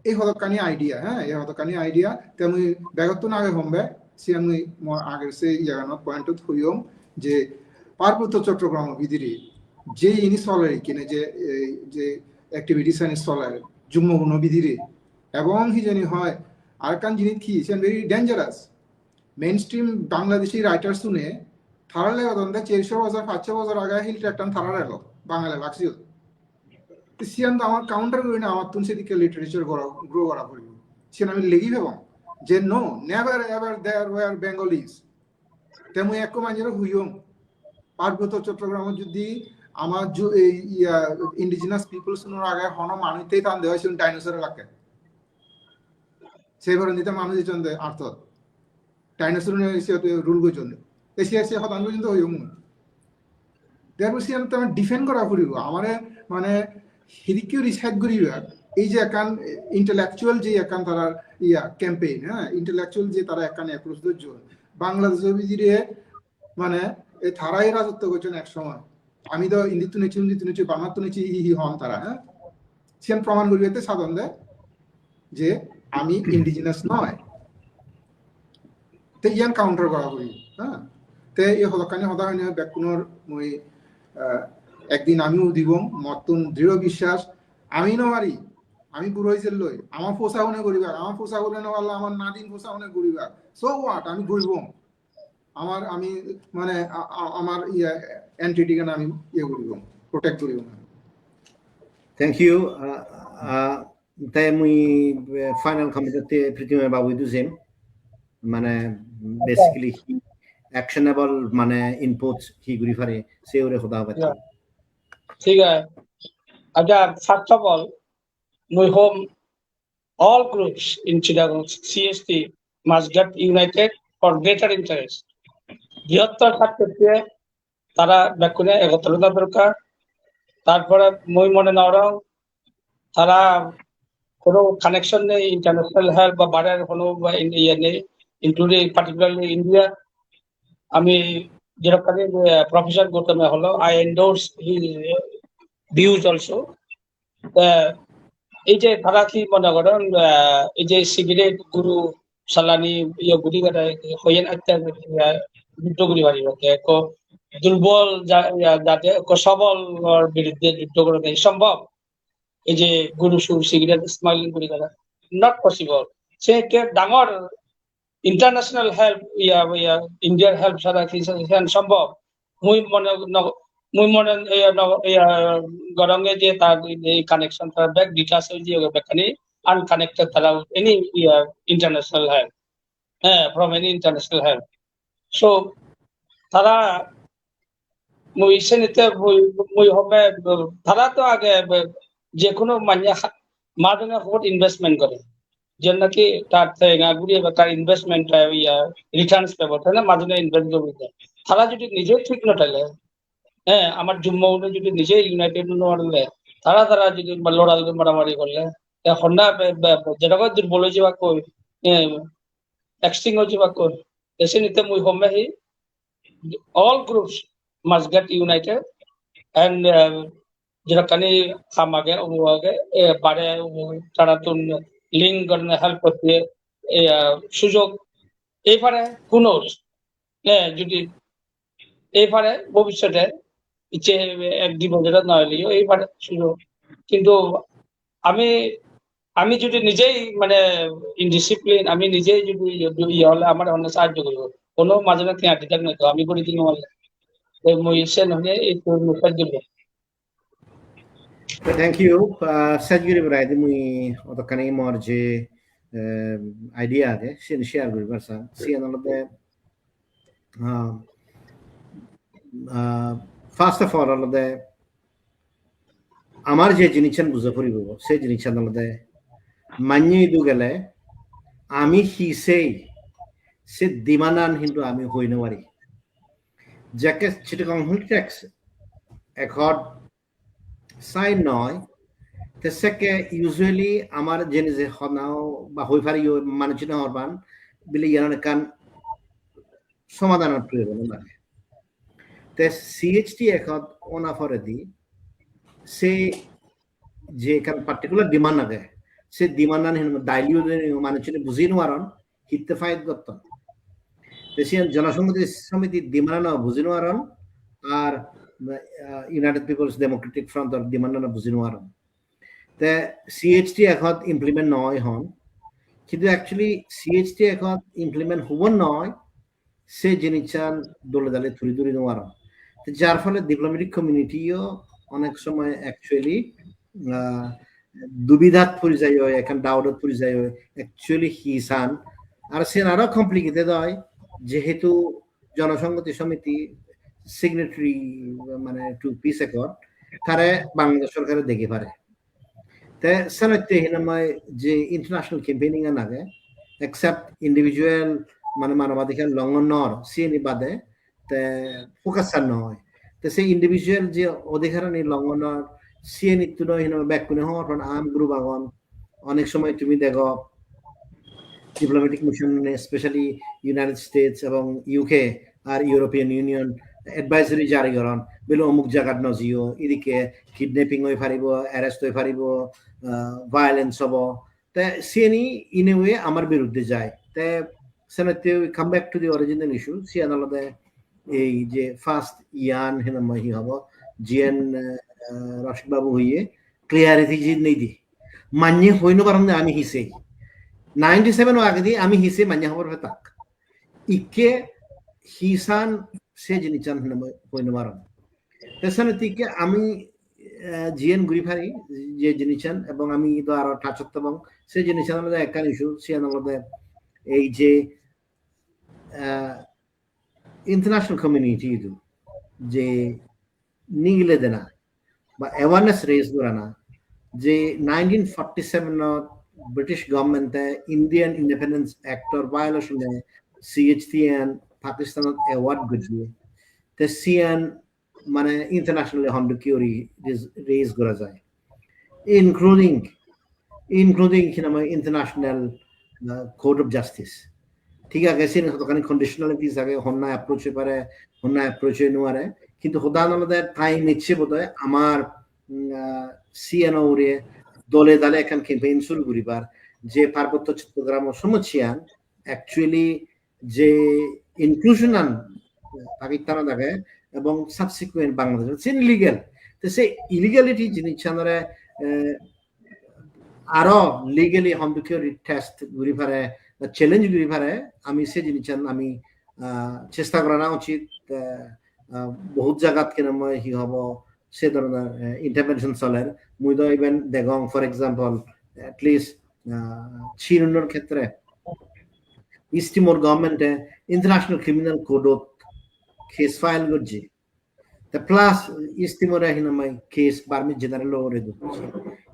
এই হতকানি আইডিয়া হ্যাঁ এই হতকানি আইডিয়া তেমনি ব্যাগত আগে হমবে সে আমি আগের সে ইয়াগানো পয়েন্টত হইম যে পার্বত্য চট্টগ্রাম বিদিরি যে ইনি চলে কিনে যে অ্যাক্টিভিটিস আনি চলে যুগ্মগুণ বিদিরি এবং হি জানি হয় আর কান জিনিস কি সে very dangerous mainstream Bangladeshi writer শুনে থারালে গদন্দে 400 বছর 500 বছর আগে হিল ট্র্যাক্টর থারার এলো বাংলা লাগছিল সিয়ান আমার কাউন্টার করি না আমার তুন সেদিকে লিটারেচার গ্রো করা করি সিয়ান আমি লেগি ভেবং যে no never ever there were Bengalis তেমন এক মাঝে হুইয়ং পার্বত্য চট্টগ্রাম যদি আমার ইন্ডিজিনাস পিপলস আগে হন মানুষতেই টান দেওয়া ছিল ডাইনোসরের লাগে সেই ধরনের দিতে মানুষ দিচ্ছেন আর্থ ডাইনোসর রুল করছেন এসিয়া হতান পর্যন্ত হইয়ং দেখো সিয়ান তো আমার ডিফেন্ড করা করিব আমার মানে হিদিকেও রিসার্চ করিব এই যে একান ইন্টেলেকচুয়াল যে একান তারা ক্যাম্পেইন হ্যাঁ ইন্টেলেকচুয়াল যে তারা একান অ্যাপ্রোচ ধৈর্য বাংলাদেশের ভিতরে মানে এই থারাই রাজত্ব করছেন এক সময় আমি তো ইন্দিতু নেছি বাংলা তো নেছি হি হন তারা হ্যাঁ সিয়ান প্রমাণ করিতে সাধন দেয় যে আমি ইন্ডিজিনাস নয় তে ইয়ান কাউন্টার করা করি হ্যাঁ তে এই হদকানি হদা হয়নি ব্যাকুণর মই একদিন আমিও দিব মতন দৃঢ় বিশ্বাস আমি নমারি আমি বুড়ো হয়েছে লই আমার পোষা হনে করিবার আমার পোষা হলে না পারলে আমার নাদিন পোষা হনে করিবার সো হোয়াট আমি ঘুরব আমার আমি মানে আমার ইয়া এন্টিটিকে আমি ইয়ে করিব প্রোটেক্ট করিব না Thank you. তাই মুই ফাইনাল কমিটিতে পৃথিবী বাবু দুজেন মানে বেসিক্যালি actionable মানে inputs হি গুরি ফারে সে ওরে খোদা হবে ঠিক আছে আচ্ছা first of all we hope all groups in Chittagong CST must get united for greater interest বৃহত্তর স্বার্থে তারা ব্যাকুলে একত্রতা দরকার তারপরে মই মনে নরং তারা কোনো কানেকশন নেই ইন্টারন্যাশনাল হেল্প বা বাইরের কোনো ইয়ে নেই ইনক্লুডিং পার্টিকুলারলি ইন্ডিয়া আমি যেরকম প্রফেসর গৌতমে হলো I endorse his views also এই যে তারা কি মনে করেন এই যে সিগারেট গুরু সালানি ইয়ে গুড়ি হইয়েন যুদ্ধ করি পারিব দুর্বল যাতে সবল বিরুদ্ধে যুদ্ধ করে দেয় সম্ভব এই যে গুরু সুর সিগারেট স্মাইলিং গুড়ি করা নট পসিবল সে ডাঙর ইন্টারন্যাশনাল হেল্প ইন্ডিয়ার হেল্প ছাড়া কি সম্ভব মুই মনে গরঙ্গে যে তার এই কানেকশন তার ব্যাক ডিটাচ যে ব্যাকখানি আনকানেক্টেড তারা any international help from any international help so তারা মুই সেনিতে মুই হবে তারা তো আগে যে কোনো মানে মাদনে বহুত ইনভেস্টমেন্ট করে যে নাকি তার গুড়িয়ে তার ইনভেস্টমেন্ট রিটার্নস পাব তাই না মাঝে ইনভেস্ট করবে তারা যদি নিজে ঠিক নটালে আমার জুম্মা যদি নিজে ইউনাইটেড নড়লে তারা যদি লড়াই মারামারি করলে হন্ডা যেরকম দুর্বল হয়ে যাবা কই এক্সটিং হয়ে যাবা কই এসে নিতে মুই হমে হি all groups must get united and যেরকম খামাগে উমাগে বারে তারা তো লিঙ্ক করতে হেল্প করতে সুযোগ এইবারে কোন যদি এইবারে ভবিষ্যতে ইচ্ছে এক জীবনটা নয় এইবারে সুযোগ কিন্তু আমি যদি নিজেই মানে ইনডিসিপ্লিন আমি নিজেই যদি ইয়ে হলে আমার অনেক সাহায্য করব কোনো মাঝে না খেয়াটি থাক নয় তো আমি করে দিন মই সে নহলে এই সাহায্য করবো Thank you. Sajgiri Brady mui otokani morje idea ade shin share guri barsa si analode first of all alode amar je jinichan buza poribo se jinichan alode manni du gele ami hi sei se dimanan hindu ami hoine wari jake Chittagong Tax accord sign নয় তেসকে usually আমার জেনে যে হনাও বা হই পারি মানুষজন হরবান বিলে ইয়ান কান সমাধানের প্রয়োজন লাগে তে সিএইচটি এখন ওনা ফরে দি সে যে কান পার্টিকুলার ডিমান্ড লাগে সে ডিমান্ড আন ডাইলিউ মানুষজন বুঝিয়ে নোয়ারন হিতে ফাইদ করতেন দেশীয় জনসংহতি সমিতি ডিমান্ড বুঝিয়ে নোয়ারন আর United People's Democratic Front or dimana buzinwaram the CHT এখন implement নয় হন কিন্তু actually CHT এখন implement হবন নয় সে জিনিসচান দলে দলে থুরি নোয়ারম তো যার ফলে ডিপ্লোম্যাটিক কমিউনিটিও অনেক সময় actually দুবিধাত পড়ে যায় এখন ডাউটত পড়ে যায় actually হিসান আর সে আরো কমপ্লিকেটেড হয় যেহেতু জনসংহতি সমিতি সিগনেটারি মানে টু পিস অ্যাকর্ড তারা বাংলাদেশ সরকারের দেখে পারে তে সানতে হিনাময় যে ইন্টারন্যাশনাল ক্যাম্পেইনিং এর আগে এক্সেপ্ট ইন্ডিভিজুয়াল মানে মানবাধিকার লঙ্ঘনর সিএনি বাদে তে ফোকাস নয় তে সেই ইন্ডিভিজুয়াল যে অধিকার নি লঙ্ঘনর সিএনি তো নয় হিনাময় ব্যাক কোনে হওয়ার পর আম গ্রুপ আগন অনেক সময় তুমি দেখো diplomatic mission specially United states এবং ইউকে আর ইউরোপিয়ান ইউনিয়ন এডভাইজরি জারি করেন বলে অমুক জায়গাত নজিও এদিকে কিডন্যাপিং হয়ে পারিব অ্যারেস্ট হয়ে পারিব ভায়োলেন্স হব তে সিএনি ইন এ ওয়ে আমার বিরুদ্ধে যায় তে সেনাতে come back to the original issue সিএন আলাদা এই যে ফার্স্ট ইয়ান হেনামহি হব জিএন রশিদ বাবু হইয়ে ক্লিয়ারিটি জি নেই দি মান্য হইনো পারম আমি হিসে 97 আগে দিয়ে আমি হিসে মান্য হবার তাক ইকে হিসান সে জিনিসান হইনো পারম তেসানে তিকে আমি জিএন গুরিফারি যে জিনিসান এবং আমি তো আরো টাচত এবং সে জিনিসান আলাদা একখান ইস্যু সিয়ান আলাদা এই যে ইন্টারন্যাশনাল কমিউনিটি যে নিগলে দেনা বা অ্যাওয়ারনেস রেজ করা না যে 1947 ব্রিটিশ গভর্নমেন্টে ইন্ডিয়ান ইন্ডিপেন্ডেন্স অ্যাক্টর ভায়োলেশনে সিএইচটিএন পাকিস্তানত অ্যাওয়ার্ড গজিয়ে তে সিএন মানে ইন্টারন্যাশনাল হন্ডকিওরি রেজ করা যায় including international court of justice ঠিক আছে সিন কতখানি কন্ডিশনালিটিস আগে হন্না অ্যাপ্রোচ পারে হন্না অ্যাপ্রোচ নোয়ারে কিন্তু হোদান আলাদা টাইম নিচ্ছে বোধহয় আমার সিএনও রে দলে দলে এখন ক্যাম্পেইন শুরু করিবার যে পার্বত্য চট্টগ্রাম সমুচিয়ান অ্যাকচুয়ালি যে ইনক্লুশন আন পাকিস্তান থাকে এবং সাবসিকুয়েন্ট বাংলাদেশ সেন ইলিগাল তো সে ইলিগালিটি জিনিস আরো লিগালি হন্ডকিওরি টেস্ট ঘুরি পারে চ্যালেঞ্জ ঘুরি পারে আমি সে জিনিস আমি চেষ্টা করা না উচিত বহুত জায়গাত কেন মই হি হব সে ধরনের ইন্টারভেনশন চলের মুই তো ইভেন দেখং ফর এক্সাম্পল এটলিস্ট চীনের ক্ষেত্রে ইস্ট টিমোর গভর্নমেন্টে ইন্টারন্যাশনাল ক্রিমিনাল কোডত কেস ফাইল করছে তা প্লাস ইস্ট টিমোরে হিনামাই কেস বার্মিজ জেনারেল ওরে দিচ্ছে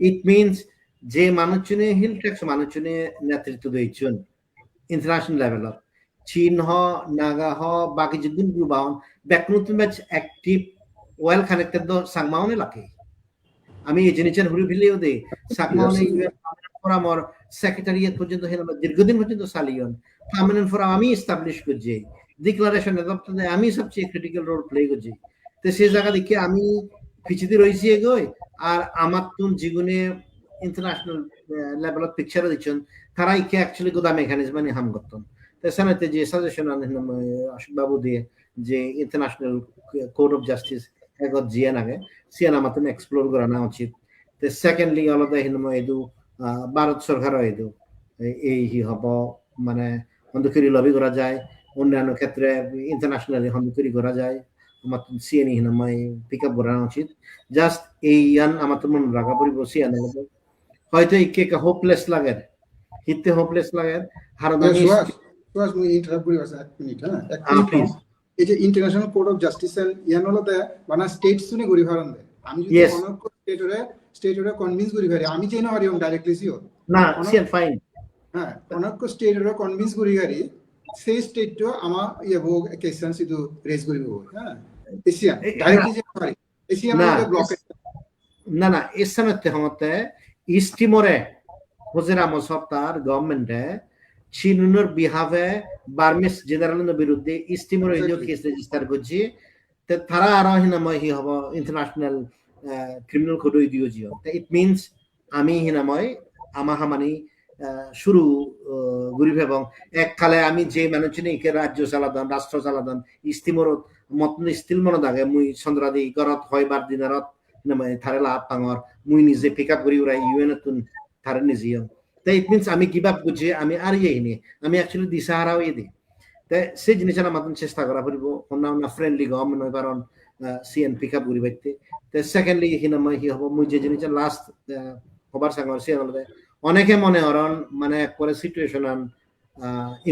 ইট মিনস যে মানুষজনে হিল ট্যাক্স মানুষজনে নেতৃত্ব দিয়েছেন ইন্টারন্যাশনাল লেভেলত চীন হ নাগা হ বাকি যেদিন গ্রুবাউন ব্যাকনুতুন ব্যাচ অ্যাক্টিভ ওয়েল কানেক্টেড দ সাংমাউনে লাগে আমি এই জিনিসের হুরি ফিলিও দে সাংমাউনে ফোরামর সেক্রেটারিয়েট পর্যন্ত হেলা দীর্ঘদিন পর্যন্ত চালিয়ন পার্মানেন্ট ফোরাম আমি এস্টাবলিশ করছি ডিক্লারেশন এডপ্টে আমি সবচেয়ে ক্রিটিক্যাল রোল প্লে করছি তো সেই জায়গা দেখে আমি পিছিয়ে রয়েছি এগোয় আর আমার তুন জীবনে ইন্টারন্যাশনাল লেভেলত পিকচার দিচ্ছেন তারা ইকে অ্যাকচুয়ালি গোদা মেকানিজম নিয়ে হাম করতেন সেনাতে যে সাজেশন অশোক বাবু দিয়ে যে ইন্টারন্যাশনাল কোর্ট অফ জাস্টিস এগত জিয়ান আগে সিয়ান আমার এক্সপ্লোর করা না উচিত তো সেকেন্ডলি আলাদা হিনময় এদু ভারত সরকারও এদু এই হব মানে হন্দুকিরি লবি করা যায় অন্যান্য ক্ষেত্রে ইন্টারন্যাশনালি হন্দুকিরি করা যায় আমার সিএনই হিনময় পিক আপ করা উচিত জাস্ট এই ইয়ান আমার তো মনে রাখা পড়ব সিয়ান হয়তো ইকে হোপলেস লাগে হিতে হোপলেস লাগে হারদানি সুয়াস মুই ইন্টারাপ্ট করি আছে 1 মিনিট হ্যাঁ 1 মিনিট এই যে ইন্টারন্যাশনাল কোর্ট অফ জাস্টিস এর ইয়ান হলতে বানা স্টেটস শুনে করি ফারন দে আমি যদি অনক স্টেটরে কনভিন্স করি পারি আমি যেন হারিও ডাইরেক্টলি সিও না সিএন ফাইন হ্যাঁ অনক স্টেটরে কনভিন্স করি গারি সেই স্টেটটো আমা ইয়েবো কেসন সিদু রেজ করিব হ্যাঁ এশিয়া ডাইরেক্টলি যে পারি এশিয়া মানে ব্লক না না এসমেতে হমতে ইস্ট টিমোরে হোজেরা মসফতার গভর্নমেন্টে চীনের বিহাভে বার্মিস জেনারেলের বিরুদ্ধে ইস্ট টিমোর এই যে কেস রেজিস্টার করছে তে তারা আরো হিনাময় হি হব ইন্টারন্যাশনাল ক্রিমিনাল কোড দিও জিও ইট মিনস আমি হিনাময় আমাহামানি শুরু গরিব এবং এককালে আমি যে মানুষজনে ইকে রাজ্য চালাদান রাষ্ট্র চালাদান ইস্ট টিমোরত মতন স্টিল মনে থাকে মুই চন্দ্রাদি গরত হয়বার দিনারত হিনাময় থারে লাভ পাঙর মুই নিজে পিক আপ করি ওরা ইউএন তুন থারে নিজেও তাই ইট মিনস আমি গিভ আপ করছি আমি আর ইয়ে আমি অ্যাকচুয়ালি দিশাহারাও ইয়ে দিই তাই সেই জিনিসটা আমার চেষ্টা করা পড়ব অন্য ফ্রেন্ডলি গভর্নমেন্ট হয় কারণ সিএন পিক আপ করি বাইতে তাই সেকেন্ডলি হিনাময় হি হব মুই যে জিনিসটা লাস্ট হবার সাঙ্গর সিএন হলে অনেকে মনে হরণ মানে করে সিচুয়েশন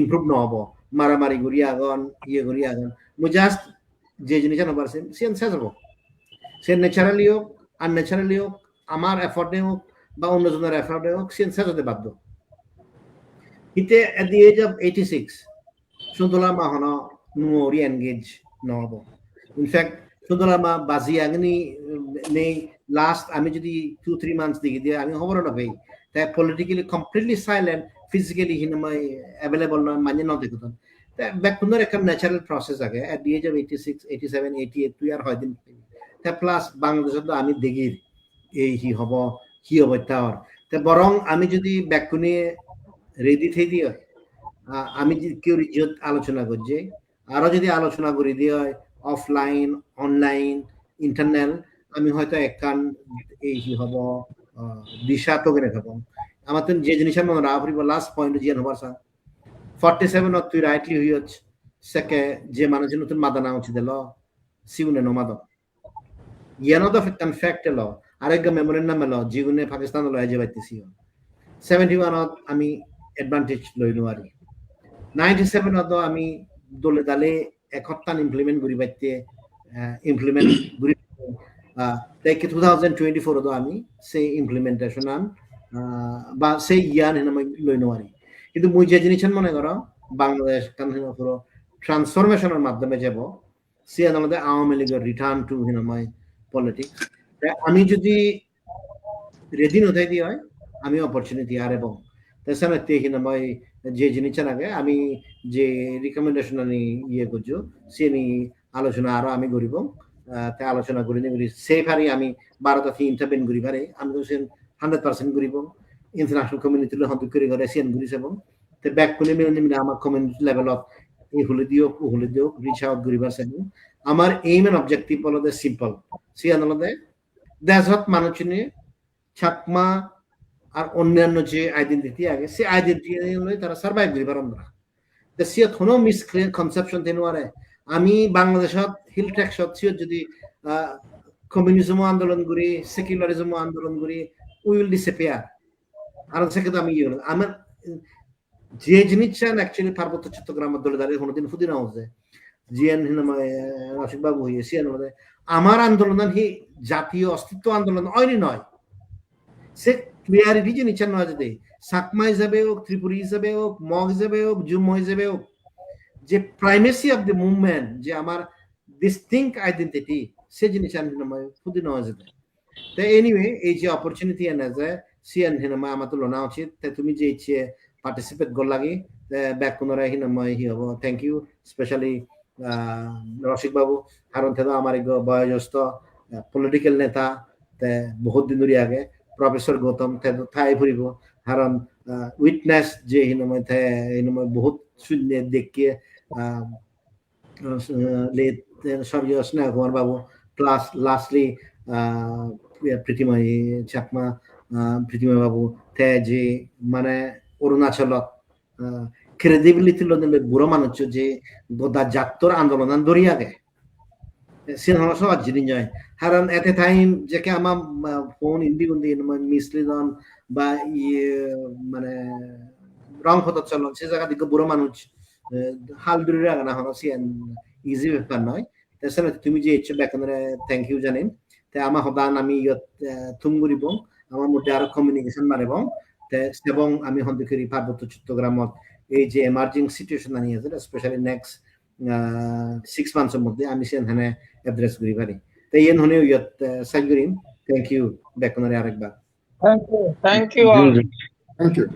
ইমপ্রুভ নহব মারামারি ঘুরি আগন ইয়ে ঘুরি আগন মুই জাস্ট যে জিনিসটা হবার সিএন শেষ হব সে ন্যাচারালি হোক আনন্যাচারালি হোক আমার এফর্টে হোক বা অন্যজনের এফর্টে হোক সিএন শেষ হতে বাধ্য হিতে এট দি এজ অফ 86 সুন্দলা মা হন নুরি এনগেজ নহব ইনফ্যাক্ট সুন্দলা মা বাজি আগনি নেই লাস্ট আমি যদি 2-3 মান্থস দিকে দিয়ে আমি খবর না ভাই তাই পলিটিক্যালি কমপ্লিটলি সাইলেন্ট ফিজিক্যালি হিনমাই অ্যাভেলেবল নয় মানে ন দেখুন তাই ব্যাকুন্দর একটা ন্যাচারাল প্রসেস আগে এট দি এজ অফ 86 87 88 তুই আর হয় দিন তাই প্লাস বাংলাদেশত আমি দেখি এই হি হব তার বরং আমি যদি ব্যাকুনি রেডি থেকে দিয়ে আমি কেউ ইজ্জত আলোচনা করছি আরো যদি আলোচনা করে দিয়ে হয় অফলাইন অনলাইন ইন্টারনেট আমি হয়তো একখান এই হব দিশা তোগেনে থাকো আমাদের যে জিনিসের মনে রাখা পড়িব লাস্ট পয়েন্ট জিয়ান হবার সা 47 তুই রাইটলি হইছ সেকে যে মানুষ নতুন মাদানা উচিত ল সিউনে নো মাদা ইয়ানো দা ফ্যাক্ট ল আরেক মেমোরের নাম ল জিগুনে পাকিস্তান ল আজে বাইতেছি 71 আমি অ্যাডভান্টেজ লইলো আরি 97 আমি দলে দালে একত্তান ইমপ্লিমেন্ট করি বাইতে ইমপ্লিমেন্ট করি তাই 2024 আমি সেই ইমপ্লিমেন্টেশন বা সেই ইয়ান আমি লইনো আরি কিন্তু মুই যে জিনিস মনে করো বাংলাদেশ কান পুরো ট্রান্সফরমেশনের মাধ্যমে যাব সে আমাদের আওয়ামী লীগের রিটার্ন টু হিনাময় পলিটিক্স আমি যদি রেডি নথাই দিয়ে হয় আমি অপরচুনিটি আর এবং তাছাড়া তে হিনাময় যে জিনিসের আগে আমি যে রিকমেন্ডেশন আমি ইয়ে করছো সে আলোচনা আরো আমি করিব তে আলোচনা করি নি সেই পারি আমি ভারতত ইন্টারভেন করি পারে আমি তো 100% করিব ইন্টারন্যাশনাল কমিউনিটি হন্দ করে করে সেন করিস এবং তে ব্যাক করে মিলে আমার কমিউনিটি লেভেলত এই হলে দিও রিচ আউট করিবার চাইব আমার এইম এন্ড অবজেক্টিভ হলো দে সিম্পল সে আনলদে দেশত মানুষনে চাকমা আর অন্যান্য যে আইডেন্টিটি আগে সে আইডেন্টিটি তারা সার্ভাইভ করিবার আমরা সে কোনো মিসকনসেপশন তেনুয়ারে আমি বাংলাদেশত হিল ট্র্যাকশত সিও যদি কমিউনিজম আন্দোলন করি সেকুলারিজম আন্দোলন করি উইল ডিসঅ্যাপিয়ার আর সেকে তো আমি আমার যে জিনিসটা অ্যাকচুয়ালি পার্বত্য চট্টগ্রাম দলে দাঁড়িয়ে কোনোদিন ফুদিনা হচ্ছে জিয়ান রসিক বাবু হইয়ে সিয়ান আমার আন্দোলন হি জাতীয় অস্তিত্ব আন্দোলন হয়নি নয় সে ক্লিয়ারিটি যে নিচ্ছেন নয় যদি সাকমা হিসাবে হোক ত্রিপুরী হিসাবে হোক মগ হিসাবে হোক জুম্ম হিসাবে হোক যে প্রাইমেসি অফ দ্য মুভমেন্ট যে আমার ডিস্টিংক্ট আইডেন্টিটি সে জিনিস ফুদি নেওয়া যেতে তো এনিওয়ে এই যে অপরচুনিটি এনে যায় সিয়ান হিনামা আমার তো লোনা উচিত তাই তুমি যে ইচ্ছে পার্টিসিপেট কর লাগি ব্যাক পুনরায় হিনাময় হি হব থ্যাংক ইউ স্পেশালি রসিক বাবু কারণ থেদা আমার এক বয়োজ্যেষ্ঠ পলিটিক্যাল নেতা বহুত দিন ধরে আগে প্রফেসর গৌতম থাই ফুরিব কারণ উইটনেস যে হিনাময় হিনাময় বহুত শূন্য দেখিয়ে স্বর্গীয় স্নেহ কুমার বাবু প্লাস লাস্টলি প্রীতিময় চাকমা প্রীতিময় বাবু তে যে মানে অরুণাচলত ক্রেডিবিলিটি বুড়ো মানুষ যে গোদা জাতর আন্দোলন দরিয়াগে সে সহজ জিনিস নয় কারণ এট এ টাইম যে আমার ফোন ইন্দি গুন্দি মিসলিদন বা মানে রং ফটো চলন সে জায়গা দিকে বুড়ো মানুষ হাল দূরে রাখা না হলো সিয়ান ইজি ব্যাপার নয় তাছাড়া তুমি যে ইচ্ছে বেতনের থ্যাংক ইউ জানেন তাই আমার হদান আমি থুম করিব আমার মধ্যে আরো কমিউনিকেশন বাড়াব এবং আমি হন্দিকরি পার্বত্য চট্টগ্রামত এই যে এমার্জিং সিচুয়েশন আনি আছে স্পেশালি নেক্সট 6 মান্থসের মধ্যে আমি সেখানে অ্যাড্রেস করি পারি তাই এন হনে সাইড করিম থ্যাংক ইউ বেতনের আরেকবার থ্যাংক ইউ থ্যাংক ইউ